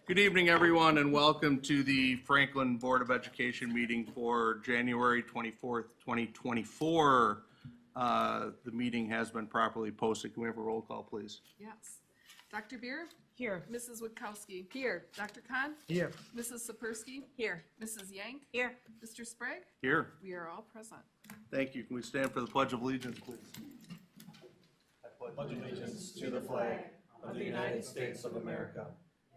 Good evening, everyone, and welcome to the Franklin Board of Education meeting for January 24th, 2024. The meeting has been properly posted. Can we have a roll call, please? Yes. Dr. Beer? Here. Mrs. Witkowski? Here. Dr. Kahn? Here. Mrs. Sapersky? Here. Mrs. Yank? Here. Mr. Sprague? Here. We are all present. Thank you. Can we stand for the Pledge of Allegiance, please? I pledge allegiance to the flag of the United States of America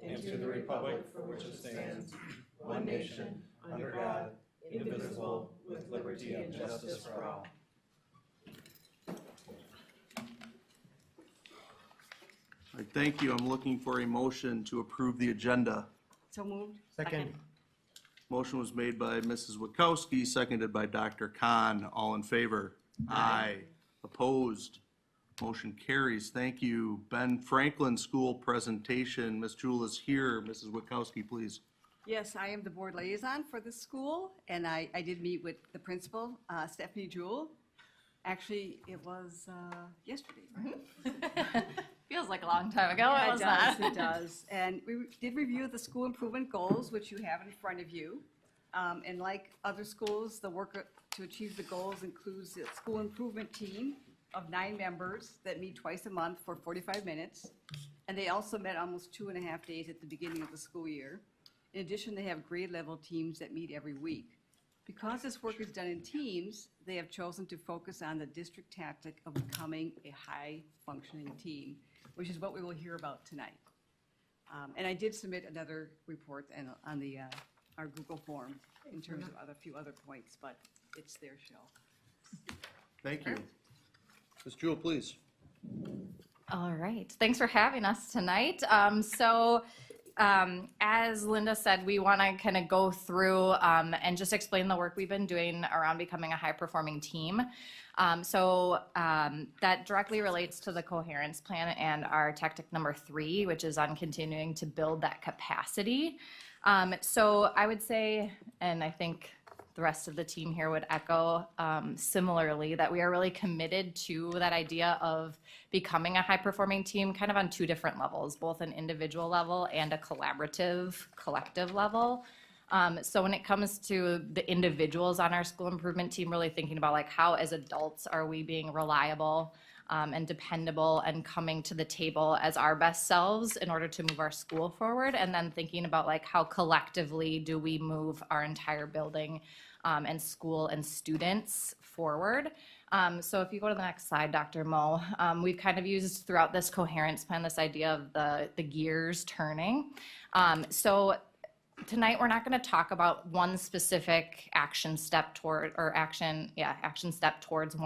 and to the republic for which it stands, one nation, under God, indivisible, with liberty and justice for all. All right, thank you. I'm looking for a motion to approve the agenda. So moved. Second. Motion was made by Mrs. Witkowski, seconded by Dr. Kahn. All in favor? Aye. Opposed? Motion carries. Thank you. Ben Franklin School presentation. Ms. Jewell is here. Mrs. Witkowski, please. Yes, I am the board liaison for the school, and I did meet with the principal, Stephanie Jewell. Actually, it was yesterday, right? Feels like a long time ago. It does. And we did review the school improvement goals, which you have in front of you. And like other schools, the work to achieve the goals includes a school improvement team of 9 members that meet twice a month for 45 minutes. And they also met almost 2.5 days at the beginning of the school year. In addition, they have grade level teams that meet every week. Because this work is done in teams, they have chosen to focus on the district tactic of becoming a high-functioning team, which is what we will hear about tonight. And I did submit another report on the our Google form in terms of a few other points, but it's their show. Thank you. Ms. Jewell, please. All right. Thanks for having us tonight. As Linda said, we want to kind of go through and just explain the work we've been doing around becoming a high-performing team. That directly relates to the coherence plan and our tactic number 3, which is on continuing to build that capacity. So I would say, and I think the rest of the team here would echo similarly, that we are really committed to that idea of becoming a high-performing team kind of on 2 different levels, both an individual level and a collaborative, collective level. So when it comes to the individuals on our school improvement team, really thinking about like how as adults are we being reliable and dependable and coming to the table as our best selves in order to move our school forward, and then thinking about like how collectively do we move our entire building and school and students forward. So if you go to the next slide, Dr. Mo, we've kind of used throughout this coherence plan this idea of the gears turning. So tonight we're not going to talk about one specific action step towards one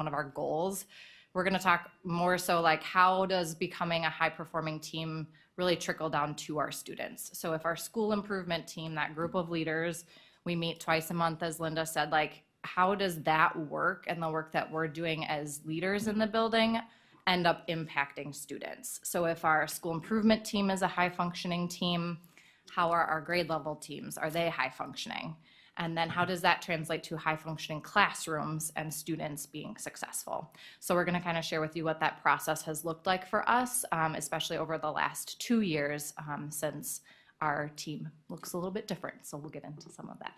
of our goals. We're going to talk more so like how does becoming a high-performing team really trickle down to our students. So if our school improvement team, that group of leaders, we meet twice a month, as Linda said, like how does that work and the work that we're doing as leaders in the building end up impacting students? So if our school improvement team is a high-functioning team, how are our grade level teams? Are they high-functioning? And then how does that translate to high-functioning classrooms and students being successful? So we're going to kind of share with you what that process has looked like for us, especially over the last 2 years since our team looks a little bit different. So we'll get into some of that.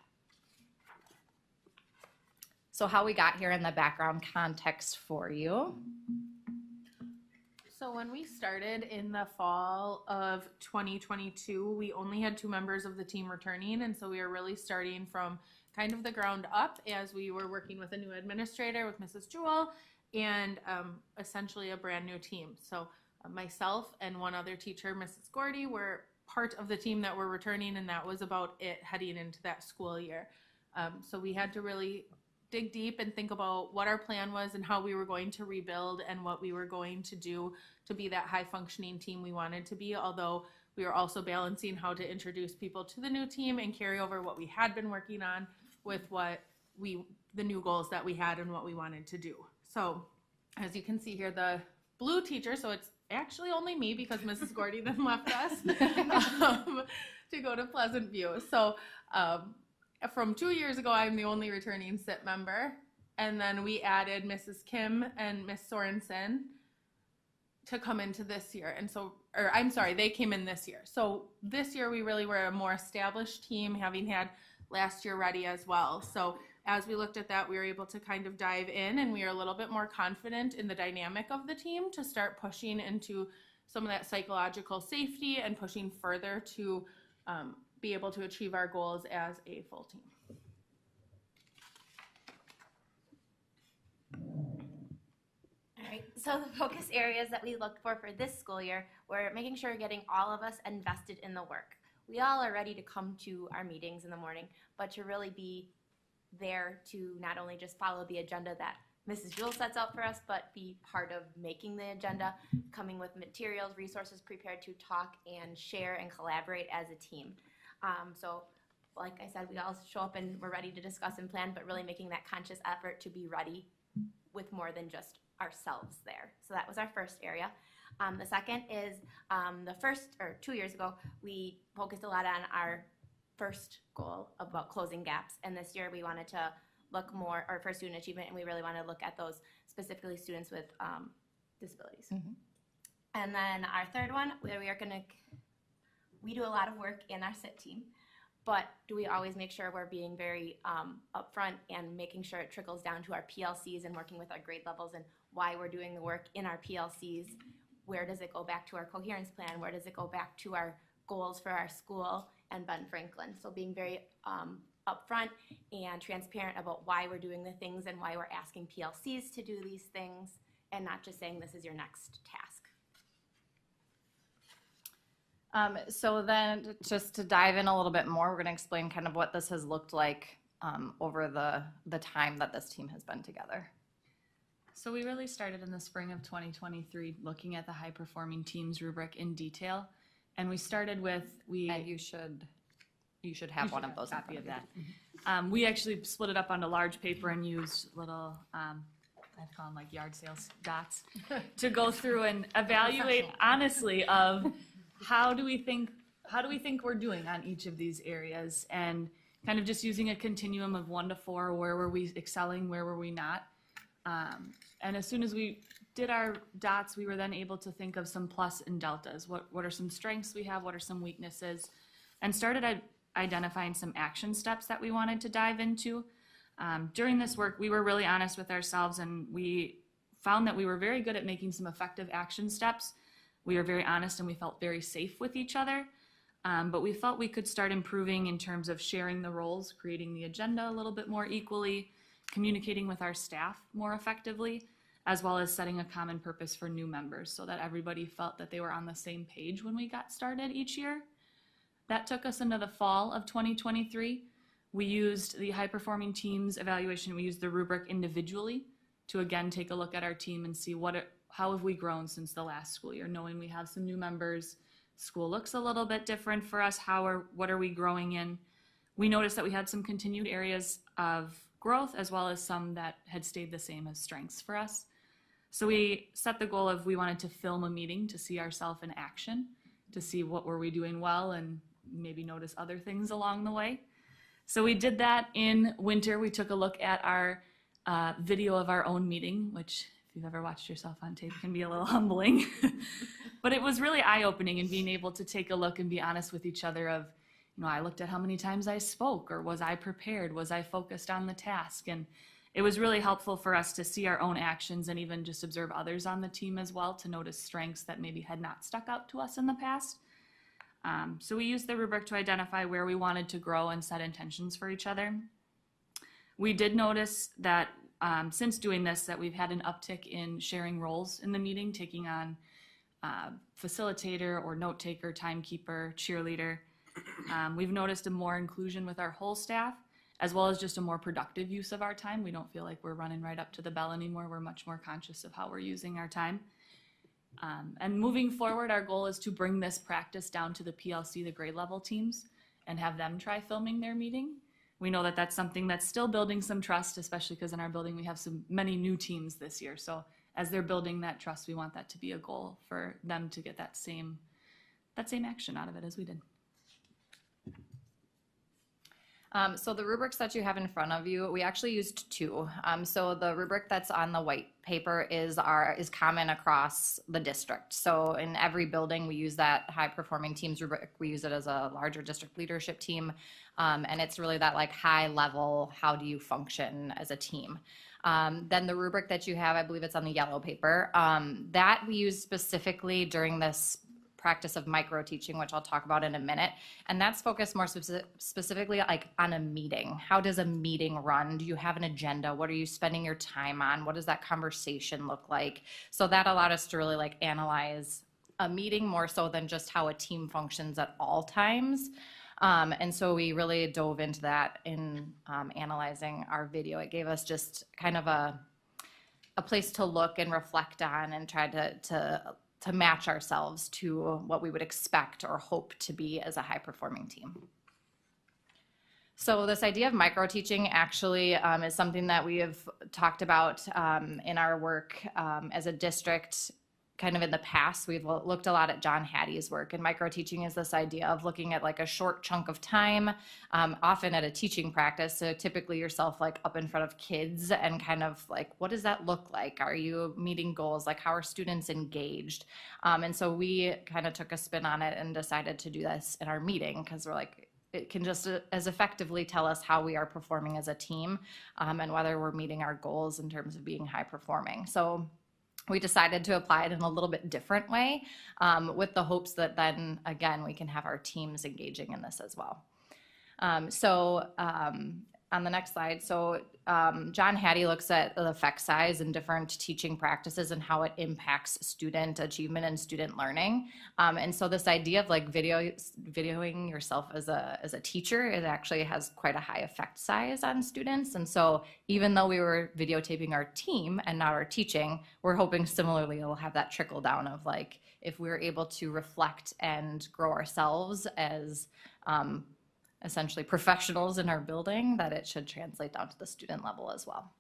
So how we got here in the background context for you. So when we started in the fall of 2022, we only had 2 members of the team returning, and so we were really starting from kind of the ground up as we were working with a new administrator, with Mrs. Jewell, and essentially a brand new team. So myself and one other teacher, Mrs. Gordy, were part of the team that were returning, and that was about it heading into that school year. So we had to really dig deep and think about what our plan was and how we were going to rebuild and what we were going to do to be that high functioning team we wanted to be, although we were also balancing how to introduce people to the new team and carry over what we had been working on with the new goals that we had and what we wanted to do. So as you can see here, the blue teacher, so it's actually only me because Mrs. Gordy then left us to go to Pleasant View. So from 2 years ago, I'm the only returning SIP member. And then we added Mrs. Kim and Miss Sorensen to come into this year. And so, or I'm sorry, they came in this year. So this year we really were a more established team, having had last year ready as well. So as we looked at that, we were able to kind of dive in, and we are a little bit more confident in the dynamic of the team to start pushing into some of that psychological safety and pushing further to be able to achieve our goals as a full team. All right, so the focus areas that we looked for this school year were making sure we're getting all of us invested in the work. We all are ready to come to our meetings in the morning, but to really be there to not only just follow the agenda that Mrs. Jewell sets out for us, but be part of making the agenda, coming with materials, resources prepared to talk and share and collaborate as a team. So like I said, we all show up and we're ready to discuss and plan, but really making that conscious effort to be ready with more than just ourselves there. So that was our first area. The second is the first, or 2 years ago, we focused a lot on our first goal about closing gaps. And this year we wanted to look more, or for student achievement, and we really wanted to look at those specifically students with disabilities. Mm-hmm. And then our third one, where we do a lot of work in our SIT team, but do we always make sure we're being very upfront and making sure it trickles down to our PLCs and working with our grade levels and why we're doing the work in our PLCs? Where does it go back to our coherence plan? Where does it go back to our goals for our school and Ben Franklin? So being very upfront and transparent about why we're doing the things and why we're asking PLCs to do these things, and not just saying this is your next task. So then, just to dive in a little bit more, we're going to explain kind of what this has looked like over the time that this team has been together. So we really started in the spring of 2023 looking at the high performing teams rubric in detail. And we started with, And you should have one of those in copy front of of you. that. We actually split it up onto large paper and used little, I'd call them like yard sales dots, to go through and evaluate honestly of how do we think we're doing on each of these areas, and kind of just using a continuum of 1 to 4, where were we excelling, where were we not. And as soon as we did our dots, we were then able to think of some plus and deltas. What are some strengths we have? What are some weaknesses? And started identifying some action steps that we wanted to dive into. During this work, we were really honest with ourselves, and we found that we were very good at making some effective action steps. We were very honest and we felt very safe with each other. But we felt we could start improving in terms of sharing the roles, creating the agenda a little bit more equally, communicating with our staff more effectively, as well as setting a common purpose for new members so that everybody felt that they were on the same page when we got started each year. That took us into the fall of 2023. We used the high performing teams evaluation. We used the rubric individually to again take a look at our team and see how have we grown since the last school year, knowing we have some new members. School looks a little bit different for us. What are we growing in? We noticed that we had some continued areas of growth, as well as some that had stayed the same as strengths for us. So we set the goal of we wanted to film a meeting to see ourselves in action, to see what were we doing well and maybe notice other things along the way. So we did that in winter. We took a look at our video of our own meeting, which if you've ever watched yourself on tape can be a little humbling. But it was really eye-opening in being able to take a look and be honest with each other of, I looked at how many times I spoke, or was I prepared? Was I focused on the task? And it was really helpful for us to see our own actions and even just observe others on the team as well, to notice strengths that maybe had not stuck out to us in the past. So we used the rubric to identify where we wanted to grow and set intentions for each other. We did notice that since doing this, that we've had an uptick in sharing roles in the meeting, taking on facilitator or note taker, timekeeper, cheerleader. We've noticed a more inclusion with our whole staff, as well as just a more productive use of our time. We don't feel like we're running right up to the bell anymore. We're much more conscious of how we're using our time. And moving forward, our goal is to bring this practice down to the PLC, the grade level teams, and have them try filming their meeting. We know that that's something that's still building some trust, especially because in our building we have many new teams this year. So as they're building that trust, we want that to be a goal for them to get that same action out of it as we did. So the rubrics that you have in front of you, we actually used two. So the rubric that's on the white paper is common across the district. So in every building, we use that high performing teams rubric. We use it as a larger district leadership team. And it's really that like high level, how do you function as a team? Then the rubric that you have, I believe it's on the yellow paper, that we use specifically during this practice of micro teaching, which I'll talk about in a minute. And that's focused more specifically like on a meeting. How does a meeting run? Do you have an agenda? What are you spending your time on? What does that conversation look like? So that allowed us to really like analyze a meeting more so than just how a team functions at all times. And so we really dove into that in analyzing our video. It gave us just kind of a place to look and reflect on and try to match ourselves to what we would expect or hope to be as a high-performing team. So this idea of micro-teaching actually is something that we have talked about in our work as a district. Kind of in the past, we've looked a lot at John Hattie's work, and micro-teaching is this idea of looking at like a short chunk of time, often at a teaching practice, so typically yourself like up in front of kids and kind of like, what does that look like? Are you meeting goals? Like, how are students engaged? And so we kind of took a spin on it and decided to do this in our meeting because we're like, it can just as effectively tell us how we are performing as a team and whether we're meeting our goals in terms of being high performing. So we decided to apply it in a little bit different way with the hopes that then, again, we can have our teams engaging in this as well. On the next slide, John Hattie looks at the effect size and different teaching practices and how it impacts student achievement and student learning. And so this idea of like videoing yourself as a teacher, it actually has quite a high effect size on students. And so even though we were videotaping our team and not our teaching, we're hoping similarly it'll have that trickle down of like, if we're able to reflect and grow ourselves as essentially professionals in our building, that it should translate down to the student level as well.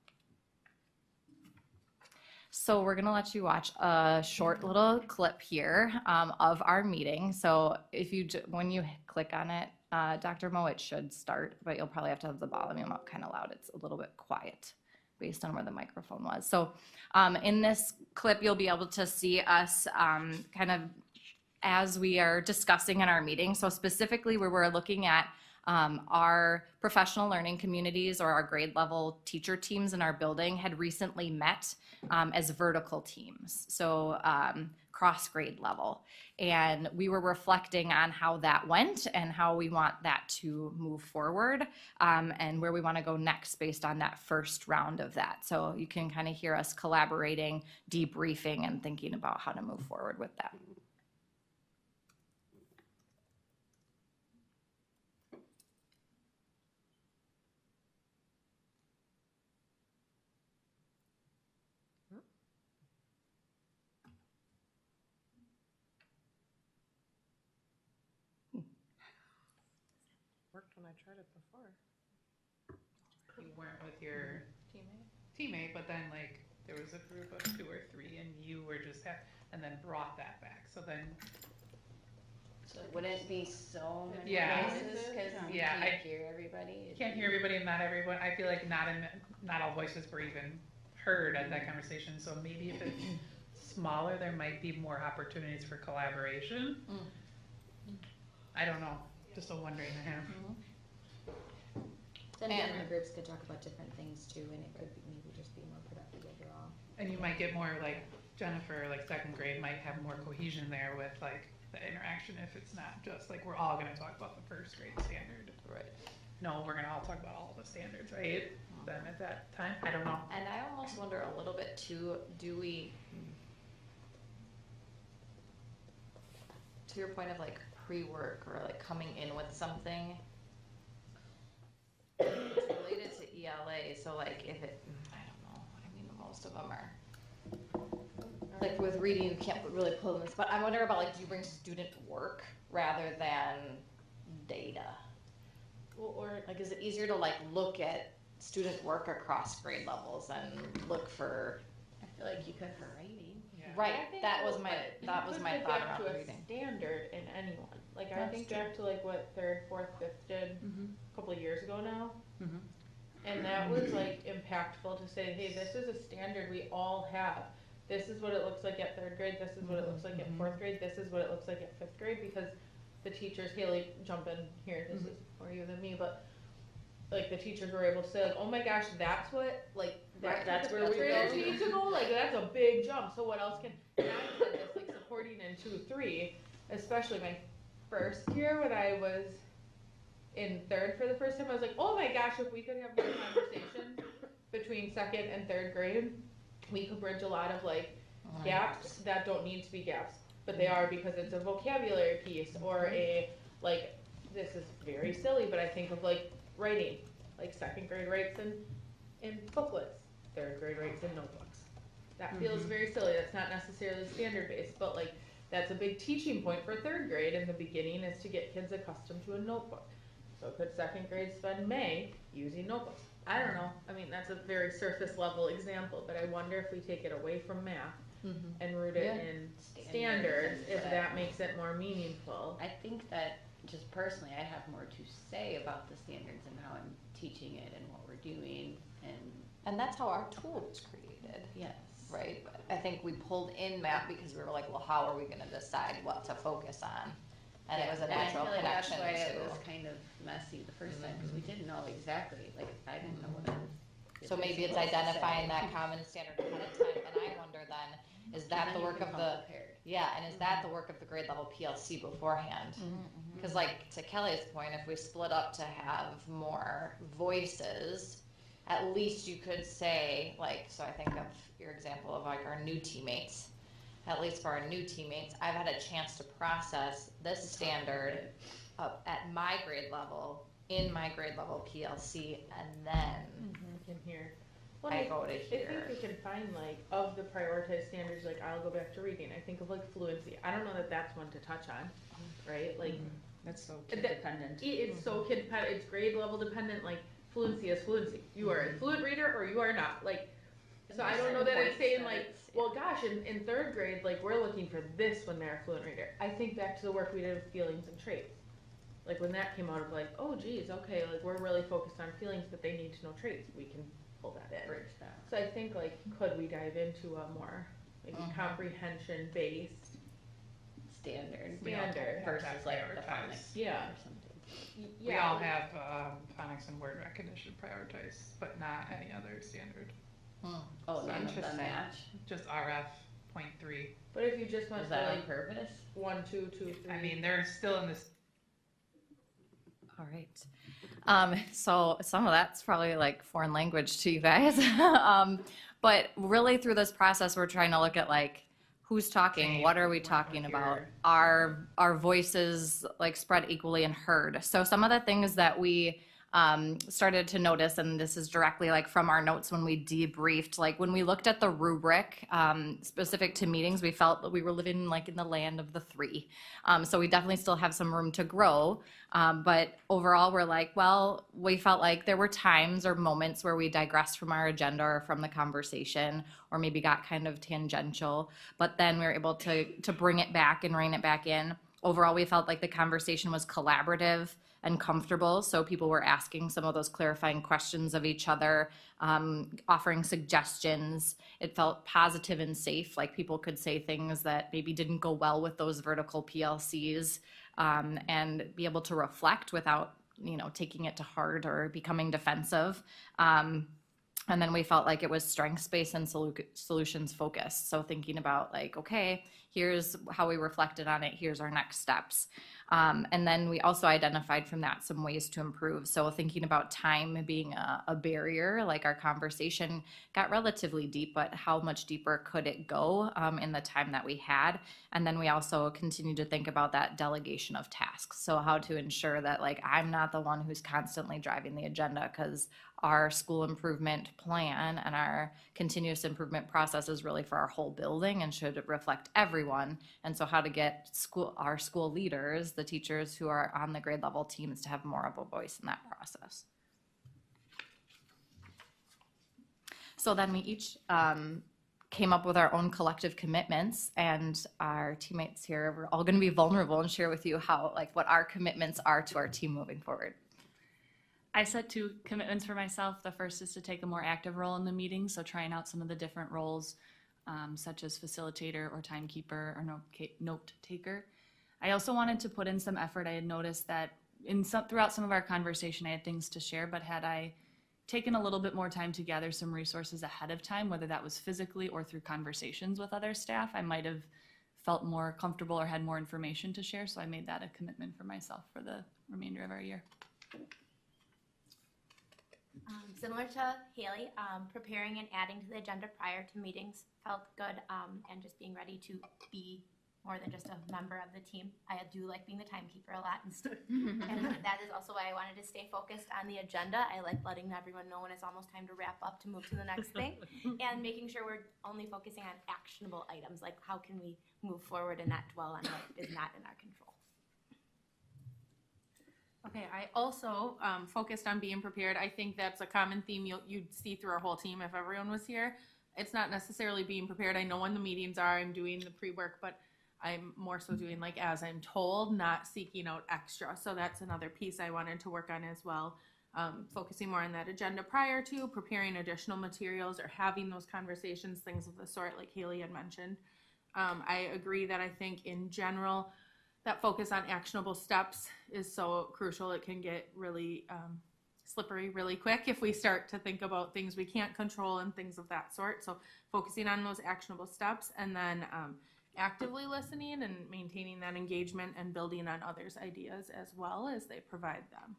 So we're gonna let you watch a short little clip here of our meeting. So when you click on it, Dr. Mo, it should start, but you'll probably have to have the volume up kind of loud. It's a little bit quiet based on where the microphone was. So in this clip, you'll be able to see us kind of as we are discussing in our meeting. So specifically where we're looking at our professional learning communities or our grade level teacher teams in our building had recently met as vertical teams, so cross grade level. And we were reflecting on how that went and how we want that to move forward and where we want to go next based on that first round of that. So you can kind of hear us collaborating, debriefing, and thinking about how to move forward with that. Worked when I tried it before. You weren't with your teammate, but then like there was a group of 2 or 3 and you were just and then brought that back. So then Wouldn't it be so many Yeah. voices because you Yeah, can't hear everybody? you can't hear everybody and not everyone. I feel like not all voices were even heard at that conversation. So maybe if it's smaller, there might be more opportunities for collaboration. I don't know. Just a wondering I have. Then different groups could talk about different things too, and it could be maybe just be more productive overall. And you might get more like Jennifer, like second grade might have more cohesion there with like the interaction if it's not just like we're all gonna talk about the first grade standard. Right. No, we're gonna all talk about all the standards, right? Then at that time, I don't know. And I almost wonder a little bit too, do we, to your point of like pre-work or like coming in with something, it's related to ELA, so like if it, I don't know, I mean, most of them are, like with reading, you can't really pull them, but I wonder about like, do you bring student work rather than data? Or like, is it easier to like look at student work across grade levels and look for, I feel like you could for writing. Yeah. right, that was my thought You around could adapt to a reading. standard in anyone. Like, I That's think true. back to like what third, fourth, fifth did a couple of years ago now. Mhm. And that was like impactful to say, hey, this is a standard we all have. This is what it looks like at third grade, this is what it looks like at fourth grade, this is what it looks like at fifth grade, because the teachers, Haley, jump in here, this is more you than me, but like the teachers were able to say like, oh my gosh, that's what, like, that's where we're need to go, like, that's a big jump, so what else can, and I said this, like, supporting in 2-3, especially my first year when I was in third for the first time, I was like, oh my gosh, if we could have more conversation between second and third grade, we could bridge a lot of like gaps that don't need to be gaps, but they are because it's a vocabulary piece or a, like, this is very silly, but I think of like writing, like second grade writes in booklets, third grade writes in notebooks. That feels very silly, that's not necessarily standard based, but like, that's a big teaching point for third grade in the beginning is to get kids accustomed to a notebook. So could second grade spend May using notebooks? I don't know. I mean, that's a very surface level example, but I wonder if we take it away from math and root it in standards, if that makes it more meaningful. I think that just personally, I'd have more to say about the standards and how I'm teaching it and what we're doing And that's how our tool was created, yes. right? But I think we pulled in math because we were like, well, how are we gonna decide what to focus on? And it was a And I natural feel like that's connection why to. it was kind of messy the first time, because we didn't know exactly, like, I didn't know what it So was maybe it's supposed to identifying say. that common standard ahead of time, and I wonder then, is that And the then you work can of come the, prepared. yeah, and is that the work of the grade level PLC beforehand? Cause like, to Kelly's point, if we split up to have more voices, at least you could say, like, so I think of your example of like our new teammates, at least for our new teammates, I've had a chance to process this standard up at my grade level, in my grade level PLC, and then In here. Well, I go to I here. think we can find like, of the prioritized standards, like I'll go back to reading, I think of like fluency. I don't know that that's one to touch on, right? Like, That's so kid dependent. it's so kid dependent, it's grade level dependent, like fluency is fluency. You are a fluent reader or you are not, like, so I don't know that it's saying like, well, gosh, in third grade, like, we're looking for this when they're a fluent reader. I think back to the work we did with feelings and traits. Like, when that came out of like, oh geez, okay, like, we're really focused on feelings, but they need to know traits. We can pull that in. Bridge that. So I think, like, could we dive into a more, maybe comprehension-based Standard. standard? Versus like the prioritize. phonics Yeah. or something. We all have phonics and word recognition prioritized, but not any other standard. Oh, none of them Interesting. match? Just RF.3. But if you just went Was to that on like purpose? 1, 2, 2, 3. I mean, they're still in this. All right. So some of that's probably like foreign language to you guys. But really through this process, we're trying to look at like, who's talking, what are we talking about? Are our voices like spread equally and heard? So some of the things that we started to notice, and this is directly like from our notes when we debriefed, like when we looked at the rubric specific to meetings, we felt that we were living like in the land of the three. So we definitely still have some room to grow. But overall, we're like, well, we felt like there were times or moments where we digressed from our agenda or from the conversation, or maybe got kind of tangential, but then we were able to bring it back and rein it back in. Overall, we felt like the conversation was collaborative and comfortable, so people were asking some of those clarifying questions of each other, offering suggestions. It felt positive and safe, like people could say things that maybe didn't go well with those vertical PLCs, and be able to reflect without, taking it to heart or becoming defensive. And then we felt like it was strengths-based and solutions focused. So thinking about like, okay, here's how we reflected on it, here's our next steps. And then we also identified from that some ways to improve. So thinking about time being a barrier, like our conversation got relatively deep, but how much deeper could it go in the time that we had? And then we also continue to think about that delegation of tasks. So how to ensure that like I'm not the one who's constantly driving the agenda, because our school improvement plan and our continuous improvement process is really for our whole building and should reflect everyone. And so how to get our school leaders, the teachers who are on the grade level teams, to have more of a voice in that process. So then we each came up with our own collective commitments, and our teammates here, we're all going to be vulnerable and share with you how, like, what our commitments are to our team moving forward. I set 2 commitments for myself. The first is to take a more active role in the meeting, so trying out some of the different roles, such as facilitator or timekeeper or note taker. I also wanted to put in some effort. I had noticed that throughout some of our conversation, I had things to share, but had I taken a little bit more time to gather some resources ahead of time, whether that was physically or through conversations with other staff, I might have felt more comfortable or had more information to share. So I made that a commitment for myself for the remainder of our year. Similar to Haley, preparing and adding to the agenda prior to meetings felt good, and just being ready to be more than just a member of the team. I do like being the timekeeper a lot, and that is also why I wanted to stay focused on the agenda. I like letting everyone know when it's almost time to wrap up to move to the next thing, and making sure we're only focusing on actionable items, like how can we move forward and not dwell on what is not in our control. Okay, I also focused on being prepared. I think that's a common theme you'd see through our whole team if everyone was here. It's not necessarily being prepared. I know when the meetings are, I'm doing the pre-work, but I'm more so doing like as I'm told, not seeking out extra. So that's another piece I wanted to work on as well. Focusing more on that agenda prior to, preparing additional materials or having those conversations, things of the sort like Haley had mentioned. I agree that I think in general, that focus on actionable steps is so crucial. It can get really slippery really quick if we start to think about things we can't control and things of that sort. So focusing on those actionable steps, and then actively listening and maintaining that engagement and building on others' ideas as well as they provide them.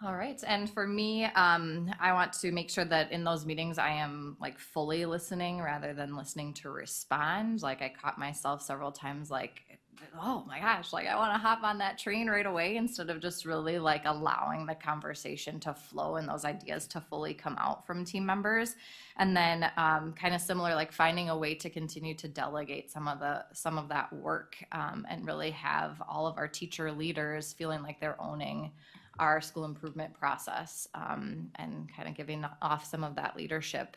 All right, and for me, I want to make sure that in those meetings I am like fully listening rather than listening to respond. Like I caught myself several times like, oh my gosh, like I want to hop on that train right away instead of just really like allowing the conversation to flow and those ideas to fully come out from team members. And then kind of similar, like finding a way to continue to delegate some of that work and really have all of our teacher leaders feeling like they're owning our school improvement process and kind of giving off some of that leadership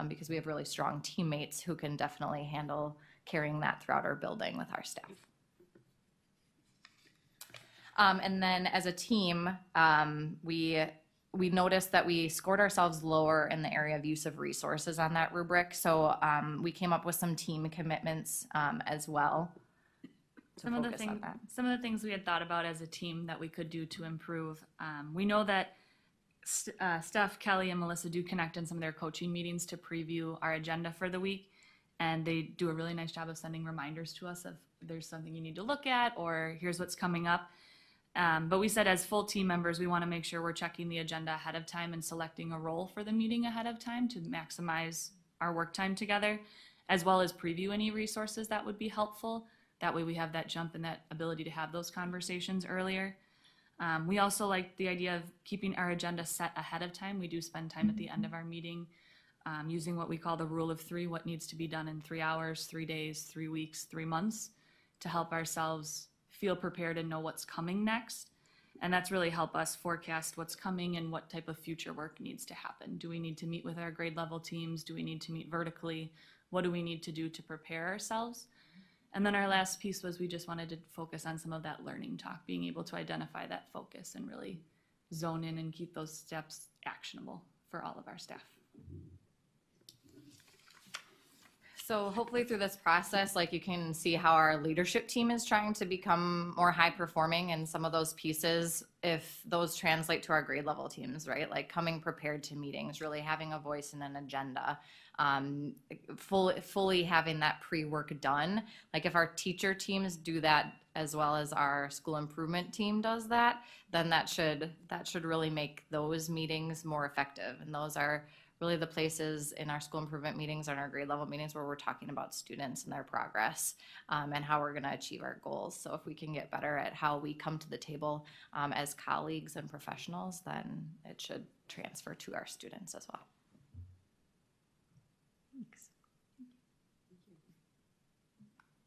because we have really strong teammates who can definitely handle carrying that throughout our building with our staff. And then as a team, we noticed that we scored ourselves lower in the area of use of resources on that rubric. So we came up with some team commitments as well. Some of the things we had thought about as a team that we could do to improve. We know that Steph, Kelly, and Melissa do connect in some of their coaching meetings to preview our agenda for the week, and they do a really nice job of sending reminders to us if there's something you need to look at or here's what's coming up. But we said as full team members, we want to make sure we're checking the agenda ahead of time and selecting a role for the meeting ahead of time to maximize our work time together, as well as preview any resources that would be helpful. That way we have that jump and that ability to have those conversations earlier. We also like the idea of keeping our agenda set ahead of time. We do spend time at the end of our meeting using what we call the rule of 3, what needs to be done in 3 hours, 3 days, 3 weeks, 3 months, to help ourselves feel prepared and know what's coming next. And that's really help us forecast what's coming and what type of future work needs to happen. Do we need to meet with our grade level teams? Do we need to meet vertically? What do we need to do to prepare ourselves? And then our last piece was we just wanted to focus on some of that learning talk, being able to identify that focus and really zone in and keep those steps actionable for all of our staff. So hopefully through this process, like you can see how our leadership team is trying to become more high performing in some of those pieces, if those translate to our grade level teams, right? Like coming prepared to meetings, really having a voice and an agenda, fully having that pre-work done. Like if our teacher teams do that as well as our school improvement team does that, then that should really make those meetings more effective. And those are really the places in our school improvement meetings and our grade level meetings where we're talking about students and their progress and how we're going to achieve our goals. So if we can get better at how we come to the table as colleagues and professionals, then it should transfer to our students as well. Thanks.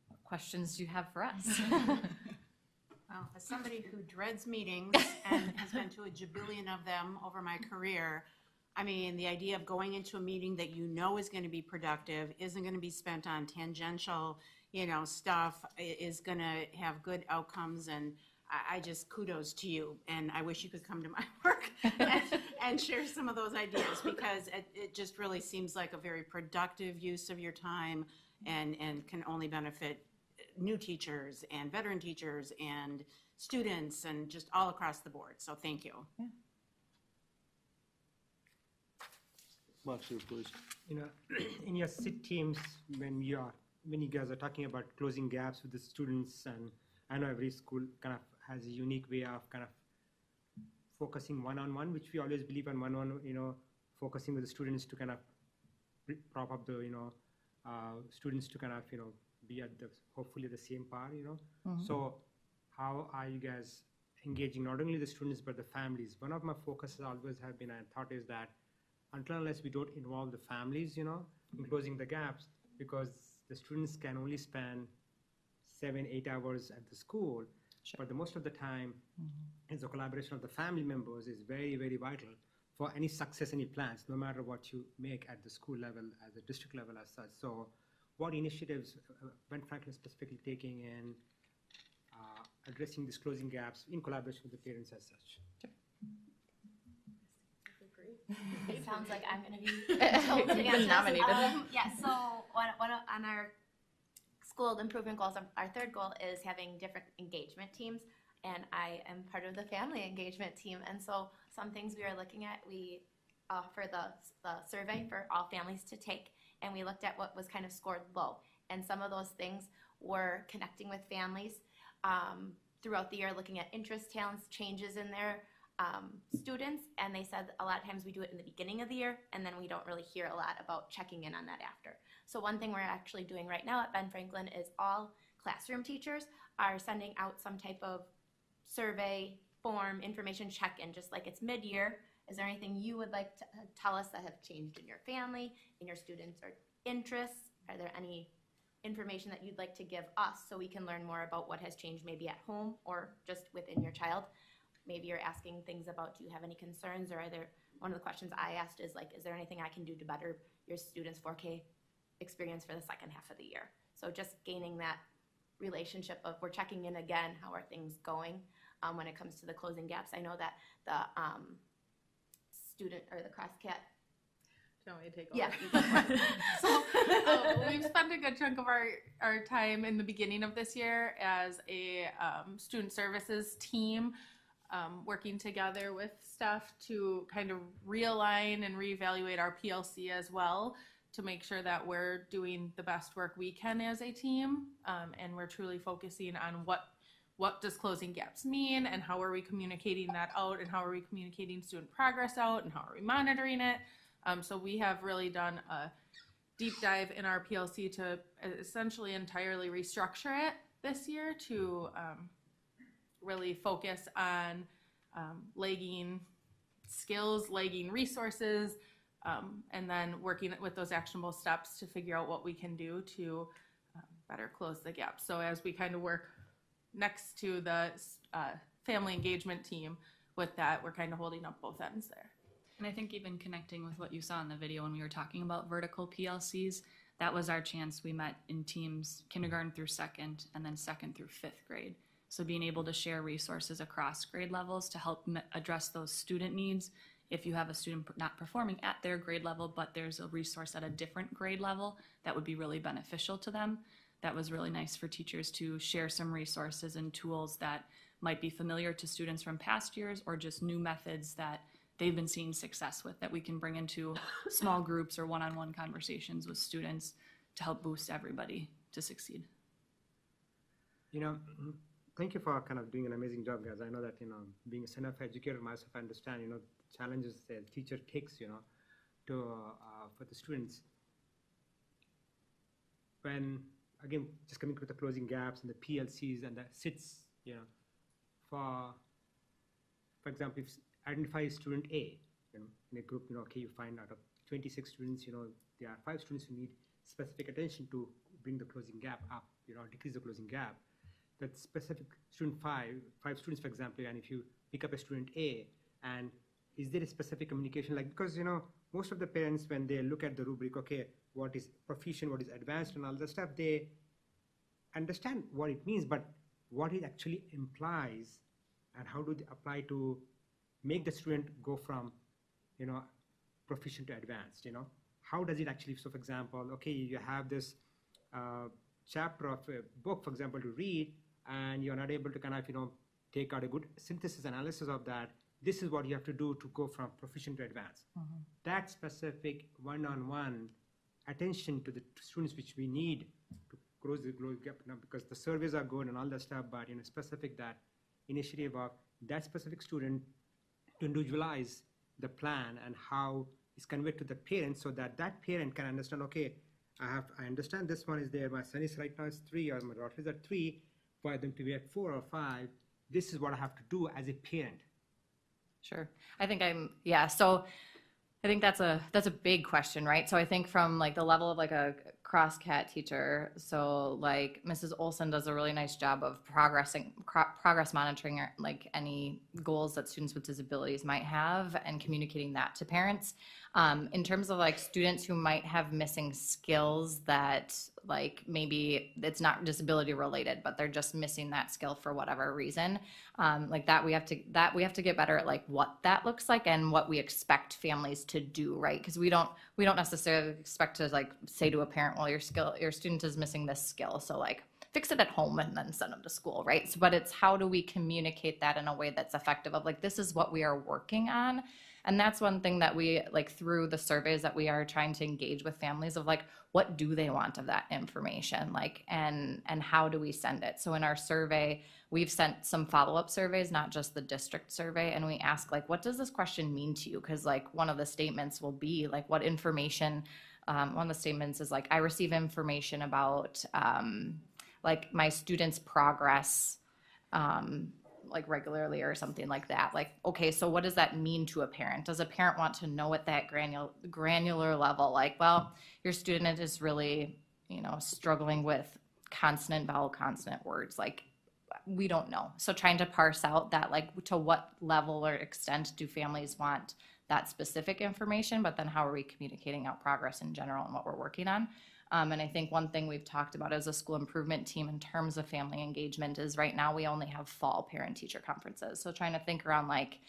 What questions do you have for us? Well, as somebody who dreads meetings and has been to a jabillion of them over my career, I mean, the idea of going into a meeting that you know is going to be productive, isn't going to be spent on tangential, stuff, is going to have good outcomes, and I just kudos to you, and I wish you could come to my work and share some of those ideas, because it just really seems like a very productive use of your time, and can only benefit new teachers and veteran teachers and students and just all across the board. So thank you. Maksud, please. In your SIT teams, when you guys are talking about closing gaps with the students, and I know every school kind of has a unique way of kind of focusing one-on-one, which we always believe in one-on-one, focusing with the students to kind of prop up the, students to kind of, be at the, hopefully the same par, So how are you guys engaging not only the students but the families? One of my focuses always have been, I thought, is that until unless we don't involve the families, in closing the gaps, because the students can only spend 7-8 hours at the school, but the most of the time, is the collaboration of the family members is very, very vital for any success, any plans, no matter what you make at the school level, at the district level as such. So what initiatives Ben Franklin specifically taking in addressing these closing gaps in collaboration with the parents as such? It sounds like I'm going to be told to answer this. Nominated. Yeah, so on our school improvement goals, our third goal is having different engagement teams, and I am part of the family engagement team. And so some things we are looking at, we offer the survey for all families to take, and we looked at what was kind of scored low. And some of those things were connecting with families throughout the year, looking at interests, talents, changes in their students, and they said a lot of times we do it in the beginning of the year, and then we don't really hear a lot about checking in on that after. So one thing we're actually doing right now at Ben Franklin is all classroom teachers are sending out some type of survey form, information check-in, just like it's mid-year. Is there anything you would like to tell us that have changed in your family, in your students, or interests? Are there any information that you'd like to give us so we can learn more about what has changed maybe at home or just within your child? Maybe you're asking things about, do you have any concerns, or are there, one of the questions I asked is like, is there anything I can do to better your students' 4K experience for the second half of the year? So just gaining that relationship of, we're checking in again, how are things going when it comes to the closing gaps. I know that the student, or the Crosscat. Do you want me to take over? Yeah. So we've spent a good chunk of our time in the beginning of this year as a student services team, working together with staff to kind of realign and reevaluate our PLC as well, to make sure that we're doing the best work we can as a team, and we're truly focusing on what does closing gaps mean, and how are we communicating that out, and how are we communicating student progress out, and how are we monitoring it. So we have really done a deep dive in our PLC to essentially entirely restructure it this year to really focus on lagging skills, lagging resources, and then working with those actionable steps to figure out what we can do to better close the gap. So as we kind of work next to the family engagement team with that, we're kind of holding up both ends there. And I think even connecting with what you saw in the video when we were talking about vertical PLCs, that was our chance. We met in teams kindergarten through second, and then second through fifth grade. So being able to share resources across grade levels to help address those student needs. If you have a student not performing at their grade level, but there's a resource at a different grade level, that would be really beneficial to them. That was really nice for teachers to share some resources and tools that might be familiar to students from past years, or just new methods that they've been seeing success with, that we can bring into small groups or one-on-one conversations with students to help boost everybody to succeed. Thank you for kind of doing an amazing job, guys. I know that, being a center educator myself, I understand, the challenges the teacher takes, for the students. When, again, just coming to the closing gaps and the PLCs and the SITs, for example, if identify student A, in a group, okay, you find out of 26 students, there are 5 students who need specific attention to bring the closing gap up, decrease the closing gap. That specific student 5 students, for example, and if you pick up a student A and is there a specific communication? Like, because, you know, most of the parents, when they look at the rubric, okay, what is proficient, what is advanced and all that stuff, they understand what it means, but what it actually implies and how do they apply to make the student go from, you know, proficient to advanced, you know? How does it actually, so for example, okay, you have this chapter of a book, for example, to read, and you're not able to kind of, you know, take out a good synthesis analysis of that. This is what you have to do to go from proficient to advanced. That specific one-on-one attention to the students which we need to close the gap now, because the surveys are good and all that stuff, but, you know, specific that initiative of that specific student to individualize the plan and how it's conveyed to the parent so that that parent can understand, okay, I understand this one is there, my son is right now is 3 or my daughter is at 3, for them to be at 4 or 5, this is what I have to do as a parent. Sure. I think so I think that's a big question, right? So I think from like the level of like a cross-cat teacher, so like Mrs. Olson does a really nice job of progress monitoring like any goals that students with disabilities might have and communicating that to parents. In terms of like students who might have missing skills that like maybe it's not disability related, but they're just missing that skill for whatever reason, like that we have to get better at like what that looks like and what we expect families to do, right? Because we don't necessarily expect to like say to a parent, well, your student is missing this skill, so like fix it at home and then send them to school, right? So, but it's how do we communicate that in a way that's effective of like, this is what we are working on. And that's one thing that we like through the surveys that we are trying to engage with families of like, what do they want of that information? Like, and how do we send it? So in our survey, we've sent some follow-up surveys, not just the district survey. And we ask like, what does this question mean to you? Because like one of the statements will be like, what information, one of the statements is like, I receive information about like my students' progress, like regularly or something like that. Like, okay, so what does that mean to a parent? Does a parent want to know at that granular level? Like, well, your student is really, you know, struggling with consonant, vowel, consonant words. Like, we don't know. So trying to parse out that, like, to what level or extent do families want that specific information, but then how are we communicating out progress in general and what we're working on? And I think one thing we've talked about as a school improvement team in terms of family engagement is right now we only have fall parent-teacher conferences. So trying to think around like,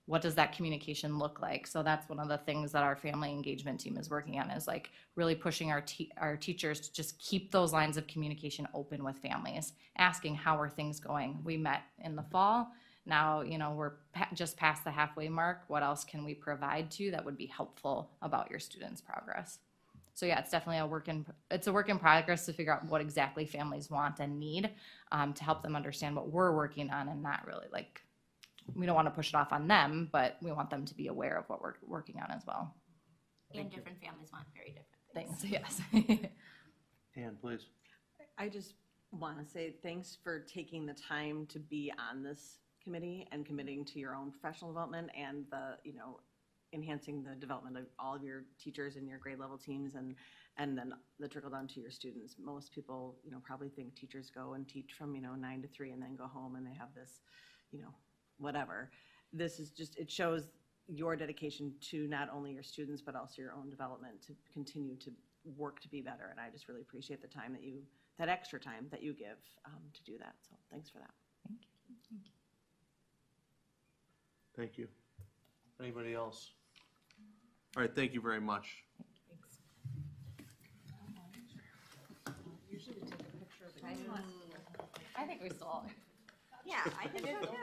what does that communication look like? So that's one of the things that our family engagement team is working on is like really pushing our teachers to just keep those lines of communication open with families, asking how are things going. We met in the fall. Now, you know, we're just past the halfway mark. What else can we provide to you that would be helpful about your students' progress? So yeah, it's definitely a work in progress to figure out what exactly families want and need to help them understand what we're working on and not really like, we don't want to push it off on them, but we want them to be aware of what we're working on as well. And different families want very different things. Yes. Ann, please. I just want to say thanks for taking the time to be on this committee and committing to your own professional development and the, you know, enhancing the development of all of your teachers and your grade level teams and then the trickle down to your students. Most people, you know, probably think teachers go and teach from, you know, 9 to 3 and then go home and they have this, you know, whatever. This is just, it shows your dedication to not only your students, but also your own development to continue to work to be better. And I just really appreciate the time that extra time that you give to do that. So thanks for that. Thank you. Thank you. Anybody else? All right, thank you very much. I think we still. Yeah, I think so too.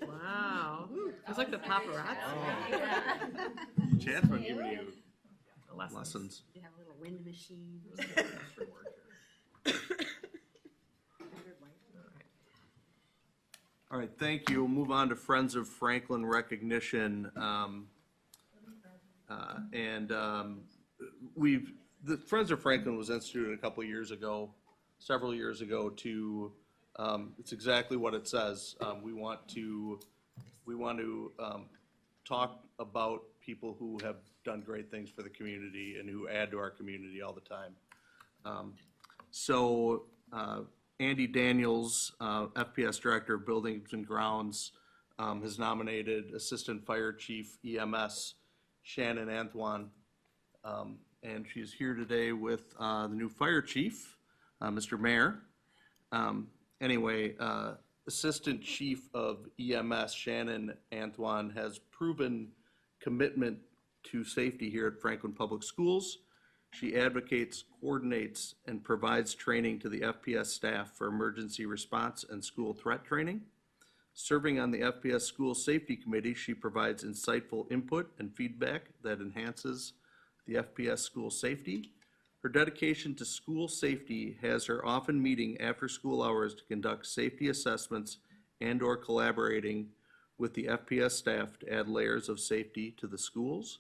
Wow. It's like the paparazzi. Chad's been giving you lessons. You have a little wind machine. All right, thank you. We'll move on to Friends of Franklin recognition. The Friends of Franklin was instituted a couple years ago, several years ago, to It's exactly what it says. We want to talk about people who have done great things for the community and who add to our community all the time. So Andy Daniels, FPS Director of Buildings and Grounds, has nominated Assistant Fire Chief EMS Shannon Antoine. And she's here today with the new Fire Chief, Mr. Mayor. Anyway, Assistant Chief of EMS Shannon Antoine has proven commitment to safety here at Franklin Public Schools. She advocates, coordinates, and provides training to the FPS staff for emergency response and school threat training. Serving on the FPS School Safety Committee, she provides insightful input and feedback that enhances the FPS school safety. Her dedication to school safety has her often meeting after school hours to conduct safety assessments and/or collaborating with the FPS staff to add layers of safety to the schools.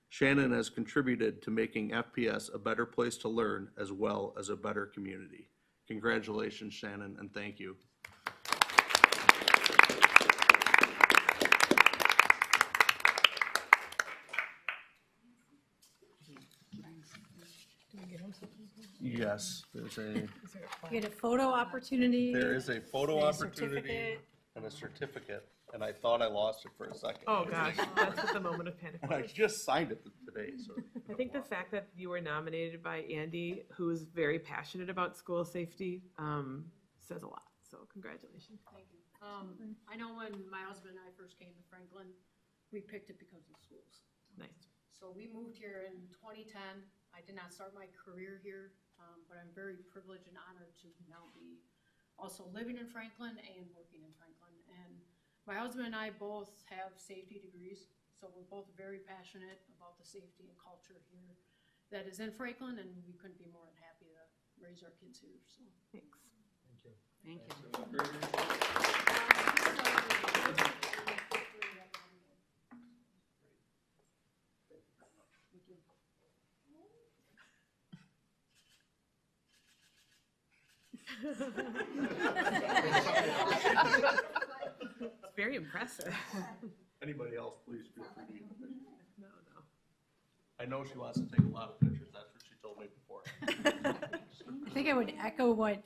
Shannon has contributed to making FPS a better place to learn as well as a better community. Congratulations, Shannon, and thank you. Yes, there's a, You get a photo opportunity. there is a photo a opportunity certificate. and a certificate, and I thought I lost it for a second. Oh gosh, that's what the moment of panic And I was. just signed it today, so. I think the fact that you were nominated by Andy, who is very passionate about school safety, says a lot. So congratulations. Thank you. I know when my husband and I first came to Franklin, we picked it because of schools. Nice. So we moved here in 2010. I did not start my career here, but I'm very privileged and honored to now be also living in Franklin and working in Franklin. And my husband and I both have safety degrees, so we're both very passionate about the safety and culture here that is in Franklin, and we couldn't be more than happy to raise our kids here, so. Thanks. Thank you. It's very impressive. Anybody else, please feel free to use the picture. No. I know she wants to take a lot of pictures, that's what she told me before. I think I would echo what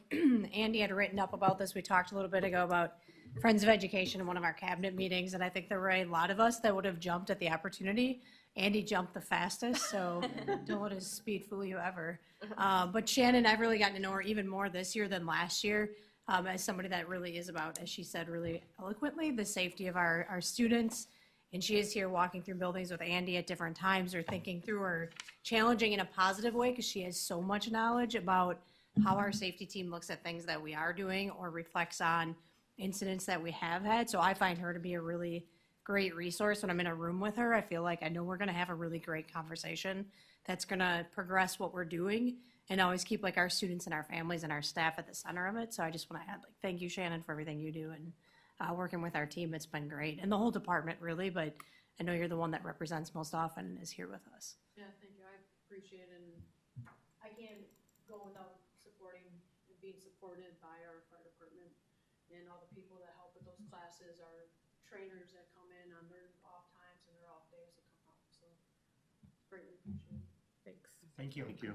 Andy had written up about this. We talked a little bit ago about Friends of Education in one of our cabinet meetings, and I think there were a lot of us that would have jumped at the opportunity. Andy jumped the fastest, so don't let his speed fool you ever. But Shannon, I've really gotten to know her even more this year than last year, as somebody that really is about, as she said really eloquently, the safety of our students. And she is here walking through buildings with Andy at different times or thinking through or challenging in a positive way because she has so much knowledge about how our safety team looks at things that we are doing or reflects on incidents that we have had. So I find her to be a really great resource when I'm in a room with her. I feel like I know we're going to have a really great conversation that's going to progress what we're doing and always keep like our students and our families and our staff at the center of it. So I just want to add like, thank you, Shannon, for everything you do and working with our team. It's been great. And the whole department really, but I know you're the one that represents most often and is here with us. Yeah, thank you. I appreciate it. And I can't go without supporting and being supported by our fire department and all the people that help with those classes, our trainers that come in on their off times and their off days to come out. So greatly appreciated. Thanks. Thank you. Thank you.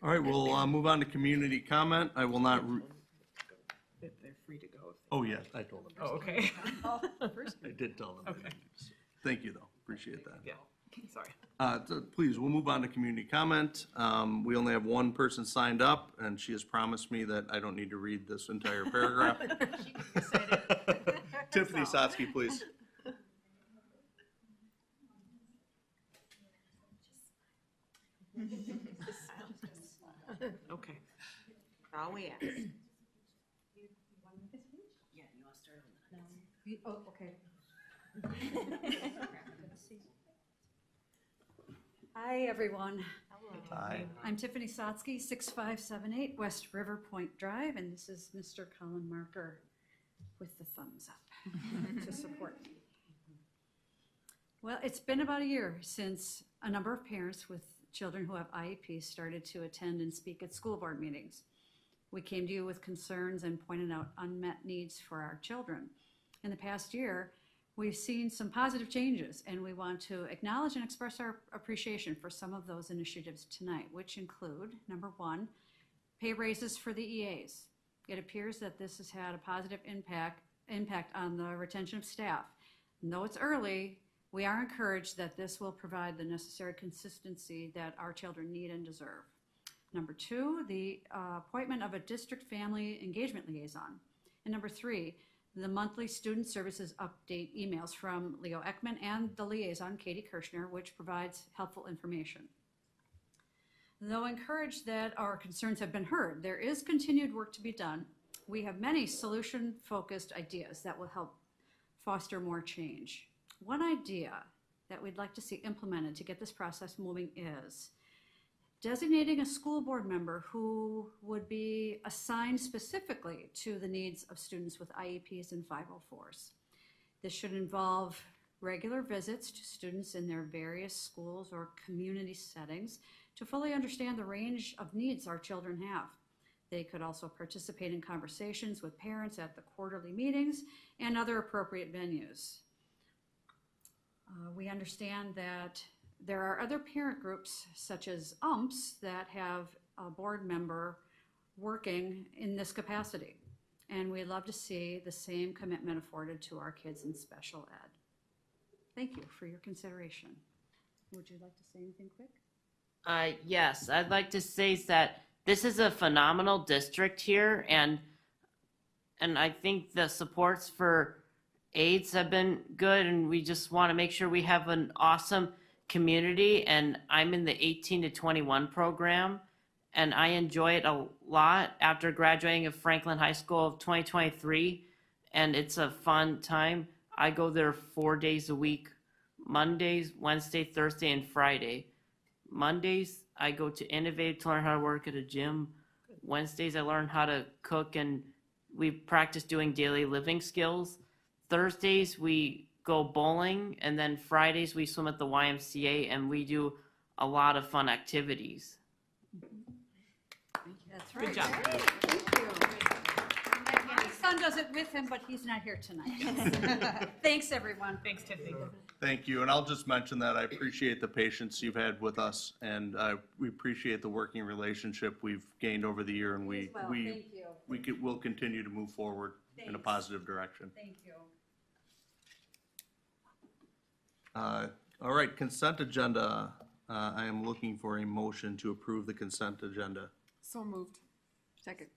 All right, we'll move on to community comment. I will not, If they're free to go. oh, yes, I told them. Oh, okay. I did tell them. Okay. Thank you, though. Appreciate that. Yeah, sorry. So please, we'll move on to community comment. We only have one person signed up, and she has promised me that I don't need to read this entire paragraph. Tiffany Sotsky, please. Okay. All we ask. Yeah, you want to start on that? Oh, okay. Hi, everyone. Hi. I'm Tiffany Sotsky, 6578 West River Point Drive, and this is Mr. Colin Marker with the thumbs up to support me. Well, it's been about a year since a number of parents with children who have IEPs started to attend and speak at school board meetings. We came to you with concerns and pointed out unmet needs for our children. In the past year, we've seen some positive changes, and we want to acknowledge and express our appreciation for some of those initiatives tonight, which include, number one, pay raises for the EAs. It appears that this has had a positive impact on the retention of staff. And though it's early, we are encouraged that this will provide the necessary consistency that our children need and deserve. Number two, the appointment of a district family engagement liaison. And number three, the monthly student services update emails from Leo Ekman and the liaison, Katie Kirshner, which provides helpful information. Though encouraged that our concerns have been heard, there is continued work to be done. We have many solution-focused ideas that will help foster more change. One idea that we'd like to see implemented to get this process moving is designating a school board member who would be assigned specifically to the needs of students with IEPs and 504s. This should involve regular visits to students in their various schools or community settings to fully understand the range of needs our children have. They could also participate in conversations with parents at the quarterly meetings and other appropriate venues. We understand that there are other parent groups, such as UMPS, that have a board member working in this capacity. And we'd love to see the same commitment afforded to our kids in special ed. Thank you for your consideration. Would you like to say anything quick? Yes, I'd like to say that this is a phenomenal district here, and I think the supports for aides have been good, and we just want to make sure we have an awesome community. And I'm in the 18 to 21 program, and I enjoy it a lot after graduating of Franklin High School of 2023, and it's a fun time. I go there 4 days a week, Mondays, Wednesday, Thursday, and Friday. Mondays, I go to Innovate to learn how to work at a gym. Wednesdays, I learn how to cook, and we practice doing daily living skills. Thursdays, we go bowling, and then Fridays, we swim at the YMCA, and we do a lot of fun activities. That's right. Good job. Thank you. My son does it with him, but he's not here tonight. Thanks, everyone. Thanks, Tiffany. Thank you, and I'll just mention that I appreciate the patience you've had with us, and we appreciate the working relationship we've gained over the year, and we'll continue to move forward in a positive direction. Thank you. All right, consent agenda. I am looking for a motion to approve the consent agenda. So moved. Second.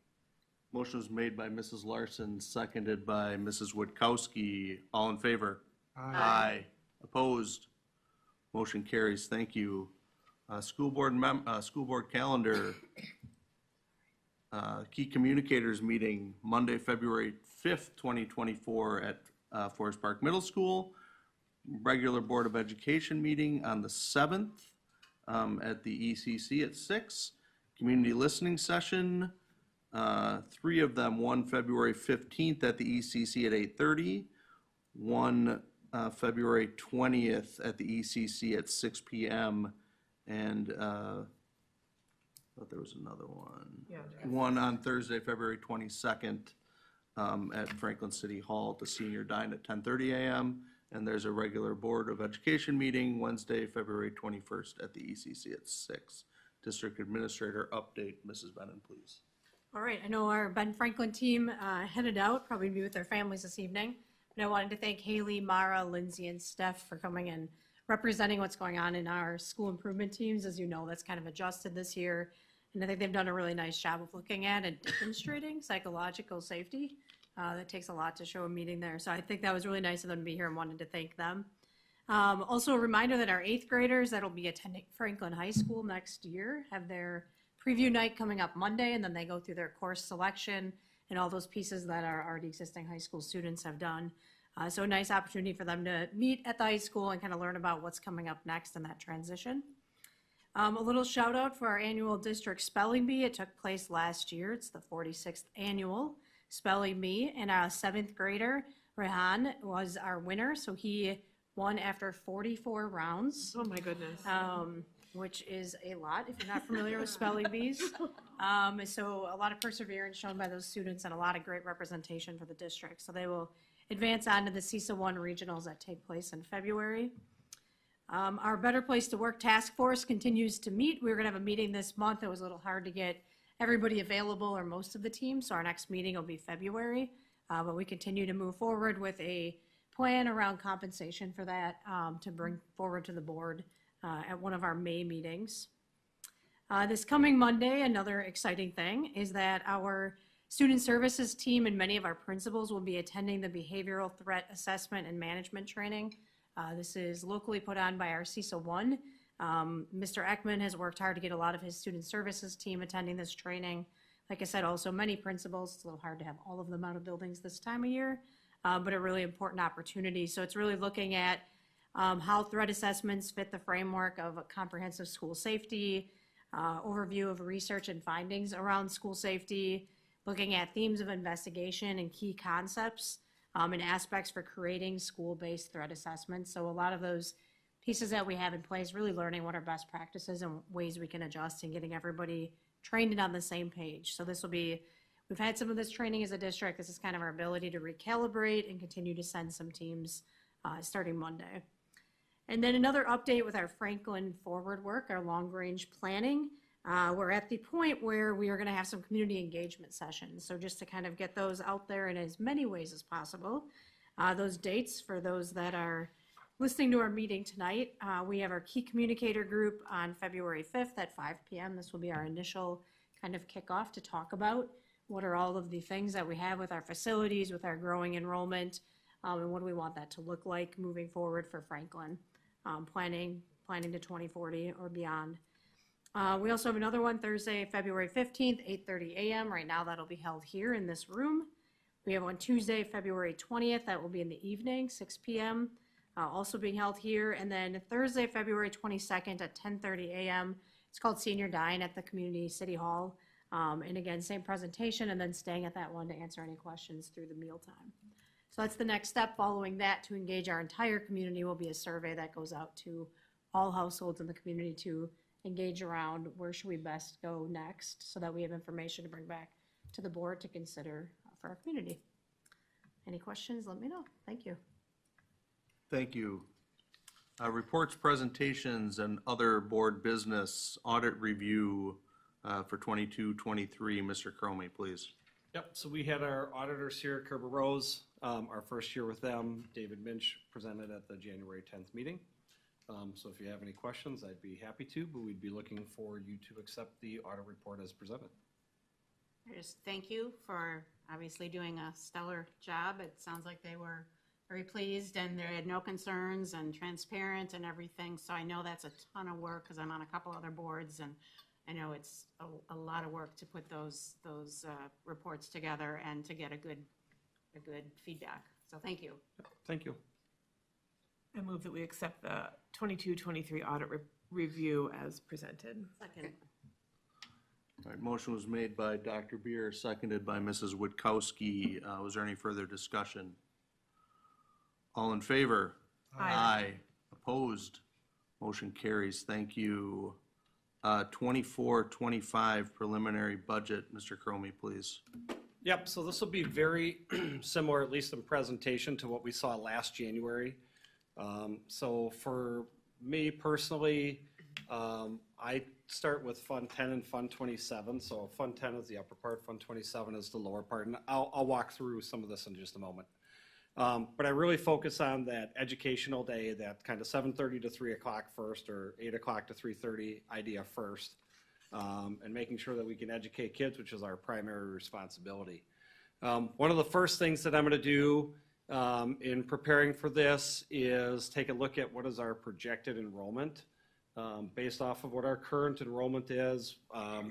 Motion was made by Mrs. Larson, seconded by Mrs. Witkowski. All in favor? Aye. Opposed? Motion carries. Thank you. School board calendar. Key communicators meeting Monday, February 5th, 2024 at Forest Park Middle School. Regular Board of Education meeting on the 7th at the ECC at 6. Community listening session, 3 of them, one February 15th at the ECC at 8:30, one February 20th at the ECC at 6 p.m. And I thought there was another one. Yeah. One on Thursday, February 22nd at Franklin City Hall at the Senior Dine at 10:30 a.m. And there's a regular Board of Education meeting Wednesday, February 21st at the ECC at 6. District Administrator update, Mrs. Bennett, please. All right, I know our Ben Franklin team headed out, probably to be with their families this evening. But I wanted to thank Haley, Mara, Lindsay, and Steph for coming and representing what's going on in our school improvement teams. As you know, that's kind of adjusted this year. And I think they've done a really nice job of looking at and demonstrating psychological safety. That takes a lot to show a meeting there. So I think that was really nice of them to be here and wanted to thank them. Also a reminder that our 8th graders that'll be attending Franklin High School next year have their preview night coming up Monday, and then they go through their course selection and all those pieces that our already existing high school students have done. So a nice opportunity for them to meet at the high school and kind of learn about what's coming up next in that transition. A little shout out for our annual district spelling bee. It took place last year. It's the 46th annual spelling bee, and our 7th grader, Rehan, was our winner. So he won after 44 rounds. Oh, my goodness. Which is a lot if you're not familiar with spelling bees. So a lot of perseverance shown by those students and a lot of great representation for the district. So they will advance on to the CISA 1 regionals that take place in February. Our Better Place to Work Task Force continues to meet. We're going to have a meeting this month. It was a little hard to get everybody available or most of the team, so our next meeting will be February. But we continue to move forward with a plan around compensation for that to bring forward to the board at one of our May meetings. This coming Monday, another exciting thing is that our student services team and many of our principals will be attending the behavioral threat assessment and management training. This is locally put on by our CISA 1. Mr. Ekman has worked hard to get a lot of his student services team attending this training. Like I said, also many principals. It's a little hard to have all of them out of buildings this time of year, but a really important opportunity. So it's really looking at how threat assessments fit the framework of a comprehensive school safety, overview of research and findings around school safety, looking at themes of investigation and key concepts and aspects for creating school-based threat assessments. So a lot of those pieces that we have in place, really learning what are best practices and ways we can adjust and getting everybody trained and on the same page. So this will be, we've had some of this training as a district. This is kind of our ability to recalibrate and continue to send some teams starting Monday. And then another update with our Franklin Forward work, our long-range planning. We're at the point where we are going to have some community engagement sessions. So just to kind of get those out there in as many ways as possible. Those dates for those that are listening to our meeting tonight, we have our key communicator group on February 5th at 5 p.m. This will be our initial kind of kickoff to talk about what are all of the things that we have with our facilities, with our growing enrollment, and what do we want that to look like moving forward for Franklin, planning to 2040 or beyond. We also have another one Thursday, February 15th, 8:30 a.m. Right now that'll be held here in this room. We have one Tuesday, February 20th, that will be in the evening, 6 p.m., also being held here. And then Thursday, February 22nd at 10:30 a.m. It's called Senior Dine at the Community City Hall. And again, same presentation, and then staying at that one to answer any questions through the mealtime. So that's the next step. Following that, to engage our entire community, will be a survey that goes out to all households in the community to engage around where should we best go next, so that we have information to bring back to the board to consider for our community. Any questions, let me know. Thank you. Thank you. Reports, presentations, and other board business, audit review for 22-23. Mr. Cromie, please. Yep, so we had our auditors here, Kerber Rose, our first year with them. David Minch presented at the January 10th meeting. So if you have any questions, I'd be happy to, but we'd be looking for you to accept the audit report as presented. I just thank you for obviously doing a stellar job. It sounds like they were very pleased and they had no concerns and transparent and everything. So I know that's a ton of work because I'm on a couple other boards, and I know it's a lot of work to put those reports together and to get a good feedback. So thank you. Thank you. I move that we accept the 22-23 audit review as presented. Second. All right, motion was made by Dr. Beer, seconded by Mrs. Witkowski. Was there any further discussion? All in favor? Aye. Opposed? Motion carries. Thank you. 24-25 preliminary budget. Mr. Cromie, please. Yep, so this will be very similar, at least in presentation, to what we saw last January. So for me personally, I start with Fund 10 and Fund 27. So Fund 10 is the upper part, Fund 27 is the lower part, and I'll walk through some of this in just a moment. But I really focus on that educational day, that kind of 7:30 to 3 o'clock first, or 8 o'clock to 3:30 idea first, and making sure that we can educate kids, which is our primary responsibility. One of the first things that I'm going to do in preparing for this is take a look at what is our projected enrollment. Based off of what our current enrollment is,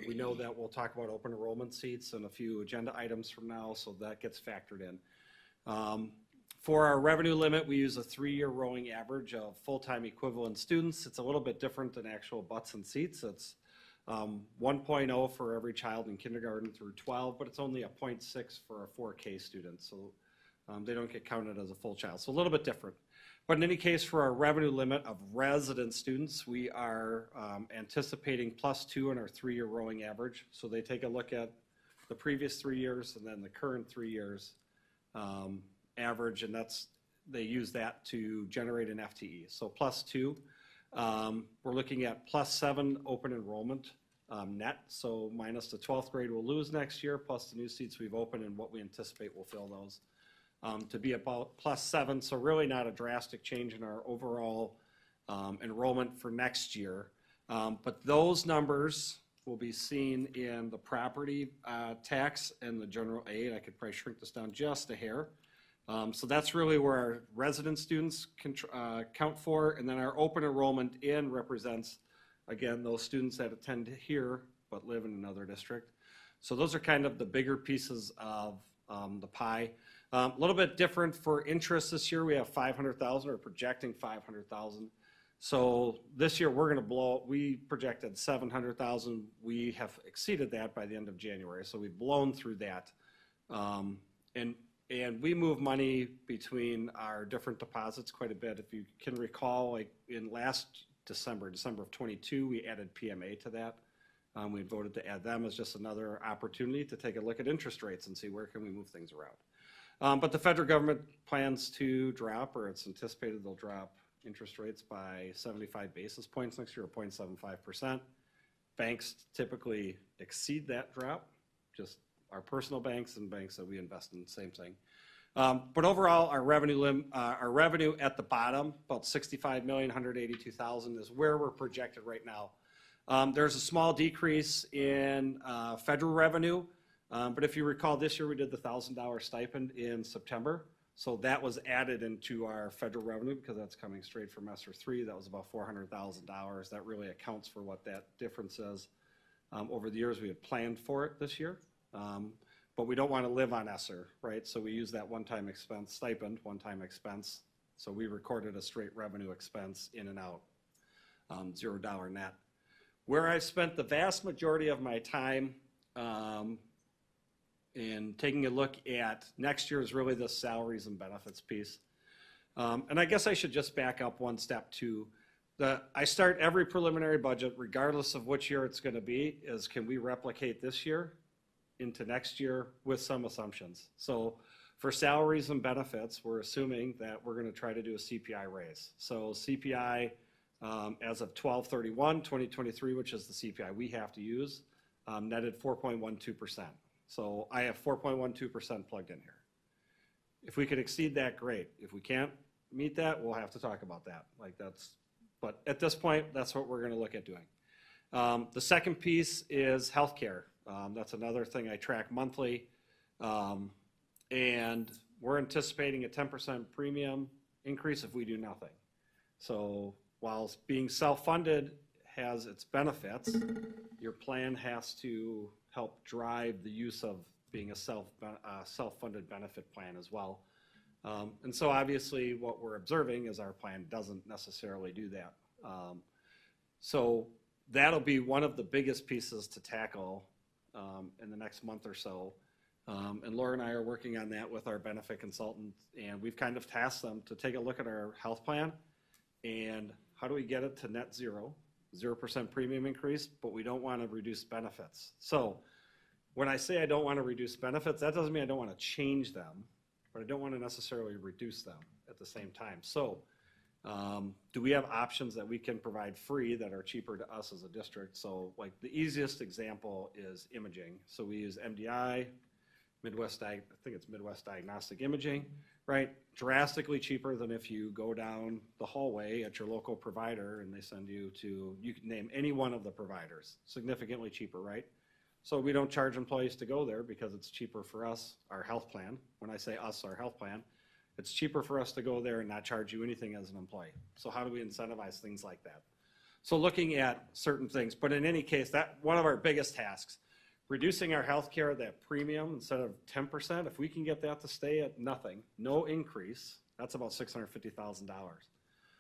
we know that we'll talk about open enrollment seats and a few agenda items from now, so that gets factored in. For our revenue limit, we use a 3-year rolling average of full-time equivalent students. It's a little bit different than actual butts and seats. It's 1.0 for every child in kindergarten through 12, but it's only a 0.6 for a 4K student, so they don't get counted as a full child. So a little bit different. But in any case, for our revenue limit of resident students, we are anticipating +2 in our 3-year rolling average. So they take a look at the previous 3 years and then the current 3 years average, and they use that to generate an FTE. So +2. We're looking at +7 open enrollment net, so minus the 12th grade we'll lose next year, plus the new seats we've opened and what we anticipate will fill those, to be about +7, so really not a drastic change in our overall enrollment for next year. But those numbers will be seen in the property tax and the general aid. I could probably shrink this down just a hair. So that's really where our resident students can count for, and then our open enrollment in represents, again, those students that attend here but live in another district. So those are kind of the bigger pieces of the pie. A little bit different for interest this year. We have 500,000, or projecting 500,000. So this year we're going to we projected 700,000. We have exceeded that by the end of January. So we've blown through that. And we move money between our different deposits quite a bit. If you can recall, like in last December of 22, we added PMA to that. We voted to add them as just another opportunity to take a look at interest rates and see where can we move things around. But the federal government plans to drop, or it's anticipated they'll drop interest rates by 75 basis points next year, or 0.75%. Banks typically exceed that drop, just our personal banks and banks that we invest in, same thing. But overall, our revenue at the bottom, about $65,182,000, is where we're projected right now. There's a small decrease in federal revenue, but if you recall, this year we did the $1,000 stipend in September, so that was added into our federal revenue because that's coming straight from ESSER 3. That was about $400,000. That really accounts for what that difference is. Over the years, we had planned for it this year. But we don't want to live on ESSER, right? So we use that one-time expense, stipend, one-time expense. So we recorded a straight revenue expense in and out, $0 net. Where I spent the vast majority of my time in taking a look at next year is really the salaries and benefits piece. And I guess I should just back up one step too. I start every preliminary budget, regardless of which year it's going to be, is can we replicate this year into next year with some assumptions. So for salaries and benefits, we're assuming that we're going to try to do a CPI raise. So CPI as of 12/31/2023, which is the CPI we have to use, netted 4.12%. So I have 4.12% plugged in here. If we could exceed that, great. If we can't meet that, we'll have to talk about that. But at this point, that's what we're going to look at doing. The second piece is healthcare. That's another thing I track monthly. And we're anticipating a 10% premium increase if we do nothing. So while being self-funded has its benefits, your plan has to help drive the use of being a self-funded benefit plan as well. And so obviously what we're observing is our plan doesn't necessarily do that. So that'll be one of the biggest pieces to tackle in the next month or so. And Laura and I are working on that with our benefit consultant, and we've kind of tasked them to take a look at our health plan and how do we get it to net zero, 0% premium increase, but we don't want to reduce benefits. So when I say I don't want to reduce benefits, that doesn't mean I don't want to change them, but I don't want to necessarily reduce them at the same time. So do we have options that we can provide free that are cheaper to us as a district? So like the easiest example is imaging. So we use MDI, I think it's Midwest Diagnostic Imaging, right? Drastically cheaper than if you go down the hallway at your local provider and they send you to, you can name any one of the providers, significantly cheaper, right? So we don't charge employees to go there because it's cheaper for us, our health plan. When I say us, our health plan, it's cheaper for us to go there and not charge you anything as an employee. So how do we incentivize things like that? So looking at certain things, but in any case, that one of our biggest tasks, reducing our healthcare, that premium, instead of 10%, if we can get that to stay at nothing, no increase, that's about $650,000.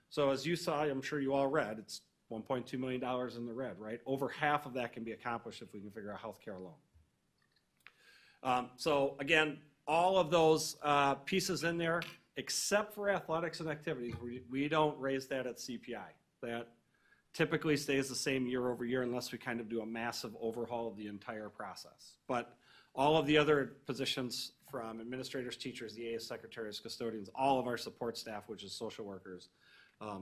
So as you saw, I'm sure you all read, it's $1.2 million in the red, right? Over half of that can be accomplished if we can figure out healthcare alone. So again, all of those pieces in there, except for athletics and activities, we don't raise that at CPI. That typically stays the same year over year unless we kind of do a massive overhaul of the entire process. But all of the other positions from administrators, teachers, EAs, secretaries, custodians, all of our support staff, which is social workers,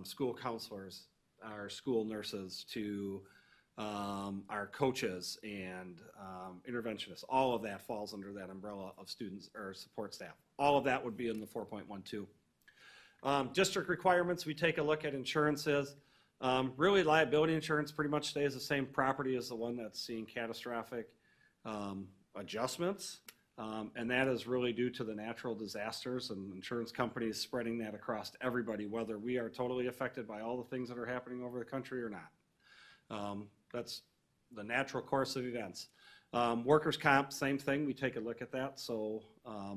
school counselors, our school nurses, to our coaches and interventionists, all of that falls under that umbrella of students or support staff. All of that would be in the 4.12. District requirements, we take a look at insurances. Really, liability insurance pretty much stays the same. Property is the one that's seeing catastrophic adjustments. And that is really due to the natural disasters and insurance companies spreading that across everybody, whether we are totally affected by all the things that are happening over the country or not. That's the natural course of events. Workers' comp, same thing, we take a look at that. So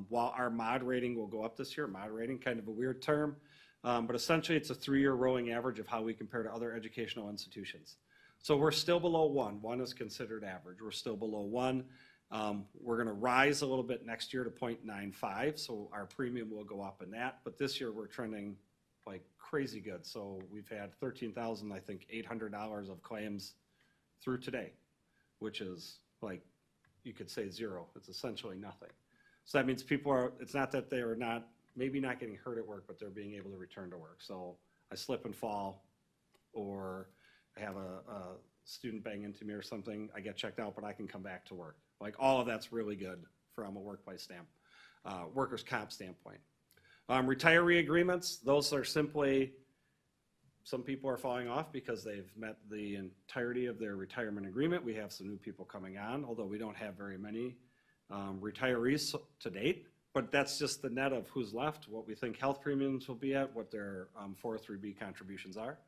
while our mod rating will go up this year, mod rating, kind of a weird term, but essentially it's a 3-year rolling average of how we compare to other educational institutions. So we're still below 1. 1 is considered average. We're still below 1. We're going to rise a little bit next year to 0.95, so our premium will go up in that. But this year we're trending like crazy good. So we've had $13,000, I think, $800 of claims through today, which is like, you could say zero. It's essentially nothing. So that means people are, it's not that they are not, maybe not getting hurt at work, but they're being able to return to work. So I slip and fall, or I have a student bang into me or something, I get checked out, but I can come back to work. Like, all of that's really good from a workplace workers' comp standpoint. Retiree agreements, those are simply, some people are falling off because they've met the entirety of their retirement agreement. We have some new people coming on, although we don't have very many retirees to date, but that's just the net of who's left, what we think health premiums will be at, what their 403B contributions are.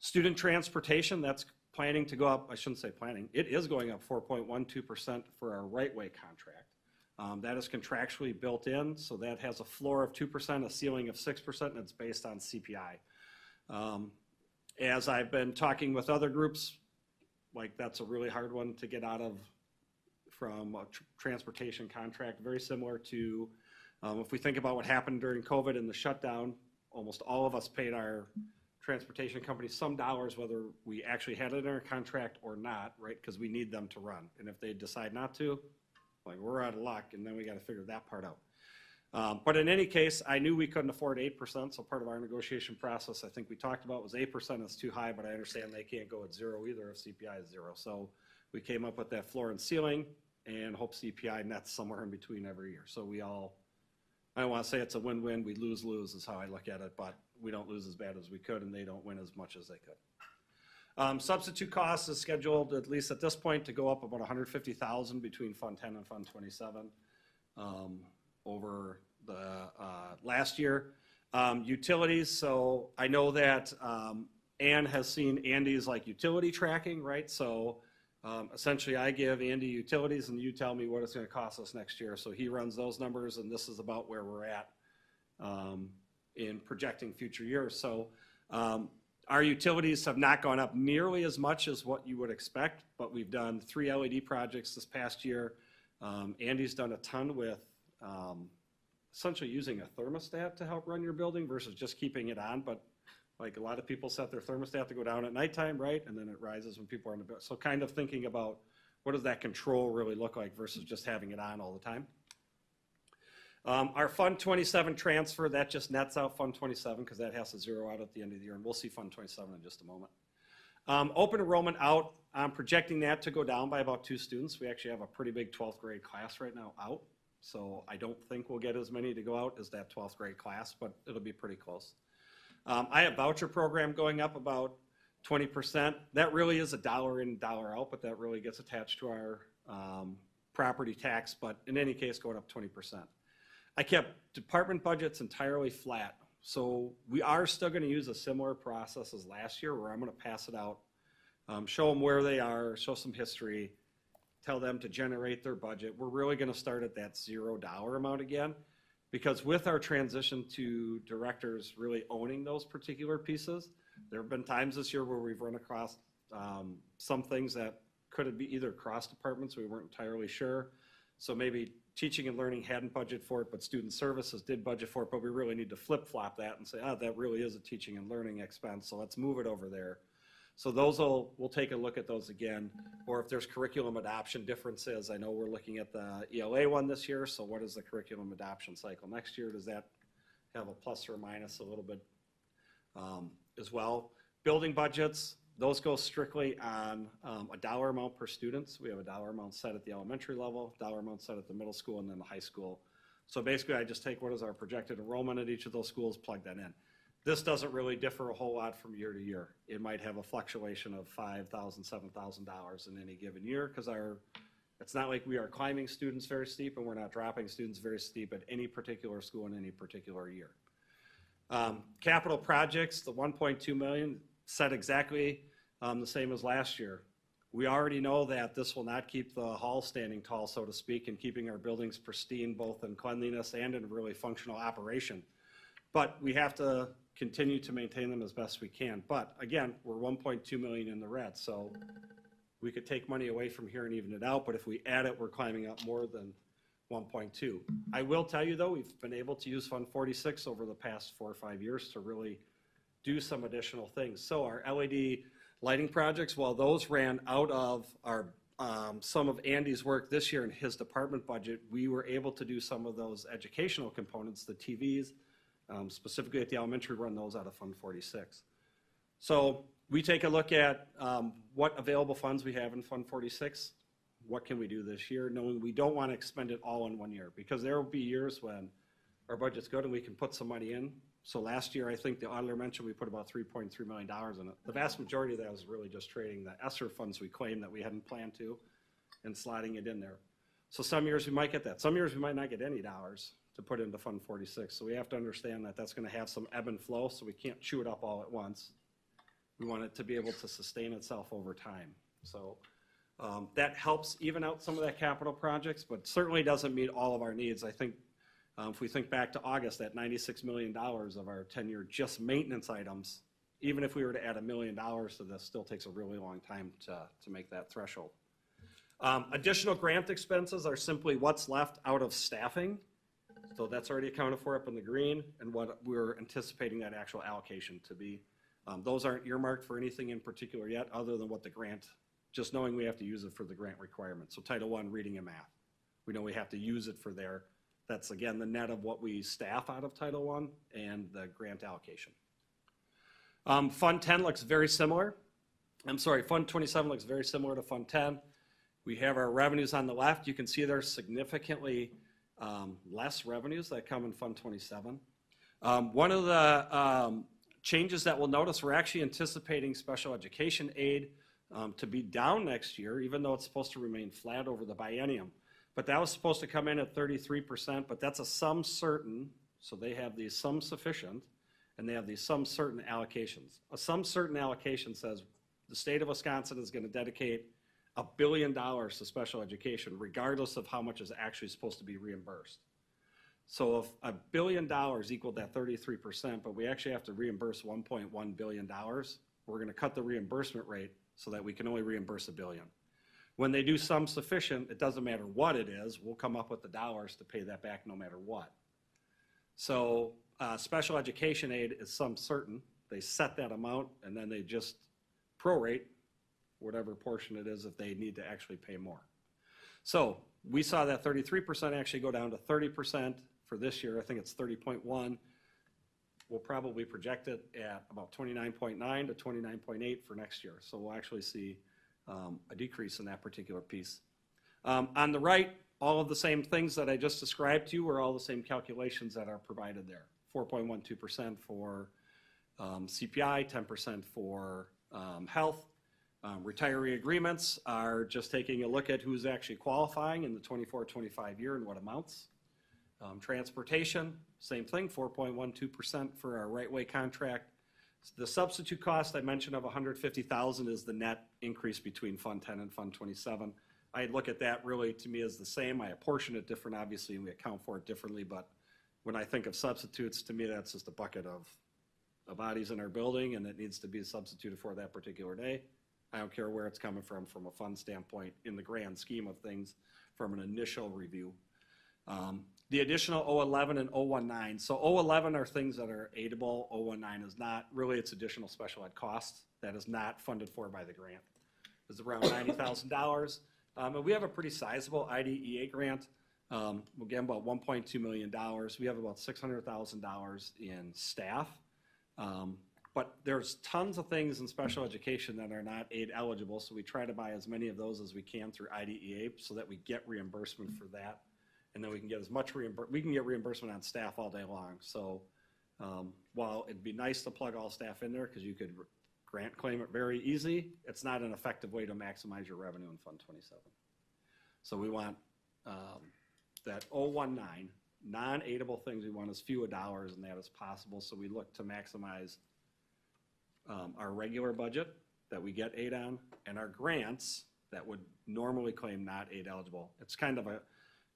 Student transportation, that's planning to go up, I shouldn't say planning, it is going up 4.12% for our right-way contract. That is contractually built in, so that has a floor of 2%, a ceiling of 6%, and it's based on CPI. As I've been talking with other groups, like, that's a really hard one to get out of from a transportation contract, very similar to, if we think about what happened during COVID and the shutdown, almost all of us paid our transportation company some dollars, whether we actually had it in our contract or not, right? Because we need them to run. And if they decide not to, like, we're out of luck, and then we got to figure that part out. But in any case, I knew we couldn't afford 8%, so part of our negotiation process, I think we talked about, was 8% is too high, but I understand they can't go at 0 either if CPI is 0. So we came up with that floor and ceiling and hope CPI nets somewhere in between every year. So we all, I don't want to say it's a win-win, we lose-lose is how I look at it, but we don't lose as bad as we could, and they don't win as much as they could. Substitute costs is scheduled, at least at this point, to go up about $150,000 between Fund 10 and Fund 27 over the last year. Utilities, so I know that Ann has seen Andy's like utility tracking, right? So essentially I give Andy utilities and you tell me what it's going to cost us next year. So he runs those numbers, and this is about where we're at in projecting future years. So our utilities have not gone up nearly as much as what you would expect, but we've done 3 LED projects this past year. Andy's done a ton with essentially using a thermostat to help run your building versus just keeping it on. But like, a lot of people set their thermostat to go down at nighttime, right? And then it rises when people are in the building. So kind of thinking about what does that control really look like versus just having it on all the time. Our Fund 27 transfer, that just nets out Fund 27 because that has to zero out at the end of the year, and we'll see Fund 27 in just a moment. Open enrollment out, I'm projecting that to go down by about 2 students. We actually have a pretty big 12th grade class right now out, so I don't think we'll get as many to go out as that 12th grade class, but it'll be pretty close. I have voucher program going up about 20%. That really is a dollar in, dollar out, but that really gets attached to our property tax, but in any case, going up 20%. I kept department budgets entirely flat. So we are still going to use a similar process as last year, where I'm going to pass it out, show them where they are, show some history, tell them to generate their budget. We're really going to start at that $0 amount again, because with our transition to directors really owning those particular pieces, there have been times this year where we've run across some things that could be either cross departments, we weren't entirely sure. So maybe teaching and learning hadn't budgeted for it, but student services did budget for it, but we really need to flip-flop that and say, that really is a teaching and learning expense, so let's move it over there. So we'll take a look at those again, or if there's curriculum adoption differences. I know we're looking at the ELA one this year, so what is the curriculum adoption cycle next year? Does that have a plus or minus a little bit as well? Building budgets, those go strictly on a dollar amount per student. So we have a dollar amount set at the elementary level, dollar amount set at the middle school, and then the high school. So basically, I just take what is our projected enrollment at each of those schools, plug that in. This doesn't really differ a whole lot from year to year. It might have a fluctuation of $5,000, $7,000 in any given year, because it's not like we are climbing students very steep and we're not dropping students very steep at any particular school in any particular year. Capital projects, the 1.2 million, set exactly the same as last year. We already know that this will not keep the hall standing tall, so to speak, and keeping our buildings pristine, both in cleanliness and in really functional operation. But we have to continue to maintain them as best we can. But again, we're 1.2 million in the red, so we could take money away from here and even it out, but if we add it, we're climbing up more than 1.2. I will tell you though, we've been able to use Fund 46 over the past 4 or 5 years to really do some additional things. So our LED lighting projects, while those ran out of our some of Andy's work this year in his department budget, we were able to do some of those educational components, the TVs, specifically at the elementary, run those out of Fund 46. So we take a look at what available funds we have in Fund 46. What can we do this year, knowing we don't want to expend it all in 1 year, because there will be years when our budget's good and we can put some money in. So last year, I think the auditor mentioned we put about $3.3 million in it. The vast majority of that was really just trading the ESSER funds we claimed that we hadn't planned to and sliding it in there. So some years we might get that. Some years we might not get any dollars to put into Fund 46. So we have to understand that that's going to have some ebb and flow, so we can't chew it up all at once. We want it to be able to sustain itself over time. So that helps even out some of that capital projects, but certainly doesn't meet all of our needs. I think if we think back to August, that $96 million of our 10-year just maintenance items, even if we were to add $1 million to this, still takes a really long time to make that threshold. Additional grant expenses are simply what's left out of staffing. So that's already accounted for up in the green, and what we're anticipating that actual allocation to be. Those aren't earmarked for anything in particular yet, other than what the grant, just knowing we have to use it for the grant requirements. So Title I, reading and math. We know we have to use it for there. That's, again, the net of what we staff out of Title I and the grant allocation. Fund 10 looks very similar. Fund 27 looks very similar to Fund 10. We have our revenues on the left. You can see there's significantly less revenues that come in Fund 27. One of the changes that we'll notice, we're actually anticipating special education aid to be down next year, even though it's supposed to remain flat over the biennium. But that was supposed to come in at 33%, but that's a sum certain, so they have these sum sufficient, and they have these sum certain allocations. A sum certain allocation says the state of Wisconsin is going to dedicate $1 billion to special education, regardless of how much is actually supposed to be reimbursed. So if $1 billion equaled that 33%, but we actually have to reimburse $1.1 billion, we're going to cut the reimbursement rate so that we can only reimburse $1 billion. When they do sum sufficient, it doesn't matter what it is, we'll come up with the dollars to pay that back no matter what. So special education aid is sum certain. They set that amount and then they just prorate whatever portion it is if they need to actually pay more. So we saw that 33% actually go down to 30% for this year. I think it's 30.1. We'll probably project it at about 29.9 to 29.8 for next year. So we'll actually see a decrease in that particular piece. On the right, all of the same things that I just described to you are all the same calculations that are provided there. 4.12% for CPI, 10% for health. Retiree agreements are just taking a look at who's actually qualifying in the 24-25 year and what amounts. Transportation, same thing, 4.12% for our right-way contract. The substitute cost I mentioned of $150,000 is the net increase between Fund 10 and Fund 27. I look at that really to me as the same. I apportion it different, obviously, and we account for it differently, but when I think of substitutes, to me that's just a bucket of bodies in our building, and it needs to be substituted for that particular day. I don't care where it's coming from a fund standpoint in the grand scheme of things from an initial review. The additional 011 and 019, so 011 are things that are aidable, 019 is not, really it's additional special ed costs that is not funded for by the grant. It's around $90,000, and we have a pretty sizable IDEA grant. We'll get about $1.2 million. We have about $600,000 in staff. But there's tons of things in special education that are not aid eligible, so we try to buy as many of those as we can through IDEA so that we get reimbursement for that. And then we can get as much we can get reimbursement on staff all day long. So while it'd be nice to plug all staff in there because you could grant claim it very easy, it's not an effective way to maximize your revenue in Fund 27. So we want that 019, non-aidable things, we want as few dollars in that as possible. So we look to maximize our regular budget that we get aid on and our grants that would normally claim not aid eligible. It's kind of a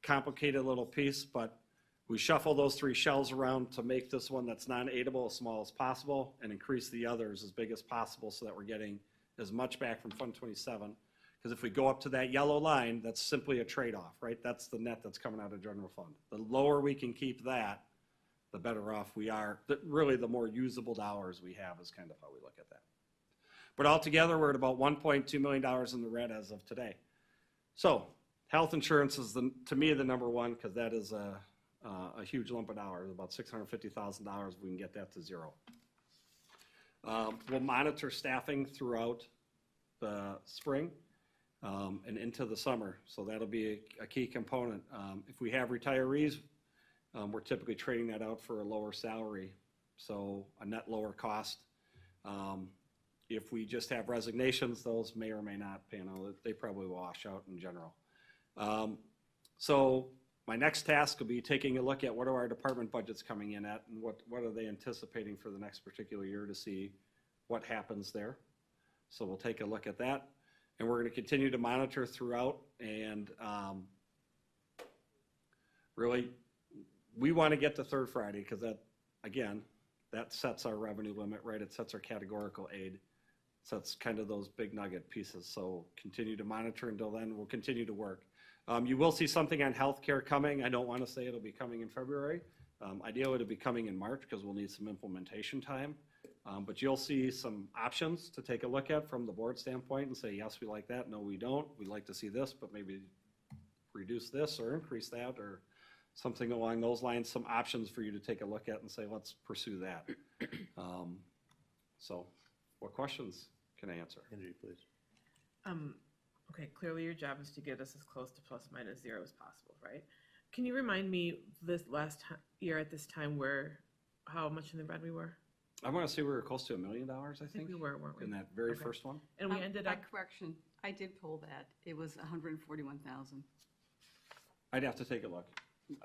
complicated little piece, but we shuffle those three shells around to make this one that's non-aidable as small as possible and increase the others as big as possible so that we're getting as much back from Fund 27. Because if we go up to that yellow line, that's simply a trade-off, right? That's the net that's coming out of general fund. The lower we can keep that, the better off we are. Really, the more usable dollars we have is kind of how we look at that. But altogether, we're at about $1.2 million in the red as of today. So health insurance is, to me, the number one, because that is a huge lump of dollars, about $650,000 if we can get that to zero. We'll monitor staffing throughout the spring and into the summer, so that'll be a key component. If we have retirees, we're typically trading that out for a lower salary, so a net lower cost. If we just have resignations, those may or may not pan out. They probably wash out in general. So my next task will be taking a look at what are our department budgets coming in at and what are they anticipating for the next particular year to see what happens there. So we'll take a look at that. And we're going to continue to monitor throughout and really we want to get to third Friday because that, again, that sets our revenue limit, right? It sets our categorical aid. So it's kind of those big nugget pieces. So continue to monitor until then. We'll continue to work. You will see something on healthcare coming. I don't want to say it'll be coming in February. Ideally, it'll be coming in March because we'll need some implementation time. But you'll see some options to take a look at from the board standpoint and say, yes, we like that. No, we don't. We'd like to see this, but maybe reduce this or increase that or something along those lines. Some options for you to take a look at and say, let's pursue that. So what questions can I answer? Angie, please. Okay, clearly your job is to get us as close to plus minus zero as possible, right? Can you remind me this last year at this time how much in the red we were? I want to say we were close to $1 million, I think. We were, weren't we? In that very Okay. first one. And we ended up, Correction, I did pull that. It was 141,000. I'd have to take a look.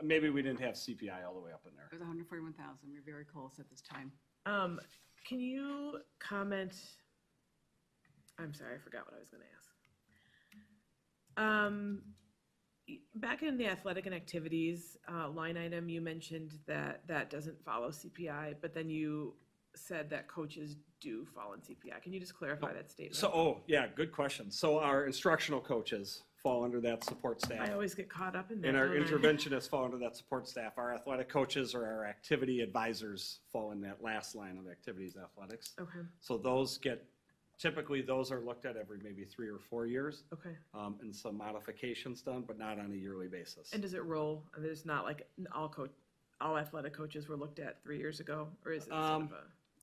Maybe we didn't have CPI all the way up in there. It was 141,000. We were very close at this time. can you comment, I'm sorry, I forgot what I was going to ask. Back in the athletic and activities line item, you mentioned that that doesn't follow CPI, but then you said that coaches do fall in CPI. Can you just clarify that statement? So, yeah, good question. So our instructional coaches fall under that support staff. I always get caught up in that. And our don't I? interventionists fall under that support staff. Our athletic coaches or our activity advisors fall in that last line of activities athletics. Okay. So typically those are looked at every maybe 3 or 4 years. Okay. And some modifications done, but not on a yearly basis. And does it roll? There's not like all athletic coaches were looked at 3 years ago, or is it sort of a?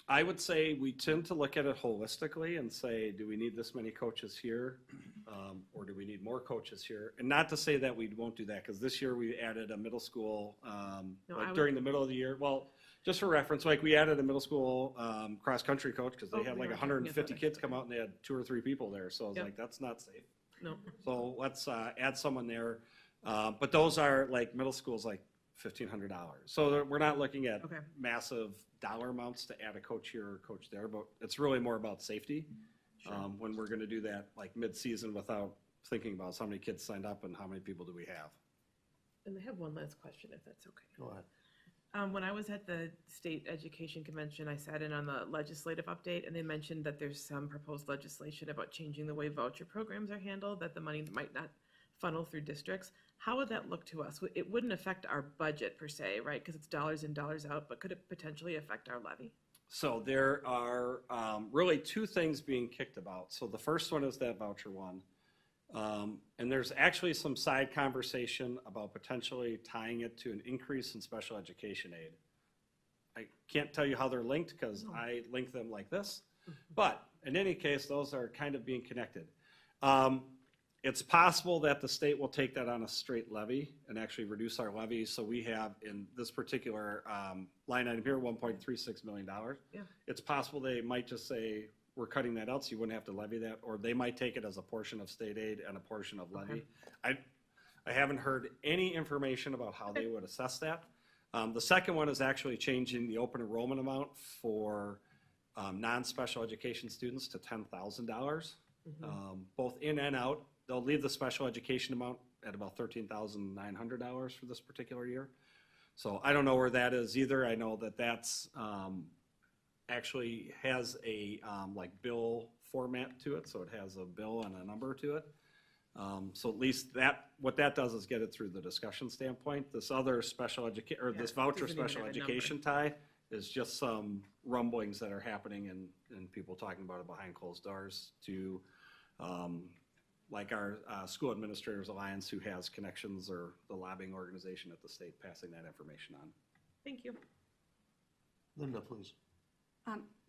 I would say we tend to look at it holistically and say, do we need this many coaches here? Or do we need more coaches here? And not to say that we won't do that, because this year we added a middle school, during the middle of the year. Well, just for reference, like we added a middle school cross-country coach because they had like 150 kids come out and they had 2 or 3 people there. So I was like, that's not safe. No. So let's add someone there. But those are like middle schools like $1,500. So we're not looking at massive dollar amounts to add a coach here or a coach there, but it's really more about safety. Sure. When we're going to do that like mid-season without thinking about how many kids signed up and how many people do we have. And I have one last question, if that's okay. Go ahead. When I was at the state education convention, I sat in on the legislative update, and they mentioned that there's some proposed legislation about changing the way voucher programs are handled, that the money might not funnel through districts, how would that look to us? It wouldn't affect our budget per se, right? Because it's dollars in, dollars out, but could it potentially affect our levy? So there are really two things being kicked about. So the first one is that voucher one. And there's actually some side conversation about potentially tying it to an increase in special education aid. I can't tell you how they're linked because I link them like this. But in any case, those are kind of being connected. It's possible that the state will take that on a straight levy and actually reduce our levy. So we have in this particular line item here, $1.36 million. Yeah. It's possible they might just say, we're cutting that out so you wouldn't have to levy that, or they might take it as a portion of state aid and a portion of levy. Okay. I haven't heard any information about how they would assess that. The second one is actually changing the open enrollment amount for non-special education students to $10,000, both in and out. They'll leave the special education amount at about $13,900 for this particular year. So I don't know where that is either. I know that that's actually has a like bill format to it, so it has a bill and a number to it. So at least what that does is get it through the discussion standpoint. This other special education, or this voucher doesn't even special have a education tie is just some rumblings that are happening and people talking about it behind closed doors to like our School Administrators Alliance, who has connections, or the lobbying organization at the state, passing that information on. Thank you. Linda, please.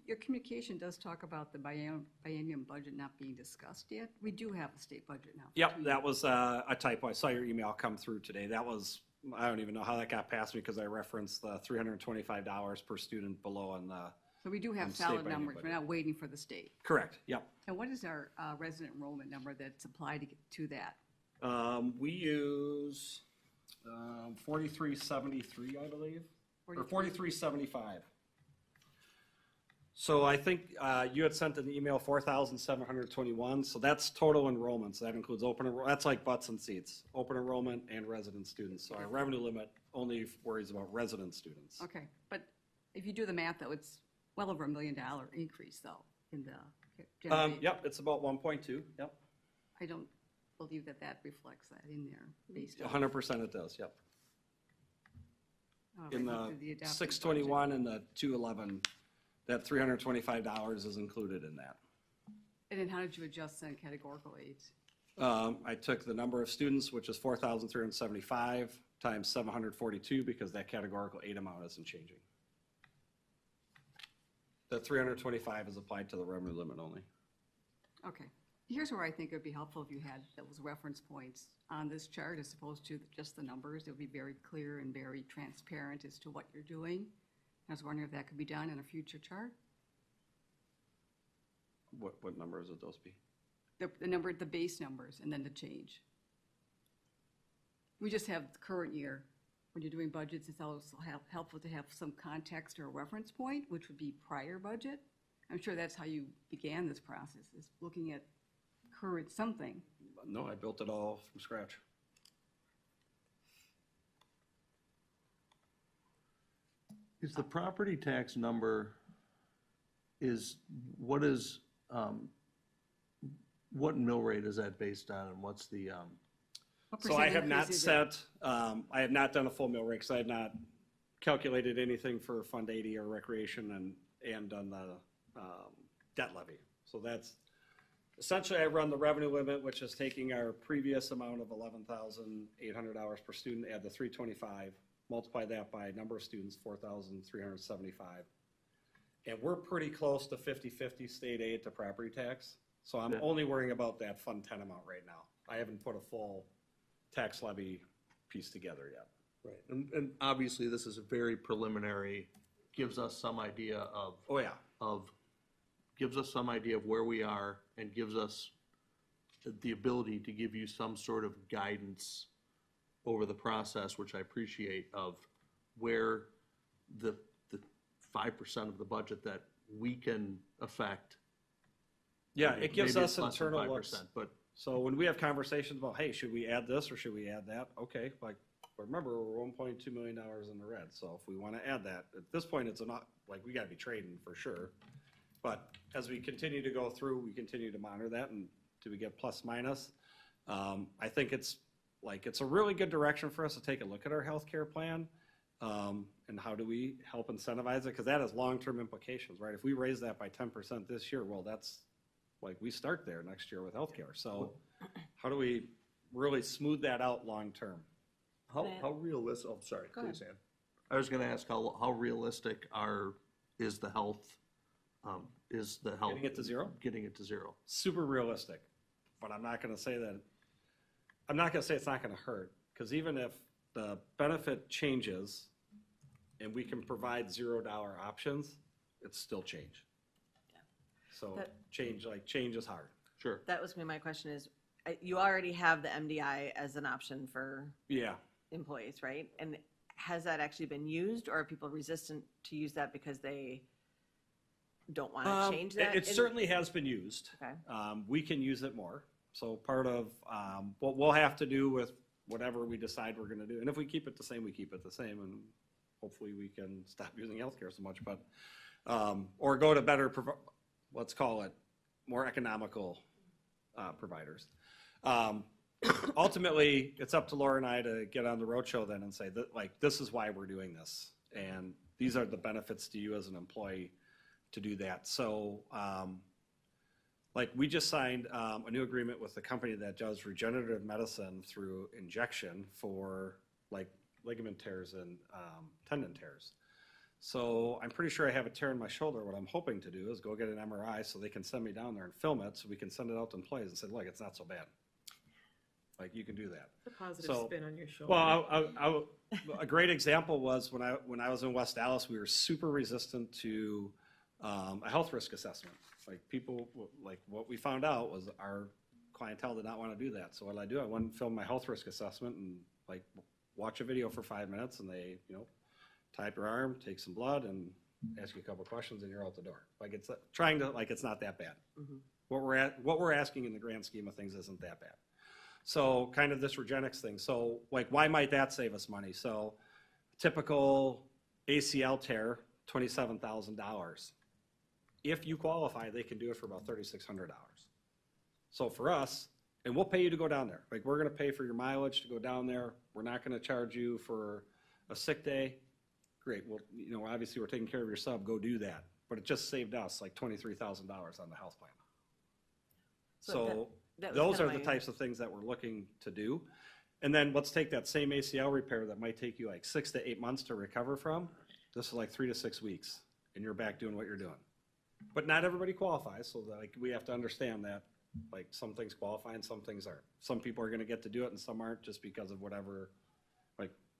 Your communication does talk about the biennium budget not being discussed yet. We do have a state budget now. Yep, that was a typo. I saw your email come through today. That was, I don't even know how that got past me because I referenced the $325 per student below on the. So we do have on state solid biennium numbers. We're budget. not waiting for the state. Correct, yep. And what is our resident enrollment number that's applied to that? We use 4373, I believe, or 4375. So I think you had sent an email, 4,721. So that's total enrollments. That includes that's like butts and seats, open enrollment and resident students. So our revenue limit only worries about resident students. Okay, but if you do the math, though, it's well over $1 million increase, though, in the general aid. Yep, it's about 1.2. Yep. I don't believe that reflects that in there based on. 100% it does. Yep. Oh, In right, the look through adopted 621 and the 211, that $325 is included in that. And then how did you adjust then categorical aids? I took the number of students, which is 4,375, times 742, because that categorical aid amount isn't changing. The 325 is applied to the revenue limit only. Okay. Here's where I think it would be helpful if you had those reference points on this chart as opposed to just the numbers. It would be very clear and very transparent as to what you're doing. I was wondering if that could be done in a future chart? What numbers would those be? The base numbers, and then the change. We just have the current year. When you're doing budgets, it's also helpful to have some context or a reference point, which would be prior budget. I'm sure that's how you began this process, is looking at current something. No, I built it all from scratch. Is the property tax number, what mill rate is that based on, and what's the? So I have not I have not done a full mill rate, because I have not calculated anything for Fund 80 or recreation and done the debt levy. So that's, essentially I run the revenue limit, which is taking our previous amount of $11,800 per student, add the 325, multiply that by number of students, 4,375. And we're pretty close to 50-50 state aid to property tax. So I'm only worrying about that Fund 10 amount right now. I haven't put a full tax levy piece together yet. Right, and obviously this is a very preliminary, gives us some idea of. Oh, yeah. Gives us some idea of where we are and gives us the ability to give you some sort of guidance over the process, which I appreciate, of where the 5% of the budget that we can affect. Yeah, it gives Maybe us it's less than internal 5%, looks. but So when we have conversations about, hey, should we add this or should we add that? Okay, like, remember, we're $1.2 million in the red. So if we want to add that, at this point, it's not, like, we got to be trading for sure. But as we continue to go through, we continue to monitor that, and do we get plus minus? I think it's a really good direction for us to take a look at our healthcare plan. And how do we help incentivize it? Because that has long-term implications, right? If we raise that by 10% this year, well, that's we start there next year with healthcare. So how do we really smooth that out long-term? How realistic, oh, sorry, Go please, Ann. I was gonna ask how realistic is the health? Getting it to zero? Getting it to zero. Super realistic, but I'm not gonna say it's not gonna hurt, because even if the benefit changes and we can provide $0 options, it's still change. So change is hard. Sure. That was my question is, you already have the MDI as an option for employees, right? And has that actually been used, or are people resistant to use that because they don't want to change that? It certainly has been used. Okay. We can use it more. So part of what we'll have to do with whatever we decide we're going to do, and if we keep it the same, we keep it the same, and hopefully we can stop using healthcare so much, but or go to better, let's call it more economical providers. Ultimately, it's up to Laura and I to get on the roadshow then and say that, this is why we're doing this, and these are the benefits to you as an employee to do that. So, we just signed a new agreement with the company that does regenerative medicine through injection for ligament tears and tendon tears. So I'm pretty sure I have a tear in my shoulder. What I'm hoping to do is go get an MRI so they can send me down there and film it, so we can send it out to employees and say, look, it's not so bad. You can do that. The positive spin on your shoulder. Well, a great example was when I was in West Dallas, we were super resistant to a health risk assessment. What we found out was our clientele did not want to do that. So what did I do? I went and filmed my health risk assessment and watch a video for 5 minutes, and they, type your arm, take some blood, and ask you a couple questions, and you're out the door. It's it's not that bad. Mm-hmm. What we're asking in the grand scheme of things isn't that bad. So kind of this Regenix thing. So why might that save us money? So typical ACL tear, $27,000. If you qualify, they can do it for about $3,600. So for us, and we'll pay you to go down there. We're going to pay for your mileage to go down there. We're not going to charge you for a sick day. Great. Well, obviously we're taking care of your sub. Go do that. But it just saved us $23,000 on the health plan. So those are the types of things that we're looking to do. And then let's take that same ACL repair that might take you 6 to 8 months to recover from. This is 3 to 6 weeks, and you're back doing what you're doing. But not everybody qualifies, so we have to understand that some things qualify and some things aren't. Some people are going to get to do it and some aren't, just because of whatever.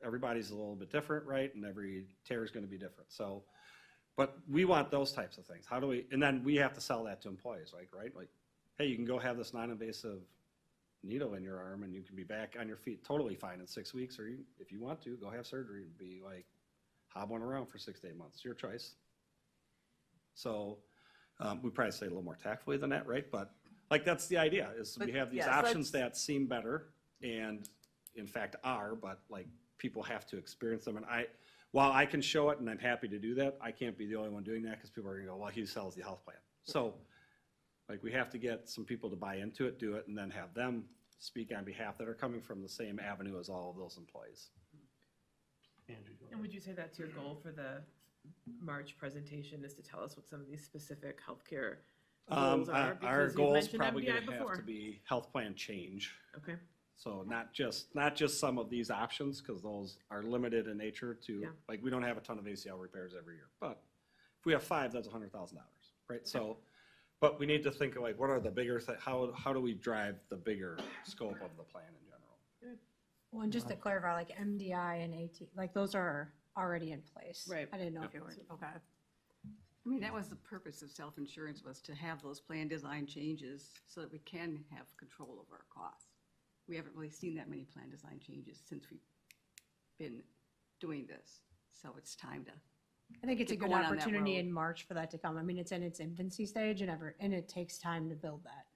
Everybody's a little bit different, right? And every tear is going to be different. So, but we want those types of things. How do we? And then we have to sell that to employees, right? Hey, you can go have this non-invasive needle in your arm, and you can be back on your feet totally fine in 6 weeks, or if you want to, go have surgery and be hobbling around for 6 to 8 months. It's your choice. So we probably say it a little more tactfully than that, right? But that's the idea, is we have these options that seem better and in fact are, but people have to experience them. And while I can show it and I'm happy to do that, I can't be the only one doing that, because people are going to go, well, he sells the health plan. So we have to get some people to buy into it, do it, and then have them speak on behalf that are coming from the same avenue as all of those employees. And would you say that's your goal for the March presentation, is to tell us what some of these specific healthcare goals are? Our goal is probably going to have to be health plan change. Okay. So not just some of these options, because those are limited in nature to, we don't have a ton of ACL repairs every year. But if we have 5, that's $100,000, right? Okay. So, but we need to think of what are the bigger, how do we drive the bigger scope of the plan in general? Good. Well, and just to clarify, MDI and AT, those are already in place. Right. I didn't know if you were, okay. I mean, that was the purpose of self-insurance, was to have those plan design changes so that we can have control over our costs. We haven't really seen that many plan design changes since we've been doing this. So it's time to I think it's a get good going on that opportunity road. in March for that to come. I mean, it's in its infancy stage and it takes time to build that,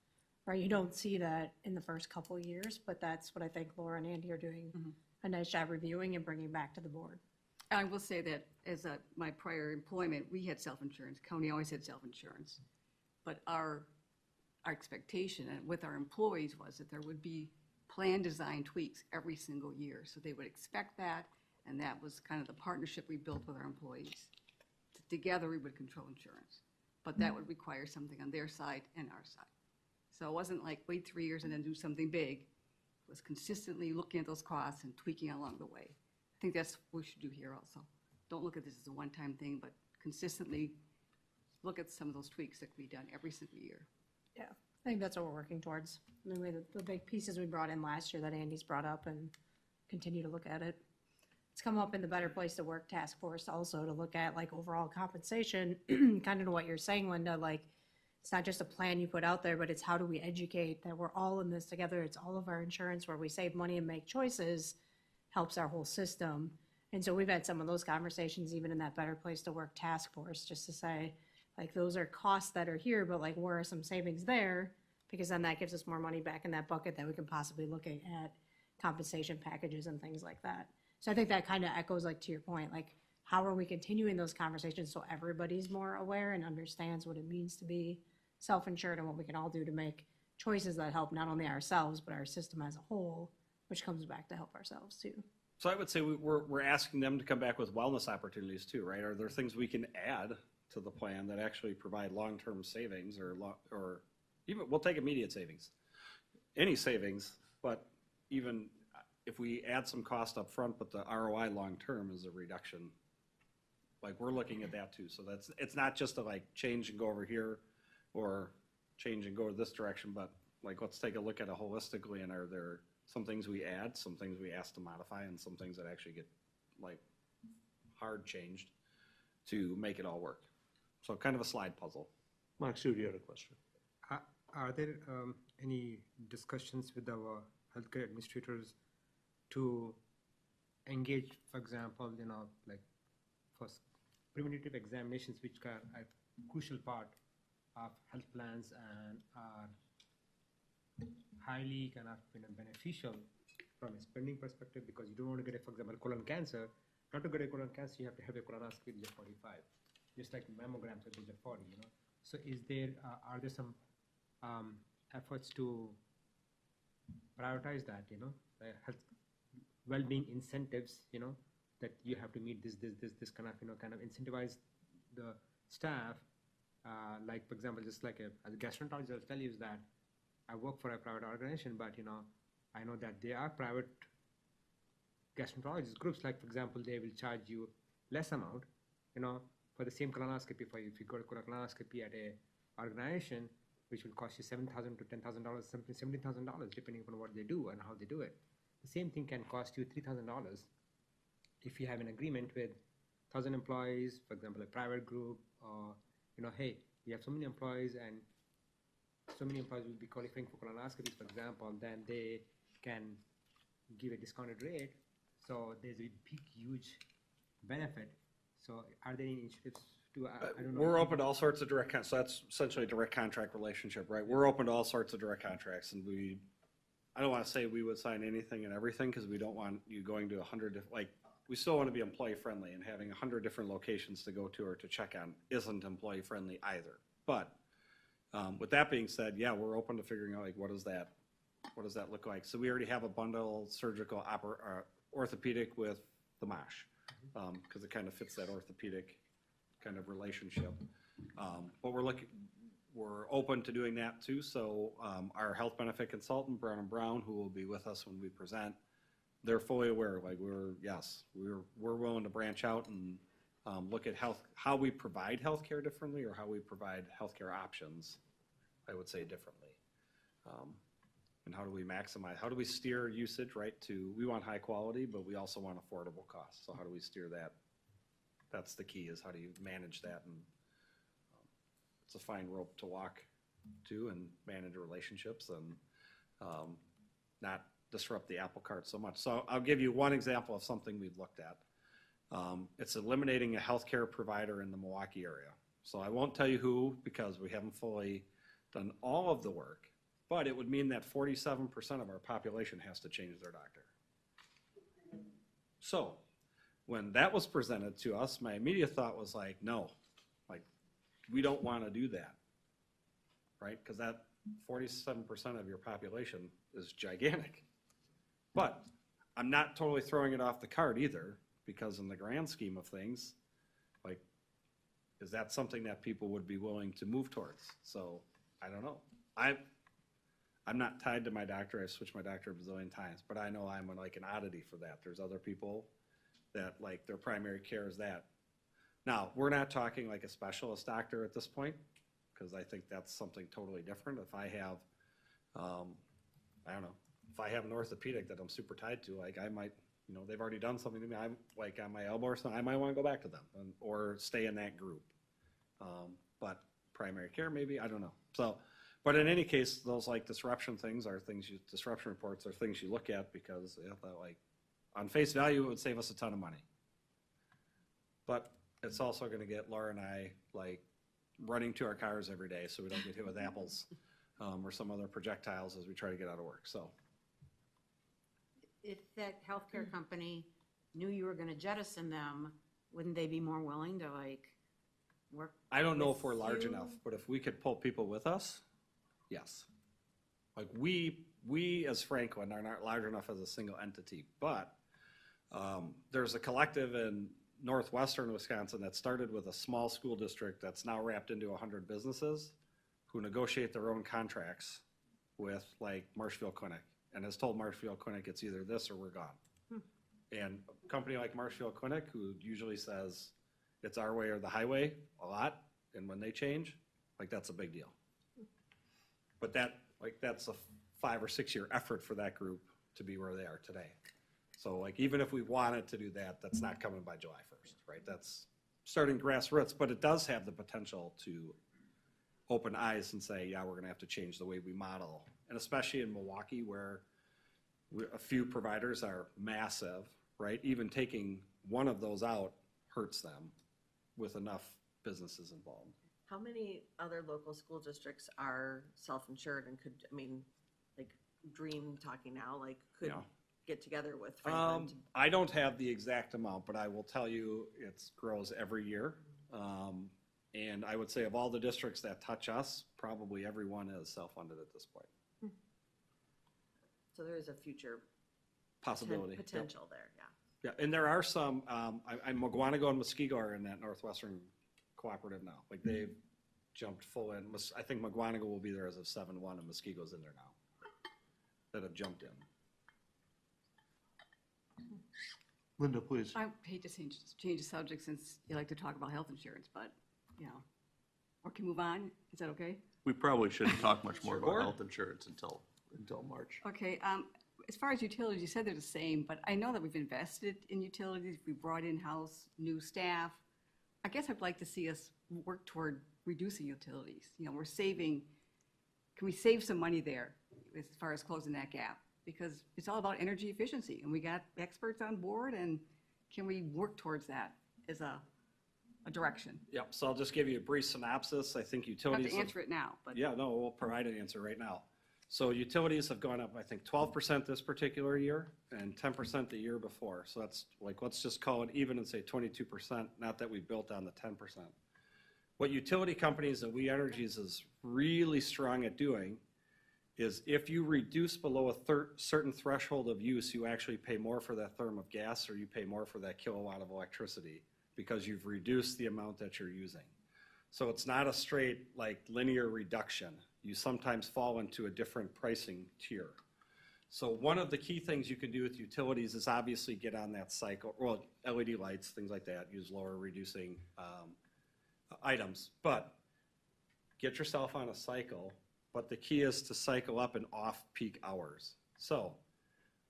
right? You don't see that in the first couple of years, but that's what I think Laura and Andy are doing a nice job reviewing and bringing back to the board. I will say that as my prior employment, we had self-insurance. County always had self-insurance. But our expectation with our employees was that there would be plan design tweaks every single year. So they would expect that, and that was kind of the partnership we built with our employees. Together, we would control insurance. But that would require something on their side and our side. So it wasn't like wait 3 years and then do something big. It was consistently looking at those costs and tweaking along the way. I think that's what we should do here also. Don't look at this as a one-time thing, but consistently look at some of those tweaks that can be done every single year. Yeah, I think that's what we're working towards. I mean, the big pieces we brought in last year that Andy's brought up and continue to look at it. It's come up in the Better Place to Work task force also to look at like overall compensation, kind of what you're saying, Linda, like it's not just a plan you put out there, but it's how do we educate that we're all in this together. It's all of our insurance where we save money and make choices helps our whole system. And so we've had some of those conversations even in that Better Place to Work task force, just to say, like, those are costs that are here, but like, where are some savings there? Because then that gives us more money back in that bucket that we can possibly look at compensation packages and things like that. So I think that kind of echoes like to your point, like, how are we continuing those conversations so everybody's more aware and understands what it means to be self-insured and what we can all do to make choices that help not only ourselves, but our system as a whole, which comes back to help ourselves too. So I would say we're asking them to come back with wellness opportunities too, right? Are there things we can add to the plan that actually provide long-term savings or even, we'll take immediate savings, any savings, but even if we add some cost up front, but the ROI long-term is a reduction, like we're looking at that too. So it's not just a like change and go over here or change and go this direction, but like, let's take a look at it holistically, and are there some things we add, some things we ask to modify, and some things that actually get like hard changed to make it all work. So kind of a slide puzzle. Mark, Sue, you had a question. Are there any discussions with our healthcare administrators to engage, for example, like for preventative examinations, which are a crucial part of health plans and are highly kind of beneficial from a spending perspective, because you don't want to get, for example, colon cancer. Not to get a colon cancer, you have to have a colonoscopy at age 45, just like mammograms at age 40. So are there some efforts to prioritize that? Health well-being incentives. That you have to meet this kind of incentivize the staff. Like, for example, just like as a gastroenterologist, I'll tell you is that I work for a private organization, but I know that there are private gastroenterologist groups. Like, for example, they will charge you less amount, for the same colonoscopy. If you go to colonoscopy at a organization, which will cost you $7,000 to $10,000, $17,000, depending on what they do and how they do it. The same thing can cost you $3,000 if you have an agreement with 1,000 employees, for example, a private group, or hey, we have so many employees and so many employees will be qualifying for colonoscopies, for example, then they can give a discounted rate. So there's a big, huge benefit. So are there any initiatives to, I don't know. We're open to all sorts of direct so that's essentially a direct contract relationship, right? We're open to all sorts of direct contracts, and I don't want to say we would sign anything and everything, because we don't want you going to 100, we still want to be employee friendly, and having 100 different locations to go to or to check on isn't employee friendly either. But with that being said, yeah, we're open to figuring out like what does that look like. So we already have a bundle surgical orthopedic with the MOSH, because it kind of fits that orthopedic kind of relationship. But we're open to doing that too. So our health benefit consultant, Brown & Brown, who will be with us when we present, they're fully aware. Like we're willing to branch out and look at how we provide healthcare differently, or how we provide healthcare options, I would say, differently. And how do we maximize, how do we steer usage, right, we want high quality, but we also want affordable costs. So how do we steer that? That's the key, is how do you manage that? And it's a fine rope to walk to and manage relationships and not disrupt the apple cart so much. So I'll give you one example of something we've looked at. It's eliminating a healthcare provider in the Milwaukee area. So I won't tell you who, because we haven't fully done all of the work, but it would mean that 47% of our population has to change their doctor. So when that was presented to us, my immediate thought was like, no, like, we don't want to do that, right? Because that 47% of your population is gigantic. But I'm not totally throwing it off the card either, because in the grand scheme of things, like, is that something that people would be willing to move towards? So, I don't know. I'm not tied to my doctor. I've switched my doctor a bazillion times, but I know I'm like an oddity for that. There's other people that like their primary care is that. Now, we're not talking like a specialist doctor at this point, because I think that's something totally different. If I have, I don't know, if I have an orthopedic that I'm super tied to, like I might, you know, they've already done something to me. I'm like on my elbow or something, I might want to go back to them or stay in that group. But primary care, maybe, I don't know. So, but in any case, those like disruption things are things disruption reports are things you look at because like on face value, it would save us a ton of money. But it's also going to get Laura and I like running to our cars every day so we don't get hit with apples or some other projectiles as we try to get out of work. So If that healthcare company knew you were gonna jettison them, wouldn't they be more willing to like work? I don't know if we're with large you? enough, but if we could pull people with us, yes. Like we as Franklin are not large enough as a single entity, but there's a collective in northwestern Wisconsin that started with a small school district that's now wrapped into 100 businesses who negotiate their own contracts with like Marshfield Clinic and has told Marshfield Clinic it's either this or we're gone. And a company like Marshfield Clinic, who usually says it's our way or the highway a lot, and when they change, like that's a big deal. But that's a 5 or 6 year effort for that group to be where they are today. So like even if we wanted to do that, that's not coming by July 1st, right? That's starting grassroots, but it does have the potential to open eyes and say, yeah, we're gonna have to change the way we model. And especially in Milwaukee where a few providers are massive, right? Even taking one of those out hurts them with enough businesses involved. How many other local school districts are self-insured and could, I mean, like Dream talking now, like could Yeah. get together with Franklin? I don't have the exact amount, but I will tell you it grows every year. And I would say of all the districts that touch us, probably everyone is self-funded at this point. So there is a future Possibility. Yep. potential there, yeah. Yeah, and there are some, Mugwanago and Muskego are in that Northwestern cooperative now. Like they've jumped full in. I think Mugwanago will be there as of 7/1 and Muskego's in there now that have jumped in. Linda, please. I hate to change the subject since you like to talk about health insurance, but, you know, or can move on? Is that okay? We probably shouldn't talk much more Sure. about health insurance until March. Okay, as far as utilities, you said they're the same, but I know that we've invested in utilities, we brought in-house new staff. I guess I'd like to see us work toward reducing utilities. You know, we're saving, can we save some money there as far as closing that gap? Because it's all about energy efficiency, and we got experts on board, and can we work towards that as a direction? Yep, so I'll just give you a brief synopsis. I think You utilities. don't have to answer it now, but. Yeah, no, we'll provide an answer right now. So utilities have gone up, I think, 12% this particular year and 10% the year before. So that's like, let's just call it even and say 22%, not that we built on the 10%. What utility companies and We Energies is really strong at doing is if you reduce below a certain threshold of use, you actually pay more for that therm of gas or you pay more for that kilowatt of electricity because you've reduced the amount that you're using. So it's not a straight like linear reduction. You sometimes fall into a different pricing tier. So one of the key things you can do with utilities is obviously get on that cycle, well, LED lights, things like that, use lower reducing items, but get yourself on a cycle. But the key is to cycle up in off-peak hours. So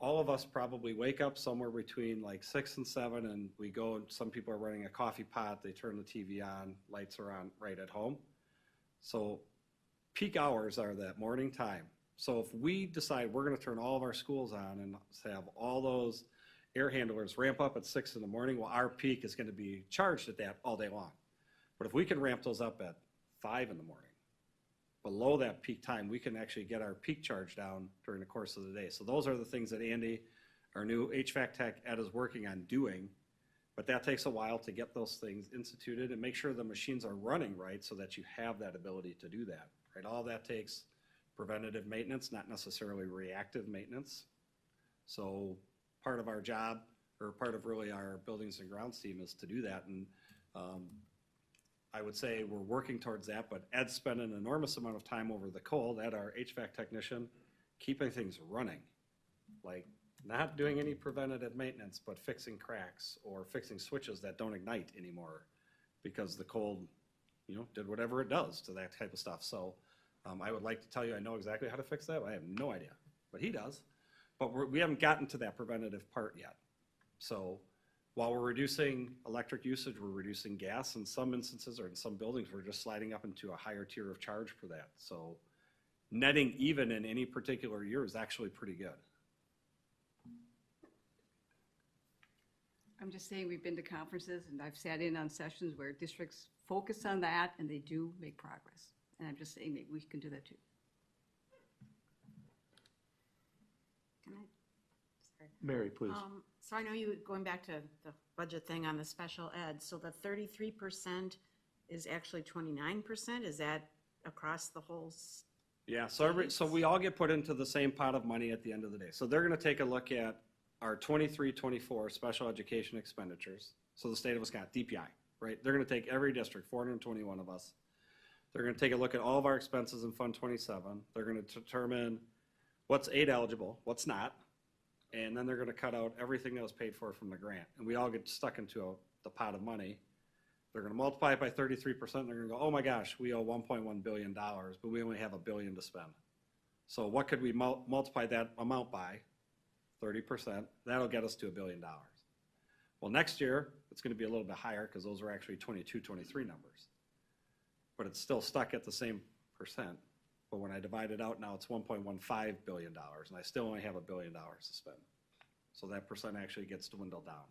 all of us probably wake up somewhere between like 6 and 7 and we go and some people are running a coffee pot, they turn the TV on, lights are on right at home. So peak hours are that morning time. So if we decide we're gonna turn all of our schools on and have all those air handlers ramp up at 6 in the morning, well, our peak is gonna be charged at that all day long. But if we can ramp those up at 5 in the morning, below that peak time, we can actually get our peak charge down during the course of the day. So those are the things that Andy, our new HVAC tech, Ed is working on doing. But that takes a while to get those things instituted and make sure the machines are running right so that you have that ability to do that, right? All that takes preventative maintenance, not necessarily reactive maintenance. So part of our job, or part of really our buildings and grounds team is to do that. And I would say we're working towards that, but Ed's spent an enormous amount of time over the cold at our HVAC technician, keeping things running. Like not doing any preventative maintenance, but fixing cracks or fixing switches that don't ignite anymore because the cold, you know, did whatever it does to that type of stuff. So I would like to tell you I know exactly how to fix that. I have no idea, but he does. But we haven't gotten to that preventative part yet. So while we're reducing electric usage, we're reducing gas. In some instances or in some buildings, we're just sliding up into a higher tier of charge for that. So netting even in any particular year is actually pretty good. I'm just saying, we've been to conferences and I've sat in on sessions where districts focus on that and they do make progress. And I'm just saying maybe we can do that too. Can I? Sorry. Mary, please. So I know you, going back to the budget thing on the special ed, so the 33% is actually 29%? Is that across the whole? Yeah, so we all get put into the same pot of money at the end of the day. So they're gonna take a look at our 23-24 special education expenditures. So the state of Wisconsin, DPI, right? They're gonna take every district, 421 of us. They're gonna take a look at all of our expenses in Fund 27. They're gonna determine what's aid eligible, what's not, and then they're gonna cut out everything that was paid for from the grant. And we all get stuck into the pot of money. They're gonna multiply it by 33%, and they're gonna go, oh my gosh, we owe $1.1 billion, but we only have $1 billion to spend. So what could we multiply that amount by? 30%, that'll get us to $1 billion. Well, next year, it's gonna be a little bit higher because those are actually 22, 23 numbers. But it's still stuck at the same percent. But when I divide it out now, it's $1.15 billion, and I still only have $1 billion to spend. So that percent actually gets dwindled down.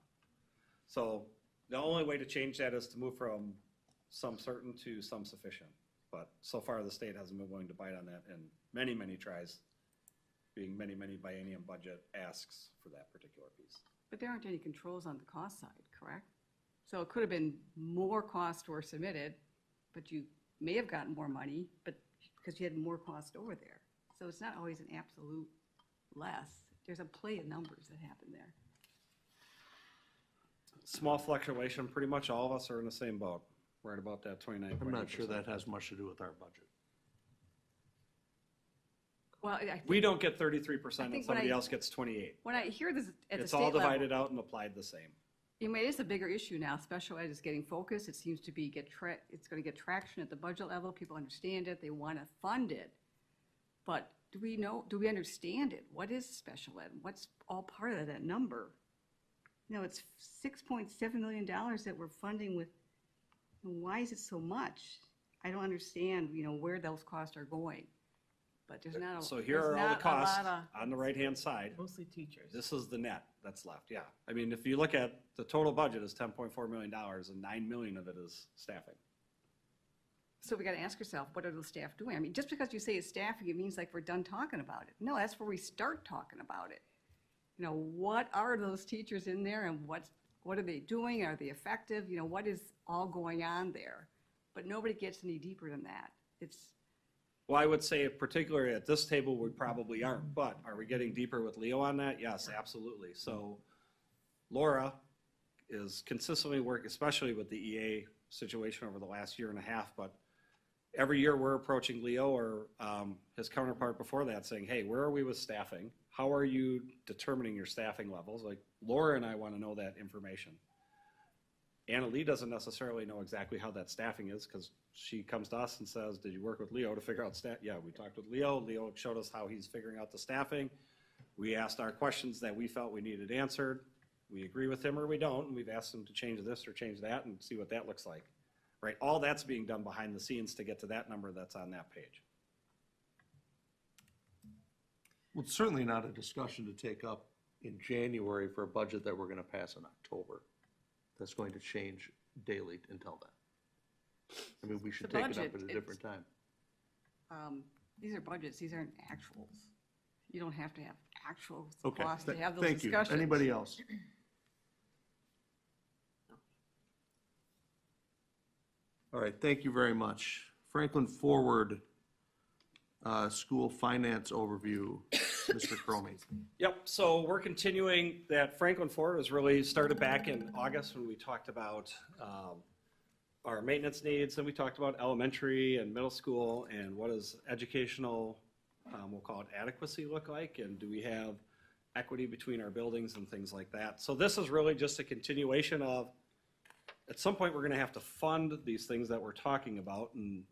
So the only way to change that is to move from some certain to some sufficient. But so far, the state hasn't been willing to bite on that, and many, many tries, being many, many biennium budget asks for that particular piece. But there aren't any controls on the cost side, correct? So it could have been more costs were submitted, but you may have gotten more money, but because you had more cost over there. So it's not always an absolute less. There's a play of numbers that happen there. Small fluctuation, pretty much all of us are in the same boat, right about that 29.8%. I'm not sure that has much to do with our budget. Well, I think, We don't get 33% and when somebody I- all gets 28. when I hear this at the It's state all level, divided out and applied the same. I mean, it is a bigger issue now. Special ed is getting focused. It seems to be it's going to get traction at the budget level. People understand it. They want to fund it. But do we understand it? What is special ed? What's all part of that number? You know, it's $6.7 million that we're funding with. Why is it so much? I don't understand, where those costs are going. But there's not a So here are all the costs on the right-hand side. Mostly teachers. This is the net that's left, yeah. I mean, if you look at the total budget is $10.4 million and $9 million of it is staffing. So we got to ask ourselves, what are the staff doing? I mean, just because you say it's staffing, it means like we're done talking about it. No, that's where we start talking about it. What are those teachers in there and what are they doing? Are they effective? What is all going on there? But nobody gets any deeper than that. Well, I would say particularly at this table, we probably aren't, but are we getting deeper with Leo on that? Yes, absolutely. So Laura is consistently working, especially with the EA situation over the last year and a half, but every year we're approaching Leo or his counterpart before that saying, hey, where are we with staffing? How are you determining your staffing levels? Like Laura and I want to know that information. Anna Lee doesn't necessarily know exactly how that staffing is because she comes to us and says, did you work with Leo to figure out staff? Yeah, we talked with Leo. Leo showed us how he's figuring out the staffing. We asked our questions that we felt we needed answered. We agree with him or we don't, and we've asked him to change this or change that and see what that looks like. Right? All that's being done behind the scenes to get to that number that's on that page. Well, it's certainly not a discussion to take up in January for a budget that we're going to pass in October. That's going to change daily until then. I mean, we should The take it budget, up at a different time. These are budgets. These aren't actuals. You don't have to have actual Okay, costs to have those thank you. discussions. Anybody else? All right, thank you very much. Franklin Forward, school finance overview. Mr. Cromie. Yep, so we're continuing that. Franklin Ford was really started back in August when we talked about our maintenance needs, and we talked about elementary and middle school and what does educational, we'll call it adequacy, look like, and do we have equity between our buildings and things like that. So this is really just a continuation of, at some point, we're gonna have to fund these things that we're talking about, and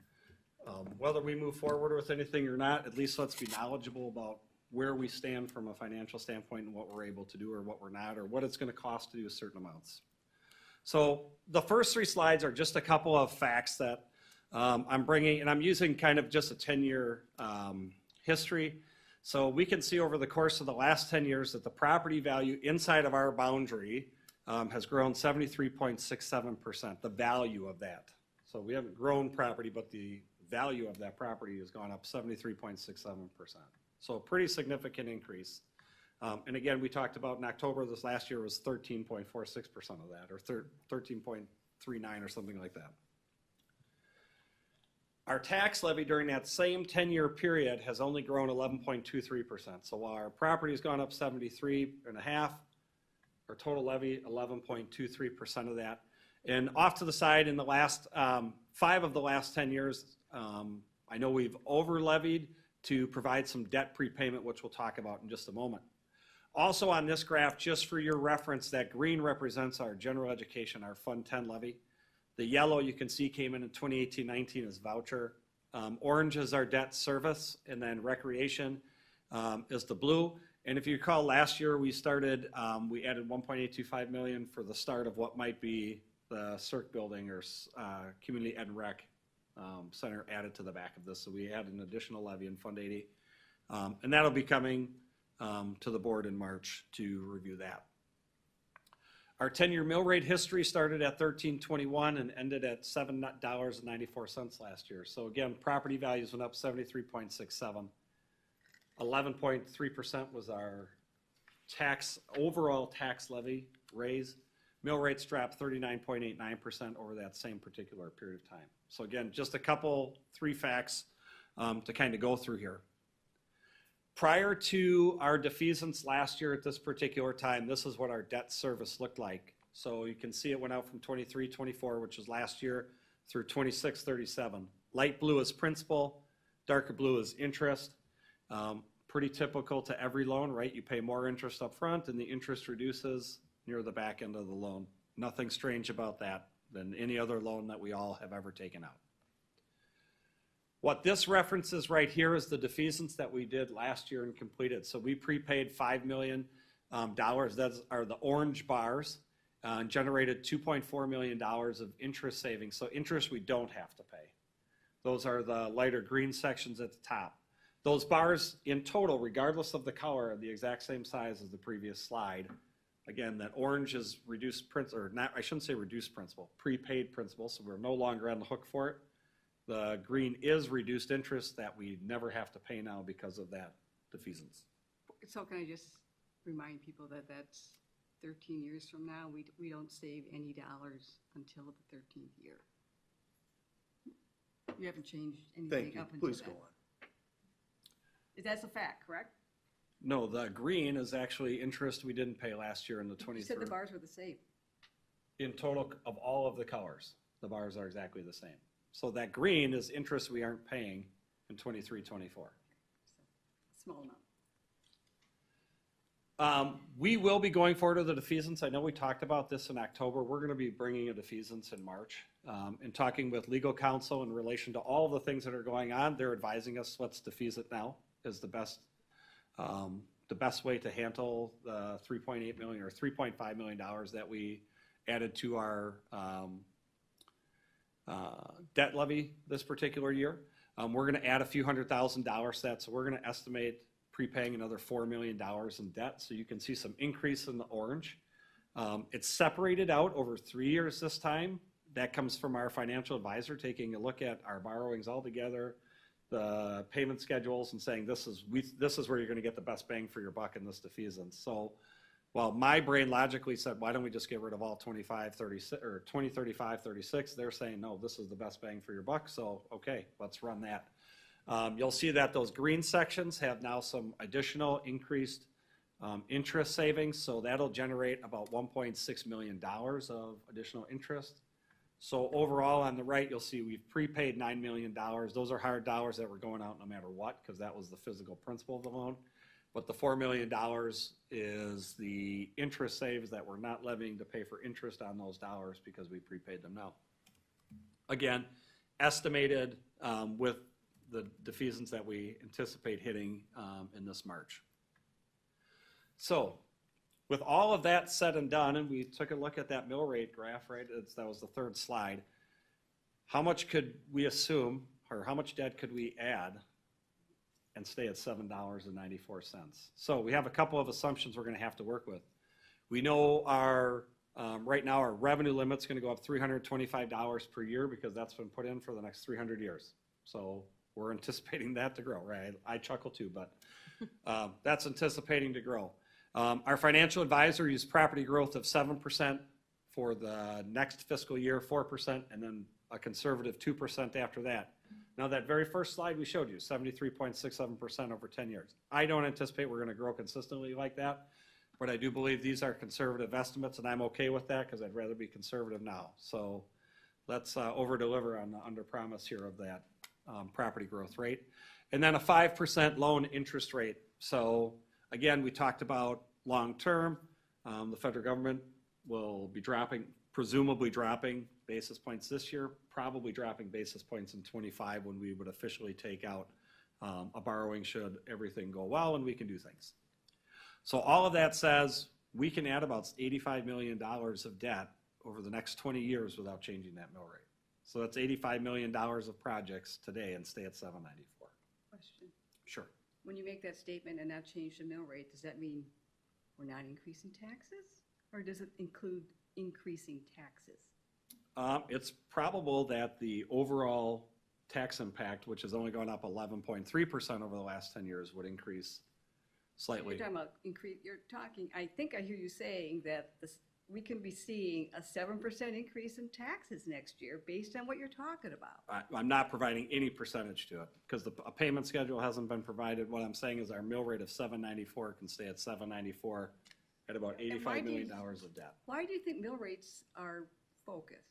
whether we move forward with anything or not, at least let's be knowledgeable about where we stand from a financial standpoint and what we're able to do or what we're not, or what it's gonna cost to do certain amounts. So the first 3 slides are just a couple of facts that I'm bringing, and I'm using kind of just a 10-year history. So we can see over the course of the last 10 years that the property value inside of our boundary has grown 73.67%, the value of that. So we haven't grown property, but the value of that property has gone up 73.67%. So a pretty significant increase. And again, we talked about in October this last year was 13.46% of that, or 13.39 or something like that. Our tax levy during that same 10-year period has only grown 11.23%. So while our property has gone up 73.5%, our total levy 11.23% of that. And off to the side, in the last 5 of the last 10 years, I know we've over levied to provide some debt prepayment, which we'll talk about in just a moment. Also on this graph, just for your reference, that green represents our general education, our Fund 10 levy. The yellow you can see came in 2018-19 as voucher. Orange is our debt service, and then recreation is the blue. And if you recall, last year we started, we added $1.825 million for the start of what might be the CERC building or Community Ed and Rec Center added to the back of this. So we added an additional levy in Fund 80. And that'll be coming to the board in March to review that. Our 10-year mill rate history started at $13.21 and ended at $7.94 last year. So again, property values went up 73.67. 11.3% was our overall tax levy raise. Mill rates dropped 39.89% over that same particular period of time. So again, just a couple, 3 facts to kind of go through here. Prior to our defeasance last year at this particular time, this is what our debt service looked like. So you can see it went out from 23-24, which was last year, through 26-37. Light blue is principal, darker blue is interest. Pretty typical to every loan, right? You pay more interest up front and the interest reduces near the back end of the loan. Nothing strange about that than any other loan that we all have ever taken out. What this references right here is the defeasance that we did last year and completed. So we prepaid $5 million. Those are the orange bars, and generated $2.4 million of interest savings. So interest we don't have to pay. Those are the lighter green sections at the top. Those bars in total, regardless of the color, are the exact same size as the previous slide. Again, that orange is reduced principal, or not, I shouldn't say reduced principal, prepaid principal, so we're no longer on the hook for it. The green is reduced interest that we never have to pay now because of that defeasance. So can I just remind people that that's 13 years from now, we don't save any dollars until the 13th year. You haven't changed anything up until Please go then. on. That's a fact, correct? No, the green is actually interest we didn't pay last year in the You 23rd. said the bars were the same. In total of all of the colors, the bars are exactly the same. So that green is interest we aren't paying in 23-24. Small amount. We will be going forward with the defeasance. I know we talked about this in October. We're going to be bringing a defeasance in March and talking with legal counsel in relation to all the things that are going on. They're advising us, let's defease it now is the best way to handle the $3.8 million or $3.5 million that we added to our debt levy this particular year. We're going to add a few $100,000 to that, so we're going to estimate prepaying another $4 million in debt. So you can see some increase in the orange. It's separated out over 3 years this time. That comes from our financial advisor taking a look at our borrowings all together, the payment schedules, and saying this is where you're going to get the best bang for your buck in this defeasance. So while my brain logically said, why don't we just get rid of all 25, 36, or 20, 35, 36, they're saying, no, this is the best bang for your buck, so okay, let's run that. You'll see that those green sections have now some additional increased interest savings, so that'll generate about $1.6 million of additional interest. So overall, on the right, you'll see we've prepaid $9 million. Those are hard dollars that were going out no matter what, because that was the physical principal of the loan. But the $4 million is the interest saves that we're not levying to pay for interest on those dollars because we prepaid them now. Again, estimated with the defeasance that we anticipate hitting in this March. So, with all of that said and done, and we took a look at that mill rate graph, right? That was the third slide. How much could we assume, or how much debt could we add and stay at $7.94? So we have a couple of assumptions we're going to have to work with. We know our right now our revenue limit's going to go up $325 per year because that's been put in for the next 300 years. So we're anticipating that to grow, right? I chuckle too, but that's anticipating to grow. Our financial advisor used property growth of 7% for the next fiscal year, 4%, and then a conservative 2% after that. Now, that very first slide we showed you, 73.67% over 10 years. I don't anticipate we're going to grow consistently like that, but I do believe these are conservative estimates, and I'm okay with that because I'd rather be conservative now. So let's over-deliver on the under-promise here of that property growth rate. And then a 5% loan interest rate. So again, we talked about long-term. The federal government will be presumably dropping basis points this year, probably dropping basis points in 25 when we would officially take out a borrowing should everything go well and we can do things. So all of that says we can add about $85 million of debt over the next 20 years without changing that mill rate. So that's $85 million of projects today and stay at 794. Question. Sure. When you make that statement and not change the mill rate, does that mean we're not increasing taxes? Or does it include increasing taxes? It's probable that the overall tax impact, which has only gone up 11.3% over the last 10 years, would increase slightly. You're talking about I think I hear you saying that we can be seeing a 7% increase in taxes next year based on what you're talking about. I'm not providing any percentage to it because a payment schedule hasn't been provided. What I'm saying is our mill rate of 794 can stay at 794 at about $85 million of debt. Why do you think mill rates are focused?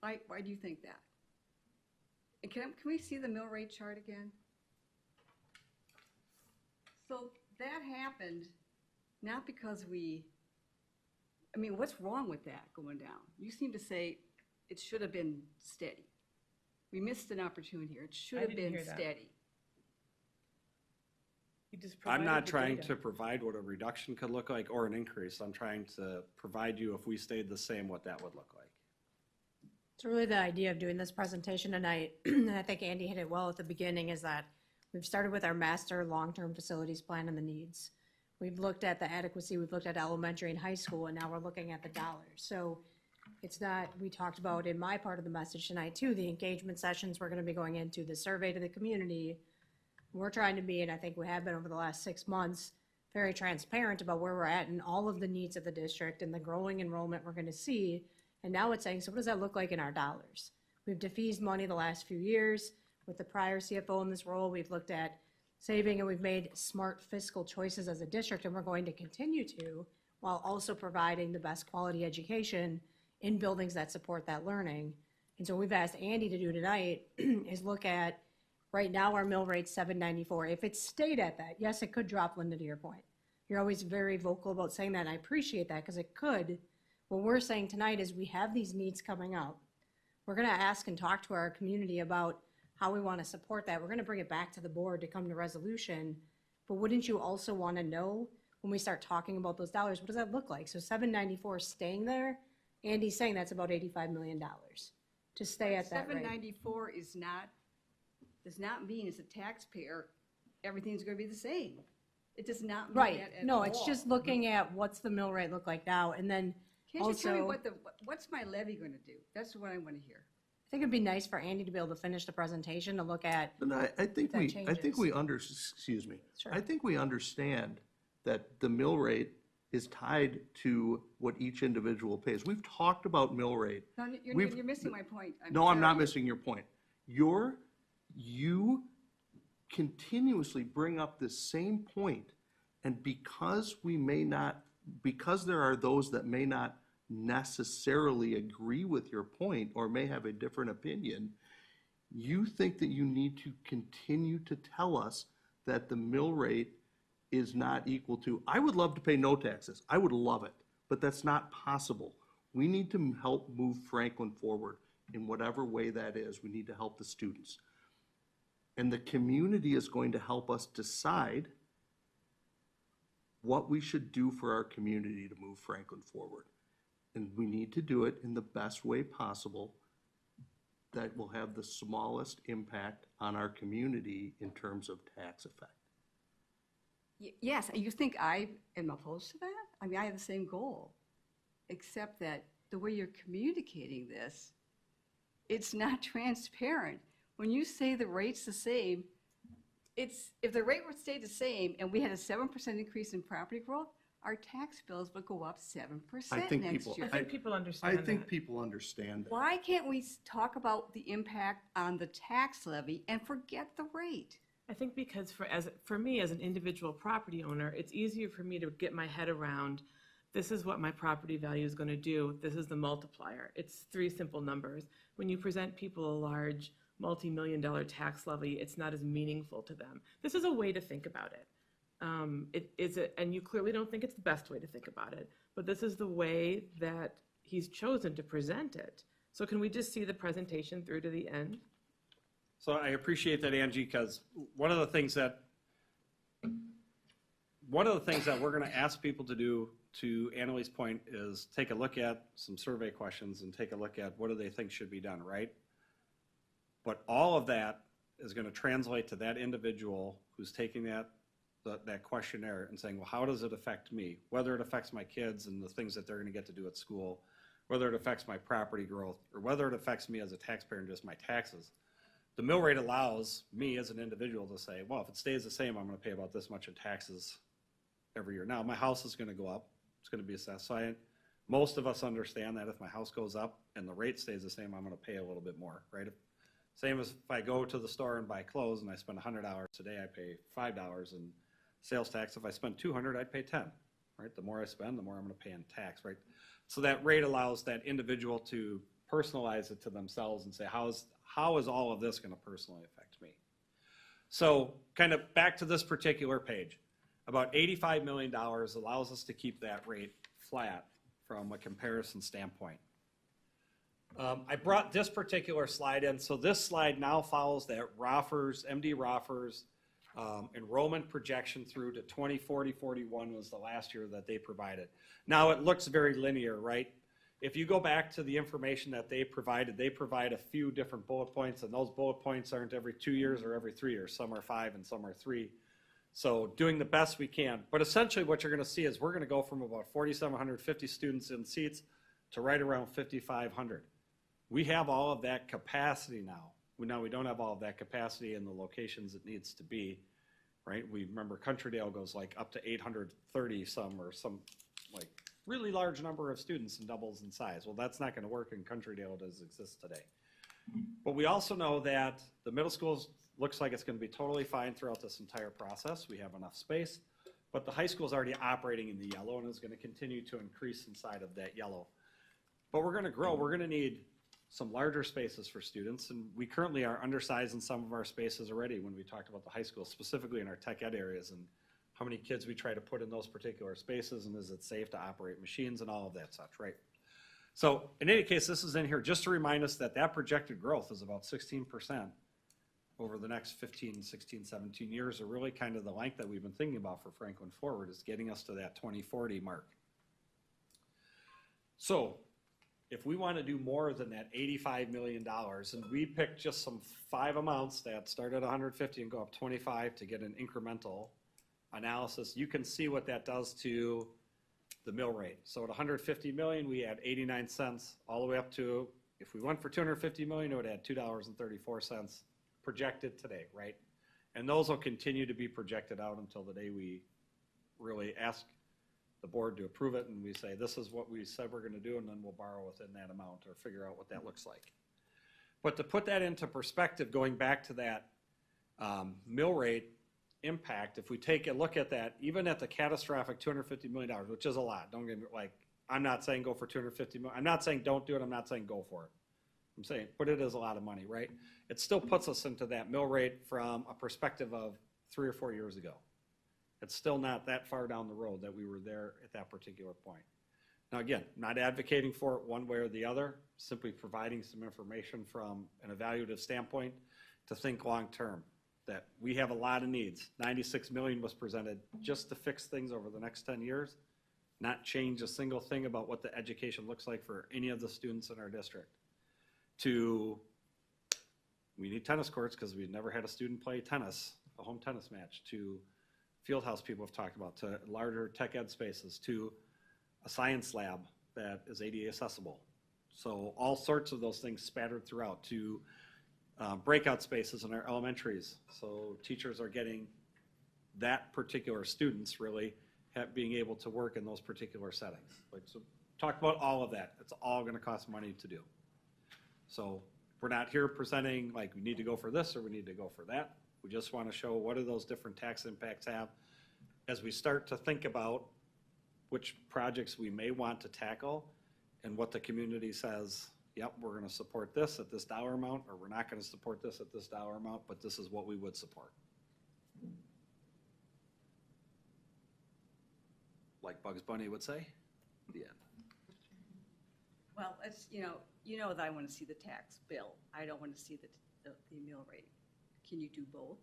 Why do you think that? And can we see the mill rate chart again? So that happened not because what's wrong with that going down? You seem to say it should have been steady. We missed an opportunity here. It should have been steady. I'm not trying to provide what a reduction could look like or an increase. I'm trying to provide you, if we stayed the same, what that would look like. It's really the idea of doing this presentation tonight, and I think Andy hit it well at the beginning, is that we've started with our master long-term facilities plan and the needs. We've looked at the adequacy, we've looked at elementary and high school, and now we're looking at the dollars. So it's not, we talked about in my part of the message tonight too, the engagement sessions we're gonna be going into, the survey to the community. We're trying to be, and I think we have been over the last 6 months, very transparent about where we're at and all of the needs of the district and the growing enrollment we're gonna see. And now it's saying, so what does that look like in our dollars? We've defeased money the last few years. With the prior CFO in this role, we've looked at saving and we've made smart fiscal choices as a district, and we're going to continue to, while also providing the best quality education in buildings that support that learning. And so we've asked Andy to do tonight is look at, right now our mill rate's 794. If it stayed at that, yes, it could drop, Linda, to your point. You're always very vocal about saying that, and I appreciate that because it could. What we're saying tonight is we have these needs coming up. We're gonna ask and talk to our community about how we wanna support that. We're gonna bring it back to the board to come to resolution. But wouldn't you also wanna know when we start talking about those dollars, what does that look like? So 794 staying there, Andy's saying that's about $85 million to stay at that rate. 794 does not mean as a taxpayer, everything's gonna be the same. It does not mean Right, that at no, all. it's just looking at what's the mill rate look like now, and then Can't you tell me also, what's my levy gonna do? That's what I wanna hear. I think it'd be nice for Andy to be able to finish the presentation to look at. And I think that we changes. excuse me. Sure. I think we understand that the mill rate is tied to what each individual pays. We've talked about mill rate. No, you're missing my point. No, I'm not sorry. missing your point. Your You continuously bring up this same point, and because there are those that may not necessarily agree with your point or may have a different opinion, you think that you need to continue to tell us that the mill rate is not equal to, I would love to pay no taxes. I would love it, but that's not possible. We need to help move Franklin forward in whatever way that is. We need to help the students. And the community is going to help us decide what we should do for our community to move Franklin forward. And we need to do it in the best way possible that will have the smallest impact on our community in terms of tax effect. Yes, and you think I am opposed to that? I mean, I have the same goal, except that the way you're communicating this, it's not transparent. When you say the rate's the same, if the rate would stay the same and we had a 7% increase in property growth, our tax bills would go up 7% next year. I think people understand I think that. people understand that. Why can't we talk about the impact on the tax levy and forget the rate? I think because for me as an individual property owner, it's easier for me to get my head around, this is what my property value is going to do, this is the multiplier. It's 3 simple numbers. When you present people a large multi-million-dollar tax levy, it's not as meaningful to them. This is a way to think about it. And you clearly don't think it's the best way to think about it, but this is the way that he's chosen to present it. So can we just see the presentation through to the end? So I appreciate that, Angie, because one of the things that we're going to ask people to do, to Annalie's point, is take a look at some survey questions and take a look at what do they think should be done, right? But all of that is going to translate to that individual who's taking that questionnaire and saying, well, how does it affect me? Whether it affects my kids and the things that they're going to get to do at school, whether it affects my property growth, or whether it affects me as a taxpayer and just my taxes. The mill rate allows me as an individual to say, well, if it stays the same, I'm going to pay about this much in taxes every year. Now, my house is going to go up. It's going to be assessed. So most of us understand that if my house goes up and the rate stays the same, I'm going to pay a little bit more, right? Same as if I go to the store and buy clothes and I spend $100 today, I pay $5 in sales tax. If I spend $200, I'd pay $10, right? The more I spend, the more I'm going to pay in tax, right? So that rate allows that individual to personalize it to themselves and say, how is all of this going to personally affect me? So kind of back to this particular page, about $85 million allows us to keep that rate flat from a comparison standpoint. I brought this particular slide in. So this slide now follows that MD Roffers enrollment projection through to 2040-41 was the last year that they provided. Now it looks very linear, right? If you go back to the information that they provide a few different bullet points, and those bullet points aren't every 2 years or every 3 years. Some are 5 and some are 3. So doing the best we can. But essentially what you're going to see is we're going to go from about 4,750 students in seats to right around 5,500. We have all of that capacity now. Now we don't have all of that capacity in the locations it needs to be, right? We remember Countrydale goes like up to 830 or some like really large number of students and doubles in size. Well, that's not going to work in Countrydale as it exists today. But we also know that the middle schools looks like it's going to be totally fine throughout this entire process. We have enough space, but the high school is already operating in the yellow and is going to continue to increase inside of that yellow. But we're going to grow. We're going to need some larger spaces for students, and we currently are undersized in some of our spaces already when we talked about the high school, specifically in our tech ed areas and how many kids we try to put in those particular spaces, and is it safe to operate machines and all of that such, right? So in any case, this is in here just to remind us that that projected growth is about 16% over the next 15, 16, 17 years, are really kind of the length that we've been thinking about for Franklin Forward, is getting us to that 2040 mark. So if we want to do more than that $85 million, and we picked just some 5 amounts that start at 150 and go up 25 to get an incremental analysis, you can see what that does to the mill rate. So at 150 million, we add 89 cents all the way up to, if we went for 250 million, it would add $2.34 projected today, right? And those will continue to be projected out until the day we really ask the board to approve it, and we say, this is what we said we're going to do, and then we'll borrow within that amount or figure out what that looks like. But to put that into perspective, going back to that mill rate impact, if we take a look at that, even at the catastrophic $250 million, which is a lot, don't get me, like, I'm not saying go for 250 million. I'm not saying don't do it. I'm not saying go for it. I'm saying put it as a lot of money, right? It still puts us into that mill rate from a perspective of 3 or 4 years ago. It's still not that far down the road that we were there at that particular point. Now, again, not advocating for it one way or the other, simply providing some information from an evaluative standpoint to think long-term, that we have a lot of needs. 96 million was presented just to fix things over the next 10 years, not change a single thing about what the education looks like for any of the students in our district. To, we need tennis courts because we've never had a student play tennis, a home tennis match, to field house people have talked about, to larger tech ed spaces, to a science lab that is ADA accessible. So all sorts of those things spattered throughout, to breakout spaces in our elementaries. So teachers are getting that particular students really being able to work in those particular settings. Like, so talk about all of that. It's all going to cost money to do. So we're not here presenting like we need to go for this or we need to go for that. We just want to show what do those different tax impacts have as we start to think about which projects we may want to tackle and what the community says, yep, we're going to support this at this dollar amount, or we're not going to support this at this dollar amount, but this is what we would support. Like Bugs Bunny would say, the end. Well, it's, you know that I want to see the tax bill. I don't want to see the mill rate. Can you do both?